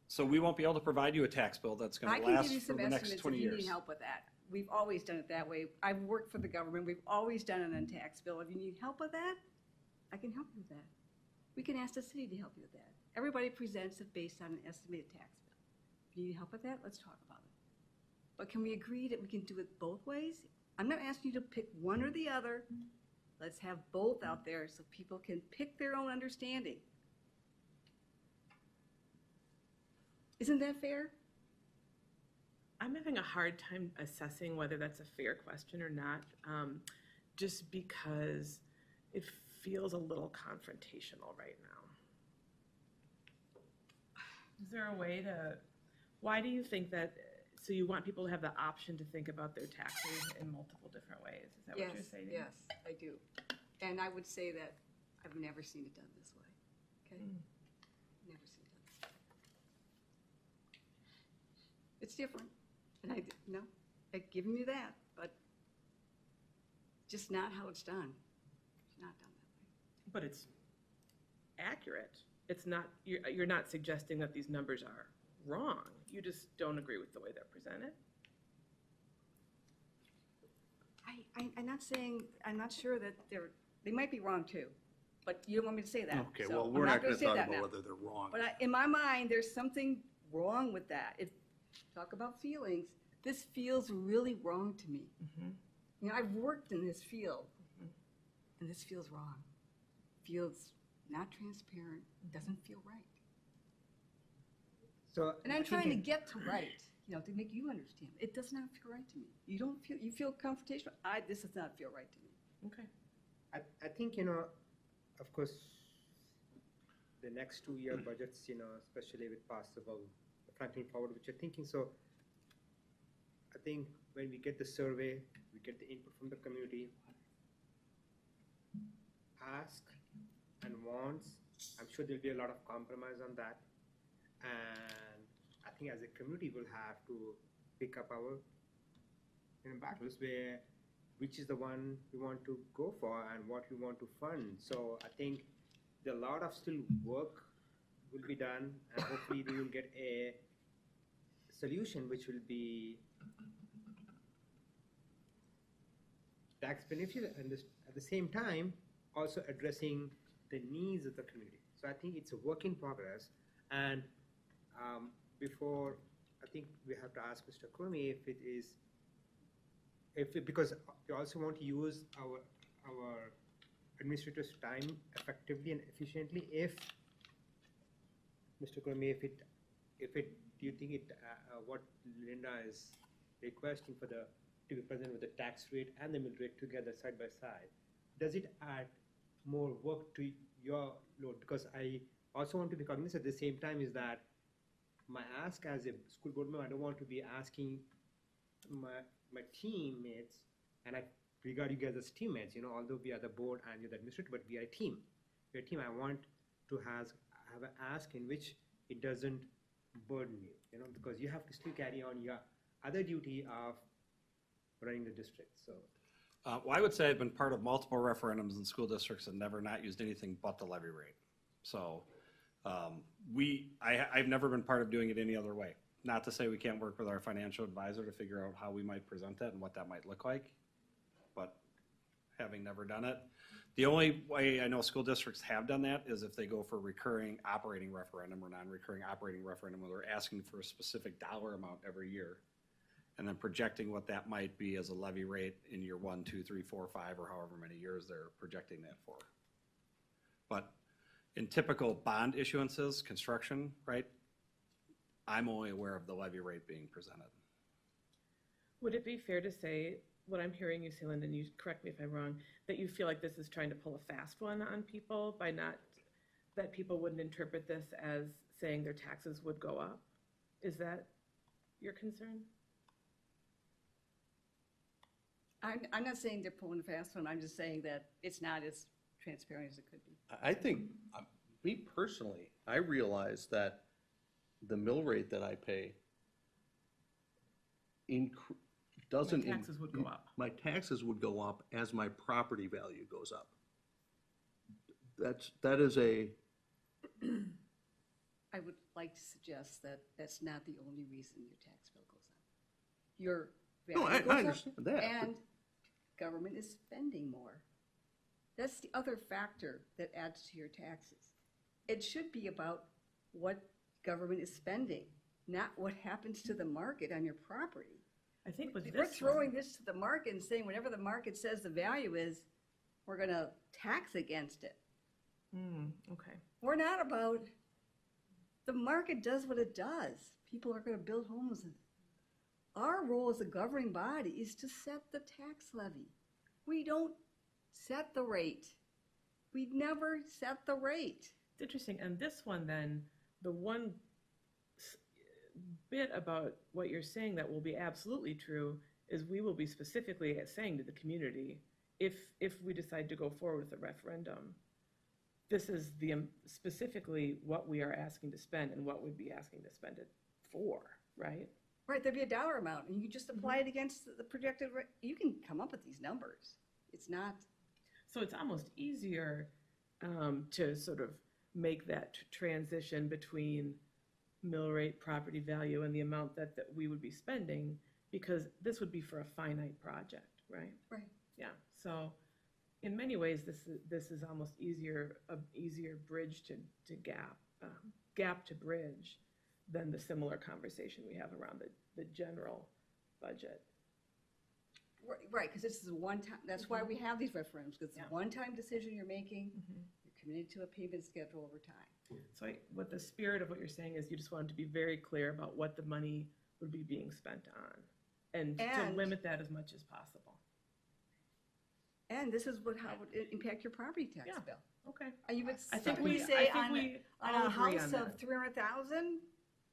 So we won't be able to provide you a tax bill that's going I to can last give you for some the next estimates 20 if you years. need help with that. We've always done it that way. I've worked for the government. We've always done it on tax bill. If you need help with that, I can help you with that. We can ask the city to help you with that. Everybody presents it based on an estimated tax bill. If you need help with that, let's talk about it. But can we agree that we can do it both ways? I'm not asking you to pick one or the other. Let's have both out there so people can pick their own understanding. Isn't that fair? I'm having a hard time assessing whether that's a fair question or not, just because it feels a little confrontational right now. Is there a way to, why do you think that, so you want people to have the option to think about their taxes in multiple different ways? Is that what you're saying? Yes, I do. And I would say that I've never seen it done this way, okay? Never seen it done this way. It's different, and I've given you that, but just not how it's done. It's not done that way. But it's accurate. It's not, you're not suggesting that these numbers are wrong. You just don't agree with the way they're presented? I'm not saying, I'm not sure that they might be wrong too, but you don't want me to say that. Okay, so well, I'm we're not gonna going to say talk that about now. whether they're wrong. But in my mind, there's something wrong with that. Talk about feelings. This feels really wrong to me. You know, I've worked in this field, and this feels wrong. Feels not transparent, doesn't feel right. So And I'm trying to get to right, you know, to make you understand. It does not feel right to me. You don't feel, you feel confrontational. This does not feel right to me. Okay. I think, you know, of course, the next 2-year budgets, you know, especially with possible Franklin Forward, which you're thinking. So I think when we get the survey, we get the input from the community, ask and wants, I'm sure there'll be a lot of compromise on that. And I think as a community, we'll have to pick up our battles where which is the one we want to go for and what we want to fund. So I think a lot of still work will be done, and hopefully we will get a solution which will be tax beneficial and at the same time also addressing the needs of the community. So I think it's a work in progress, and before I think we have to ask Mr. Kurmi if it is because we also want to use our administrators' time effectively and efficiently. If Mr. Kurmi, do you think what Linda is requesting for to be present with the tax rate and the mill rate together side by side, does it add more work to your load, because I also want to be cognizant at the same time is that my ask as a school board member, I don't want to be asking my teammates, and I regard you guys as teammates, although we are the board and you're the administrator, but we are a team. We're a team. I want to have an ask in which it doesn't burden you, because you have to still carry on your other duty of running the district, so. Well, I would say I've been part of multiple referendums in school districts and never not used anything but the levy rate. So I've never been part of doing it any other way. Not to say we can't work with our financial advisor to figure out how we might present that and what that might look like, but having never done it. The only way I know school districts have done that is if they go for recurring operating referendum or non-recurring operating referendum, where they're asking for a specific dollar amount every year, and then projecting what that might be as a levy rate in year 1, 2, 3, 4, 5, or however many years they're projecting that for. But in typical bond issuances, construction, right, I'm only aware of the levy rate being presented. Would it be fair to say, what I'm hearing you say, Linda, and you correct me if I'm wrong, that you feel like this is trying to pull a fast one on people by not, that people wouldn't interpret this as saying their taxes would go up? Is that your concern? I'm not saying they're pulling a fast one, I'm just saying that it's not as transparent as it could be. I think, me personally, I realize that the mill rate that I pay doesn't. My taxes would go up. My taxes would go up as my property value goes up. That is a. I would like to suggest that that's not the only reason your tax bill goes up. Your value goes I up, understand that. and government is spending more. That's the other factor that adds to your taxes. It should be about what government is spending, not what happens to the market on your property. I think with We're this throwing this to the market and saying whatever the market says the value is, we're gonna tax against it. Okay. We're not about, the market does what it does. People are gonna build homes. Our role as a governing body is to set the tax levy. We don't set the rate. We never set the rate. It's interesting. And this one then, the one bit about what you're saying that will be absolutely true is we will be specifically saying to the community, if we decide to go forward with a referendum, this is specifically what we are asking to spend and what we'd be asking to spend it for, right? Right, there'd be a dollar amount, and you just apply it against the projected rate. You can come up with these numbers. It's not. So it's almost easier to sort of make that transition between mill rate, property value, and the amount that we would be spending, because this would be for a finite project, right? Right. Yeah. So in many ways, this is almost easier bridge to gap to bridge than the similar conversation we have around the general budget. Right, because this is a one-time, that's why we have these referendums, because it's a one-time decision you're making. You're committed to a payment schedule over time. So what the spirit of what you're saying is you just wanted to be very clear about what the money would be being spent on and to limit that as much as possible. And this is how it would impact your property tax bill. Okay. I think we say on a house on of 300,000,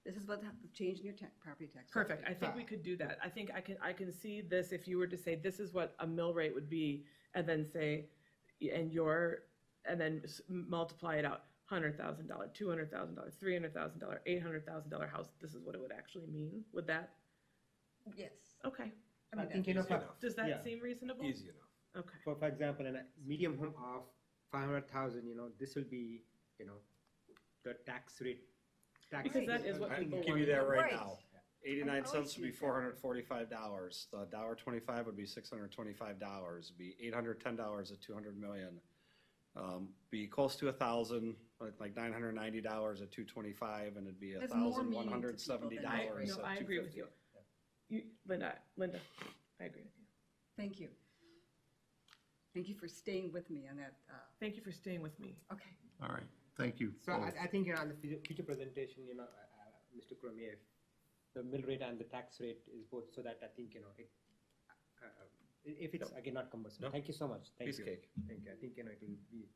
this is what the change in your property tax. Perfect. I think we could do that. I think I can see this if you were to say this is what a mill rate would be, and then say, and then multiply it out. $100,000, $200,000, $300,000, $800,000 house. This is what it would actually mean. Would that? Yes. Okay. I think Does that seem reasonable? Easy enough. Okay. For example, in a medium home of 500,000, this will be, the tax rate. Because that is what I people can give you want. that right now. 89 cents would be $445. The $1.25 would be $625. It'd be $810 at 200 million. Be close to 1,000, like $990 at 225, and it'd be $1,170 No, I agree with you. Linda, I agree with you. Thank you. Thank you for staying with me on that. Thank you for staying with me. Okay. All right, thank you. So I think on the future presentation, Mr. Cormier, the mill rate and the tax rate is both, so that I think, if it's again not cumbersome. No. Thank you so much. Thank Piece you. cake. Thank you. I think, it will be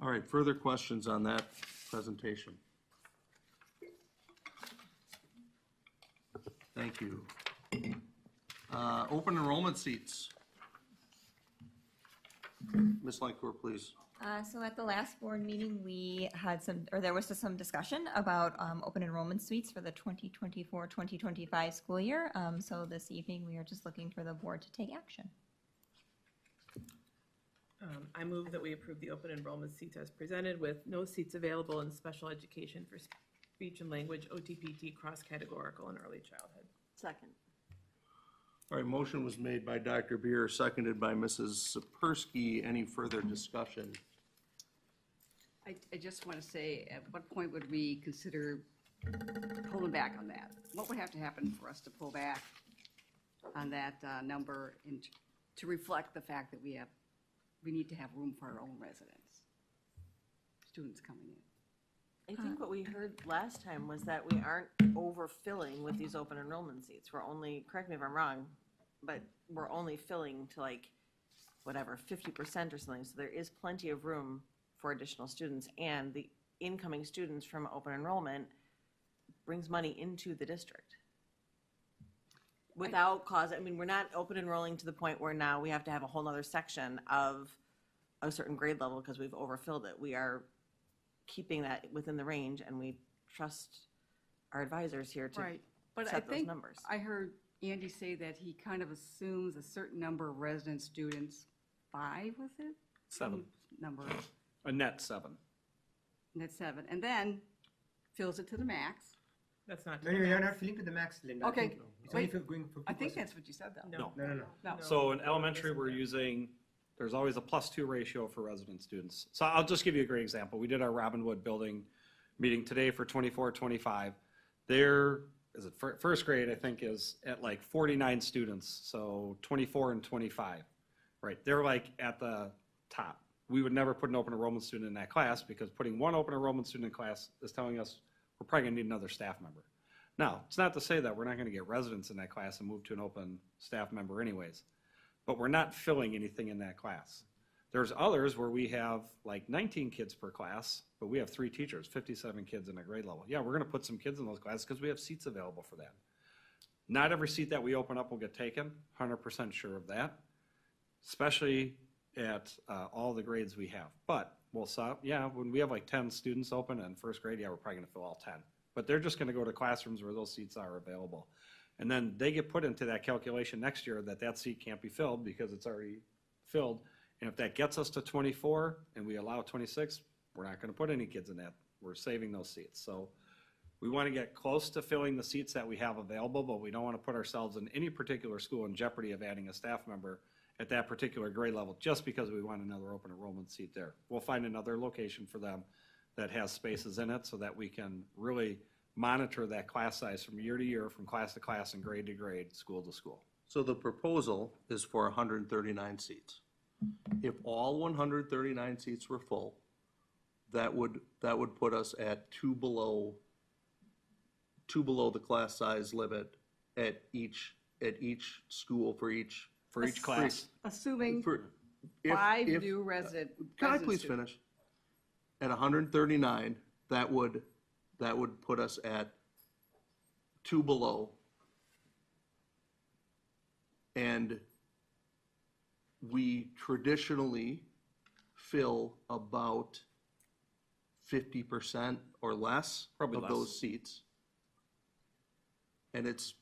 All right, further questions on that presentation? Thank you. Open enrollment seats. Ms. Lancourt, please. So at the last board meeting, we had there was some discussion about open enrollment suites for the 2024-2025 school year. So this evening, we are just looking for the board to take action. I move that we approve the open enrollment seats as presented with no seats available in special education for speech and language, OTPT, cross-categorical, and early childhood. Second. All right, motion was made by Dr. Beer, seconded by Mrs. Sapersky. Any further discussion? I just want to say, at what point would we consider pulling back on that? What would have to happen for us to pull back on that number and to reflect the fact that we need to have room for our own residents, students coming in? I think what we heard last time was that we aren't overfilling with these open enrollment seats. We're only, correct me if I'm wrong, but we're only filling to like, whatever, 50% or something. So there is plenty of room for additional students, and the incoming students from open enrollment brings money into the district. Without cause, I mean, we're not open enrolling to the point where now we have to have a whole nother section of a certain grade level because we've overfilled it. We are keeping that within the range, and we trust our advisors here to Right, but I set those think numbers. I heard Andy say that he kind of assumes a certain number of resident students, 5, was it? 7. Some number, A net 7. net 7, and then fills it to the max. That's not. No, you're not filling to the max, Linda. Okay, I think it's only wait, if you're going 50%. I think that's what you said, though. No. No. So in elementary, we're using, there's always a +2 ratio for resident students. So I'll just give you a great example. We did our Robinwood building meeting today for 24-25. There, is it first grade, I think, is at like 49 students, so 24 and 25. Right, they're like at the top. We would never put an open enrollment student in that class because putting one open enrollment student in class is telling us we're probably gonna need another staff member. Now, it's not to say that we're not gonna get residents in that class and move to an open staff member anyways, but we're not filling anything in that class. There's others where we have like 19 kids per class, but we have 3 teachers, 57 kids in a grade level. Yeah, we're gonna put some kids in those classes because we have seats available for that. Not every seat that we open up will get taken, 100% sure of that, especially at all the grades we have. But we'll stop, yeah, when we have like 10 students open in first grade, yeah, we're probably gonna fill all 10. But they're just gonna go to classrooms where those seats are available. And then they get put into that calculation next year that seat can't be filled because it's already filled. And if that gets us to 24 and we allow 26, we're not gonna put any kids in that. We're saving those seats. So we wanna get close to filling the seats that we have available, but we don't wanna put ourselves in any particular school in jeopardy of adding a staff member at that particular grade level, just because we want another open enrollment seat there. We'll find another location for them that has spaces in it so that we can really monitor that class size from year to year, from class to class, and grade to grade, school to school. So the proposal is for 139 seats. If all 139 seats were full, that would put us at two below the class size limit at each school for each class. Assuming if- 5 if- new resident. Can I resident please students. finish? At 139, that would put us at 2 below. And we traditionally fill about 50% or less Probably of less. those seats. And it's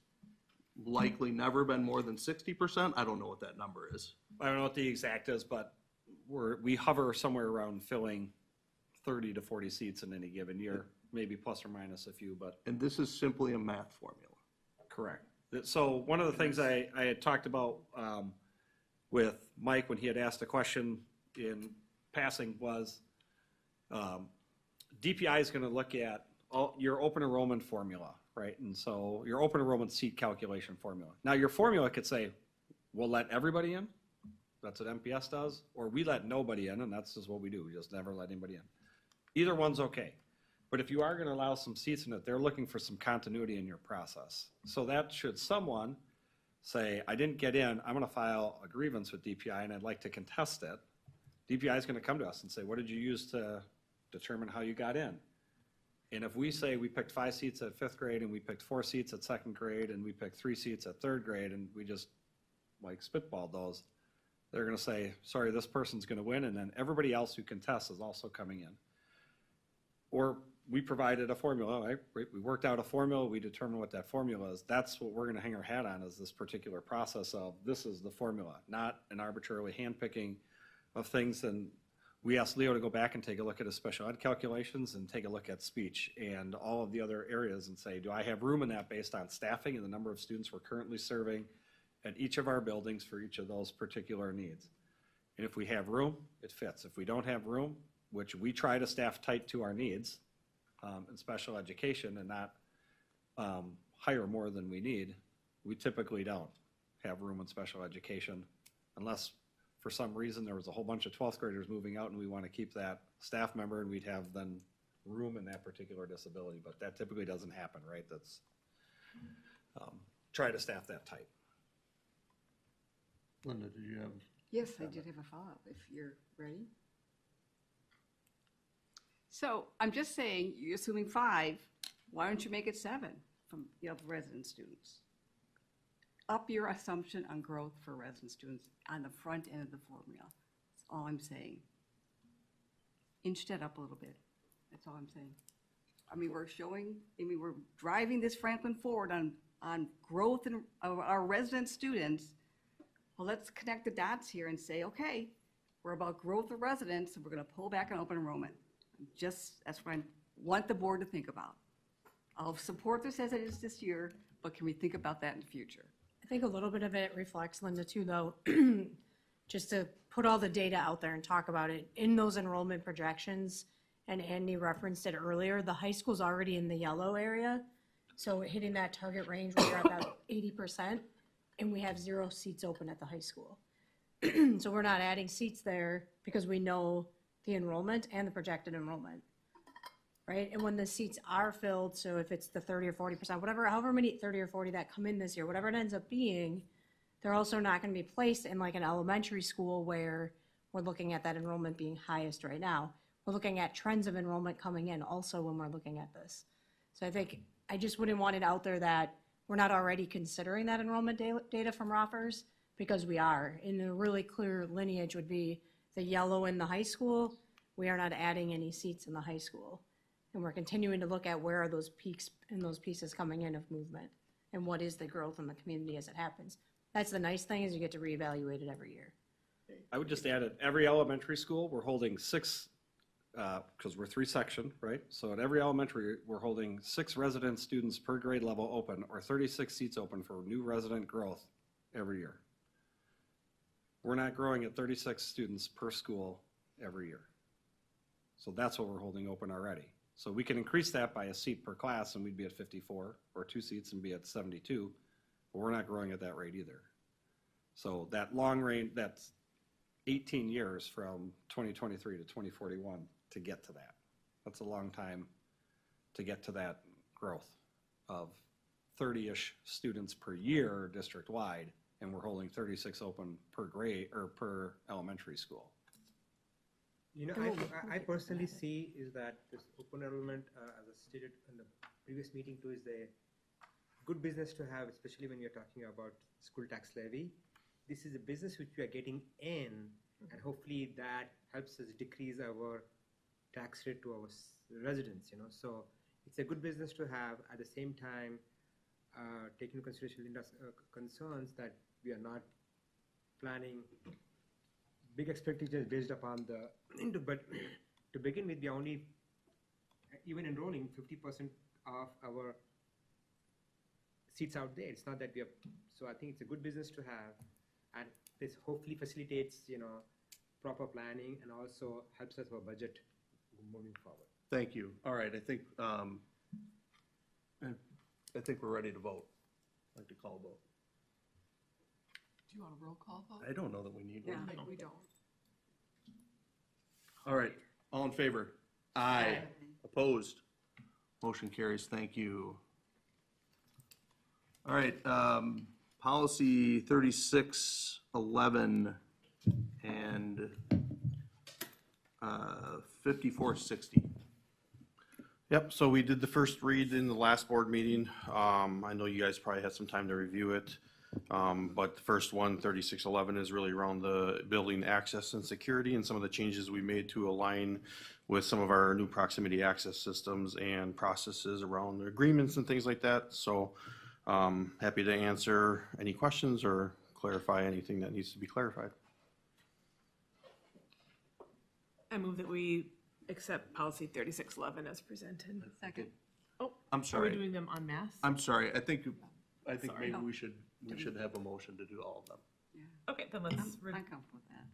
likely never been more than 60%. I don't know what that number is. I don't know what the exact is, but we hover somewhere around filling 30 to 40 seats in any given year, maybe plus or minus a few, but. And this is simply a math formula. Correct. So one of the things I had talked about with Mike when he had asked a question in passing was DPI is going to look at your open enrollment formula, right? And so your open enrollment seat calculation formula. Now your formula could say, we'll let everybody in. That's what MPS does. Or we let nobody in, and that's just what we do. We just never let anybody in. Either one's okay. But if you are going to allow some seats in it, they're looking for some continuity in your process. So that should someone say, I didn't get in, I'm going to file a grievance with DPI and I'd like to contest it DPI is going to come to us and say, what did you use to determine how you got in? And if we say we picked 5 seats at 5th grade and we picked 4 seats at 2nd grade and we picked 3 seats at 3rd grade and we just like spitballed those, they're going to say, sorry, this person's going to win, and then everybody else who contests is also coming in. Or we provided a formula, right? We worked out a formula, we determined what that formula is. That's what we're going to hang our hat on, is this particular process of this is the formula, not an arbitrarily handpicking of things. And we asked Leo to go back and take a look at his special ed calculations and take a look at speech and all of the other areas and say, do I have room in that based on staffing and the number of students we're currently serving at each of our buildings for each of those particular needs? And if we have room, it fits. If we don't have room, which we try to staff tight to our needs in special education and not hire more than we need, we typically don't have room in special education unless for some reason there was a whole bunch of 12th graders moving out and we want to keep that staff member and we'd have then room in that particular disability. But that typically doesn't happen, right? That's try to staff that tight. Linda, did you have? Yes, I did have a follow-up, if you're ready. So I'm just saying, you're assuming 5, why don't you make it 7 from the other resident students? Up your assumption on growth for resident students on the front end of the formula. That's all I'm saying. Inch that up a little bit. That's all I'm saying. I mean, we're driving this Franklin forward on growth of our resident students. Well, let's connect the dots here and say, okay, we're about growth of residents, and we're going to pull back on open enrollment. That's what I want the board to think about. I'll support this as it is this year, but can we think about that in the future? I think a little bit of it reflects, Linda, too, though, just to put all the data out there and talk about it. In those enrollment projections, and Andy referenced it earlier, the high school's already in the yellow area. So hitting that target range, we're at about 80%, and we have 0 seats open at the high school. So we're not adding seats there because we know the enrollment and the projected enrollment, right? And when the seats are filled, so if it's the 30 or 40%, however many 30 or 40 that come in this year, whatever it ends up being, they're also not going to be placed in like an elementary school where we're looking at that enrollment being highest right now. We're looking at trends of enrollment coming in also when we're looking at this. So I think I just wouldn't want it out there that we're not already considering that enrollment data from Roffers, because we are. And a really clear lineage would be the yellow in the high school. We are not adding any seats in the high school. And we're continuing to look at where are those peaks and those pieces coming in of movement and what is the growth in the community as it happens. That's the nice thing, is you get to reevaluate it every year. I would just add at every elementary school, we're holding 6, because we're 3-section, right? So at every elementary, we're holding 6 resident students per grade level open, or 36 seats open for new resident growth every year. We're not growing at 36 students per school every year. So that's what we're holding open already. So we can increase that by a seat per class and we'd be at 54, or 2 seats and be at 72, but we're not growing at that rate either. So that long range, that's 18 years from 2023 to 2041 to get to that. That's a long time to get to that growth of 30-ish students per year district-wide, and we're holding 36 open per grade or per elementary school. You know, I personally see is that this open enrollment, as I stated in the previous meeting too, is a good business to have, especially when you're talking about school tax levy. This is a business which we are getting in, and hopefully that helps us decrease our tax rate to our residents, you know. So it's a good business to have. At the same time, taking into consideration Linda's concerns that we are not planning big expectations based upon the, but to begin with, we are only even enrolling 50% of our seats out there. It's not that we are, so I think it's a good business to have, and this hopefully facilitates, you know, proper planning and also helps us with our budget moving forward. Thank you. All right, I think we're ready to vote. I'd like to call a vote. Do you want a roll call vote? I don't know that we need one. Yeah, we don't. All right, all in favor? Aye. Opposed? Motion carries. Thank you. All right, policy 3611 and 5460. Yep, so we did the first read in the last board meeting. I know you guys probably had some time to review it. But the first one, 3611, is really around the building access and security and some of the changes we made to align with some of our new proximity access systems and processes around the agreements and things like that. So happy to answer any questions or clarify anything that needs to be clarified. I move that we accept policy 3611 as presented. Second. Oh, I'm sorry. Are we doing them en masse? I'm sorry, I think Sorry. maybe we should have a motion to do all of them. Okay, then let's. I'm comfortable with that.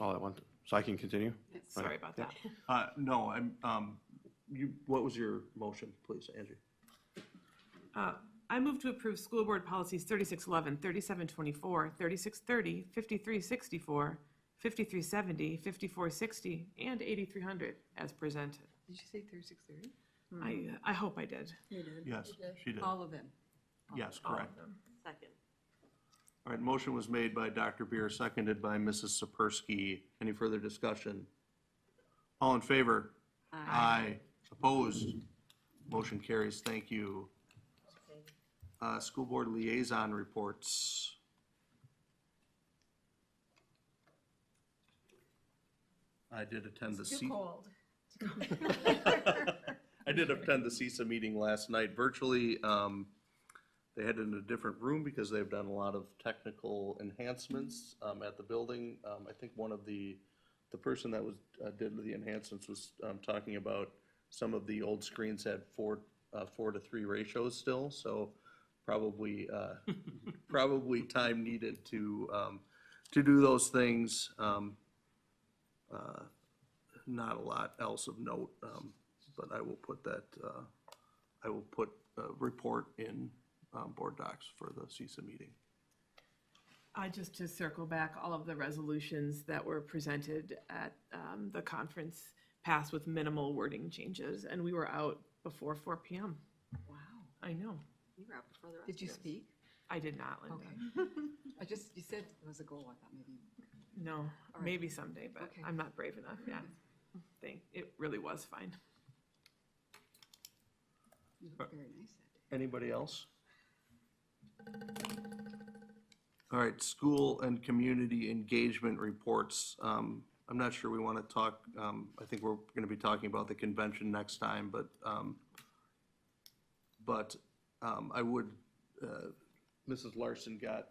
All at once, so I can continue? Sorry Okay. about Yep. that. No, what was your motion, please, Angie? I move to approve school board policies 3611, 3724, 3630, 5364, 5370, 5460, and 8300 as presented. Did you say 3630? I hope I did. You did. Yes, she did. All of them. Yes, All of correct. them. Second. All right, motion was made by Dr. Beer, seconded by Mrs. Sapersky. Any further discussion? All in favor? Aye. Opposed? Motion carries. Thank you. School board liaison reports. I did attend the I did attend the CISA meeting last night virtually. They had it in a different room because they've done a lot of technical enhancements at the building. I think one of the person that was did the enhancements was talking about some of the old screens had 4:3 ratios still, so probably probably time needed to do those things. Not a lot else of note, but I will put that, I will put a report in board docs for the CISA meeting. Just to circle back, all of the resolutions that were presented at the conference passed with minimal wording changes, and we were out before 4 p.m. Wow. I know. You were out before the rest. Did you speak? I did not, Linda. Okay. You said it was a goal. I thought maybe. No, All right. maybe someday, but Okay. I'm not brave enough. Yeah, it really was fine. You looked very nice that day. Anybody else? All right, school and community engagement reports. I'm not sure we want to talk, I think we're going to be talking about the convention next time, but I would, Mrs. Larson got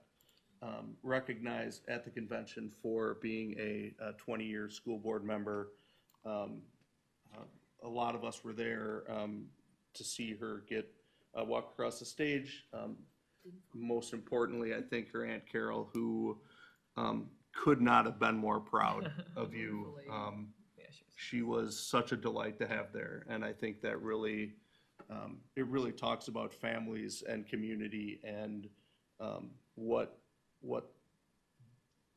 recognized at the convention for being a 20-year school board member. A lot of us were there to see her get walk across the stage. Most importantly, I think her Aunt Carol, who could not have been more proud of you. She was such a delight to have there, and I think that really, it really talks about families and community and what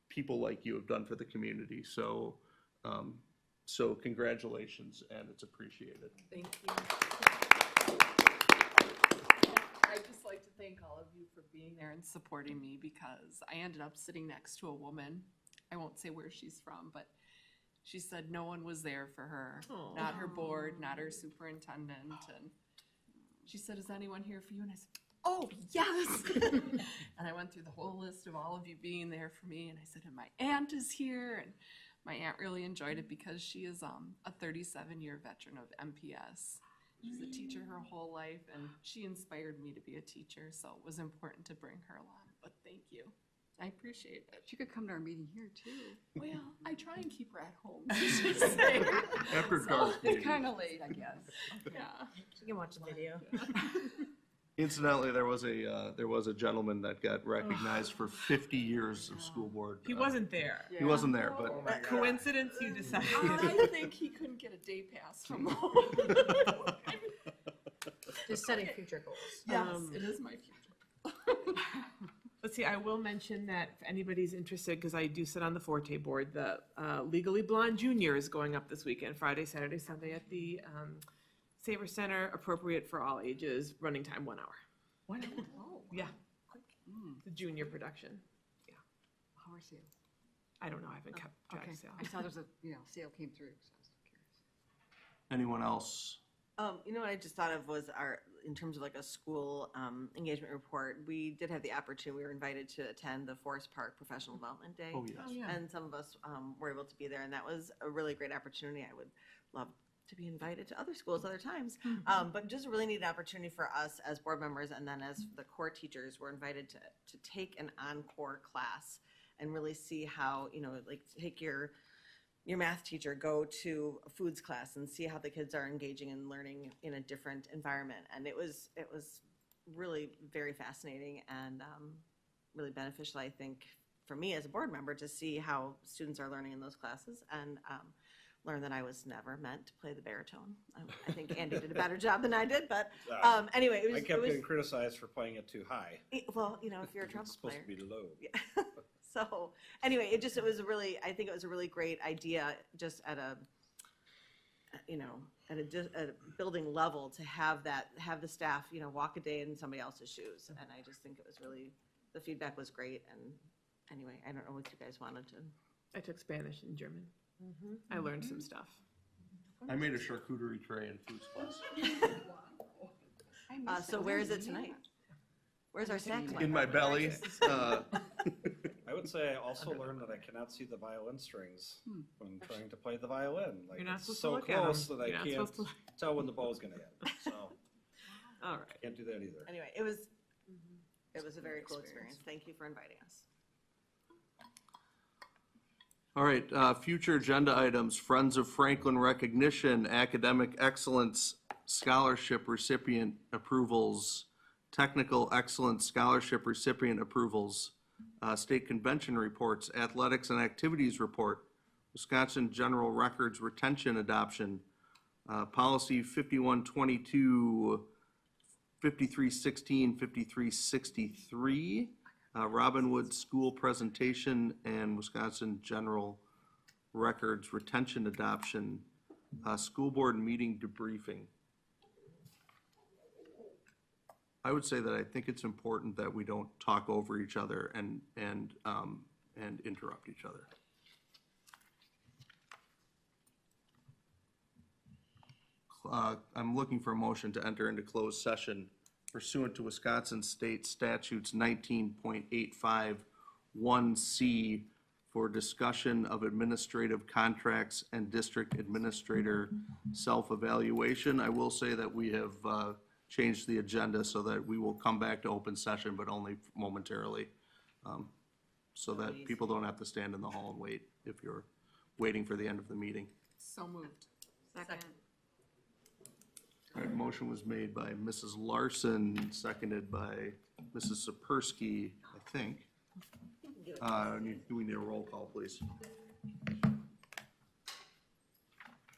people like you have done for the community. So, so congratulations, and it's appreciated. Thank you. I'd just like to thank all of you for being there and supporting me, because I ended up sitting next to a woman. I won't say where she's from, but she said no one was there for her. Aw. Not her board, not her superintendent. And she said, "Is anyone here for you?" And I said, "Oh, yes." And I went through the whole list of all of you being there for me. And I said, "And my aunt is here." And my aunt really enjoyed it because she is a 37-year veteran of MPS. She's a teacher her whole life, and she inspired me to be a teacher, so it was important to bring her along. But thank you. I appreciate it. She could come to our meeting here too. Well, I try and keep her at home. She's safe. After So, dark, maybe. It's kind of late, I guess. Yeah. You can watch the video. Incidentally, there was a gentleman that got recognized for 50 years of school board. He wasn't there. He wasn't there, but Coincidence, you decided. I think he couldn't get a day pass from home. Just setting future goals. Yes, it is my future. Let's see, I will mention that if anybody's interested, because I do sit on the Forte board, the Legally Blonde Junior is going up this weekend, Friday, Saturday, Sunday at the Saver Center, appropriate for all ages, running time 1 hour. 1 hour? Oh. Yeah, the junior production. How are you? I don't know, I haven't kept track Okay, of sale. I saw there's a, sale came through, so I was curious. Anyone else? You know what I just thought of was in terms of like a school engagement report, we did have the opportunity, we were invited to attend the Forest Park Professional Development Day. Oh, yes. Oh, yeah. And some of us were able to be there, and that was a really great opportunity. I would love to be invited to other schools other times. But just a really neat opportunity for us as board members, and then as the core teachers, we're invited to take an encore class and really see how, like take your math teacher, go to a foods class and see how the kids are engaging and learning in a different environment. And it was really very fascinating and really beneficial, I think, for me as a board member to see how students are learning in those classes and learn that I was never meant to play the baritone. I think Andy did a better job than I did, but anyway, I kept getting criticized for playing it too high. Well, if you're a trumpet It's supposed player. to be low. Yeah. So anyway, I think it was a really great idea just at a building level to have the staff, walk a day in somebody else's shoes. And I just think it was really, the feedback was great. And anyway, I don't know what you guys wanted to. I took Spanish and German. I learned some stuff. I made a charcuterie tray in foods class. So where is it tonight? Where's our snack tonight? In my belly. I would say I also learned that I cannot see the violin strings when trying to play the violin. Like, You're not it's supposed so to look at close them. that I You're not can't supposed tell when the ball's going to hit. So All right. can't do that either. Anyway, it was a very cool experience. Thank you for inviting us. All right, future agenda items, Friends of Franklin recognition, academic excellence, scholarship recipient approvals, technical excellence scholarship recipient approvals, state convention reports, athletics and activities report, Wisconsin General Records retention adoption, policy 5122, 5316, 5363, Robinwood School presentation, and Wisconsin General Records retention adoption, school board meeting debriefing. I would say that I think it's important that we don't talk over each other and interrupt each other. I'm looking for a motion to enter into closed session pursuant to Wisconsin State Statutes 19.851C for discussion of administrative contracts and district administrator self-evaluation. I will say that we have changed the agenda so that we will come back to open session, but only momentarily, so that people don't have to stand in the hall and wait if you're waiting for the end of the meeting. So moved. Second. All right, motion was made by Mrs. Larson, seconded by Mrs. Sapersky, I think. Do we need a roll call, please?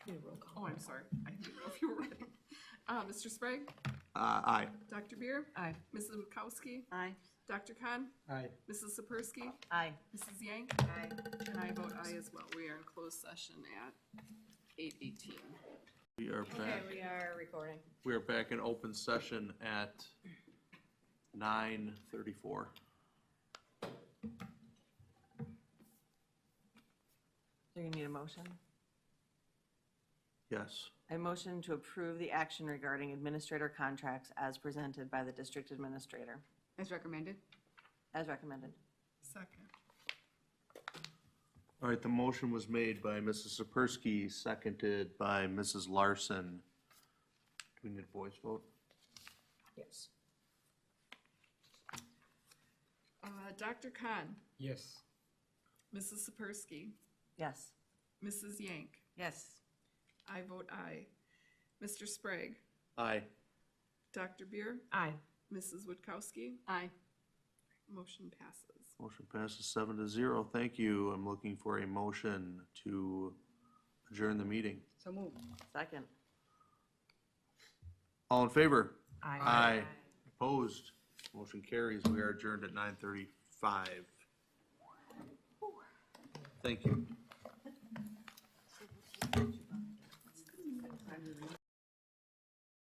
Oh, I'm sorry. I didn't know if you were ready. Mr. Sprague? Aye. Dr. Beer? Aye. Mrs. Witkowski? Aye. Dr. Khan? Aye. Mrs. Sapersky? Aye. Mrs. Yank? Aye. And I vote aye as well. We are in closed session at 8:18. We are back. we are recording. We are back in open session at 9:34. Do you need a motion? Yes. I motion to approve the action regarding administrator contracts as presented by the district administrator. As recommended. As recommended. Second. All right, the motion was made by Mrs. Sapersky, seconded by Mrs. Larson. Do we need a voice vote? Yes. Dr. Khan? Yes. Mrs. Sapersky? Yes. Mrs. Yank? Yes. I vote aye. Mr. Sprague? Aye. Dr. Beer? Aye. Mrs. Witkowski? Aye. Motion passes. Motion passes 7-0. Thank you. I'm looking for a motion to adjourn the meeting. So moved. Second. All in favor? Aye. Aye. Opposed? Motion carries. We are adjourned at 9:35. Thank you.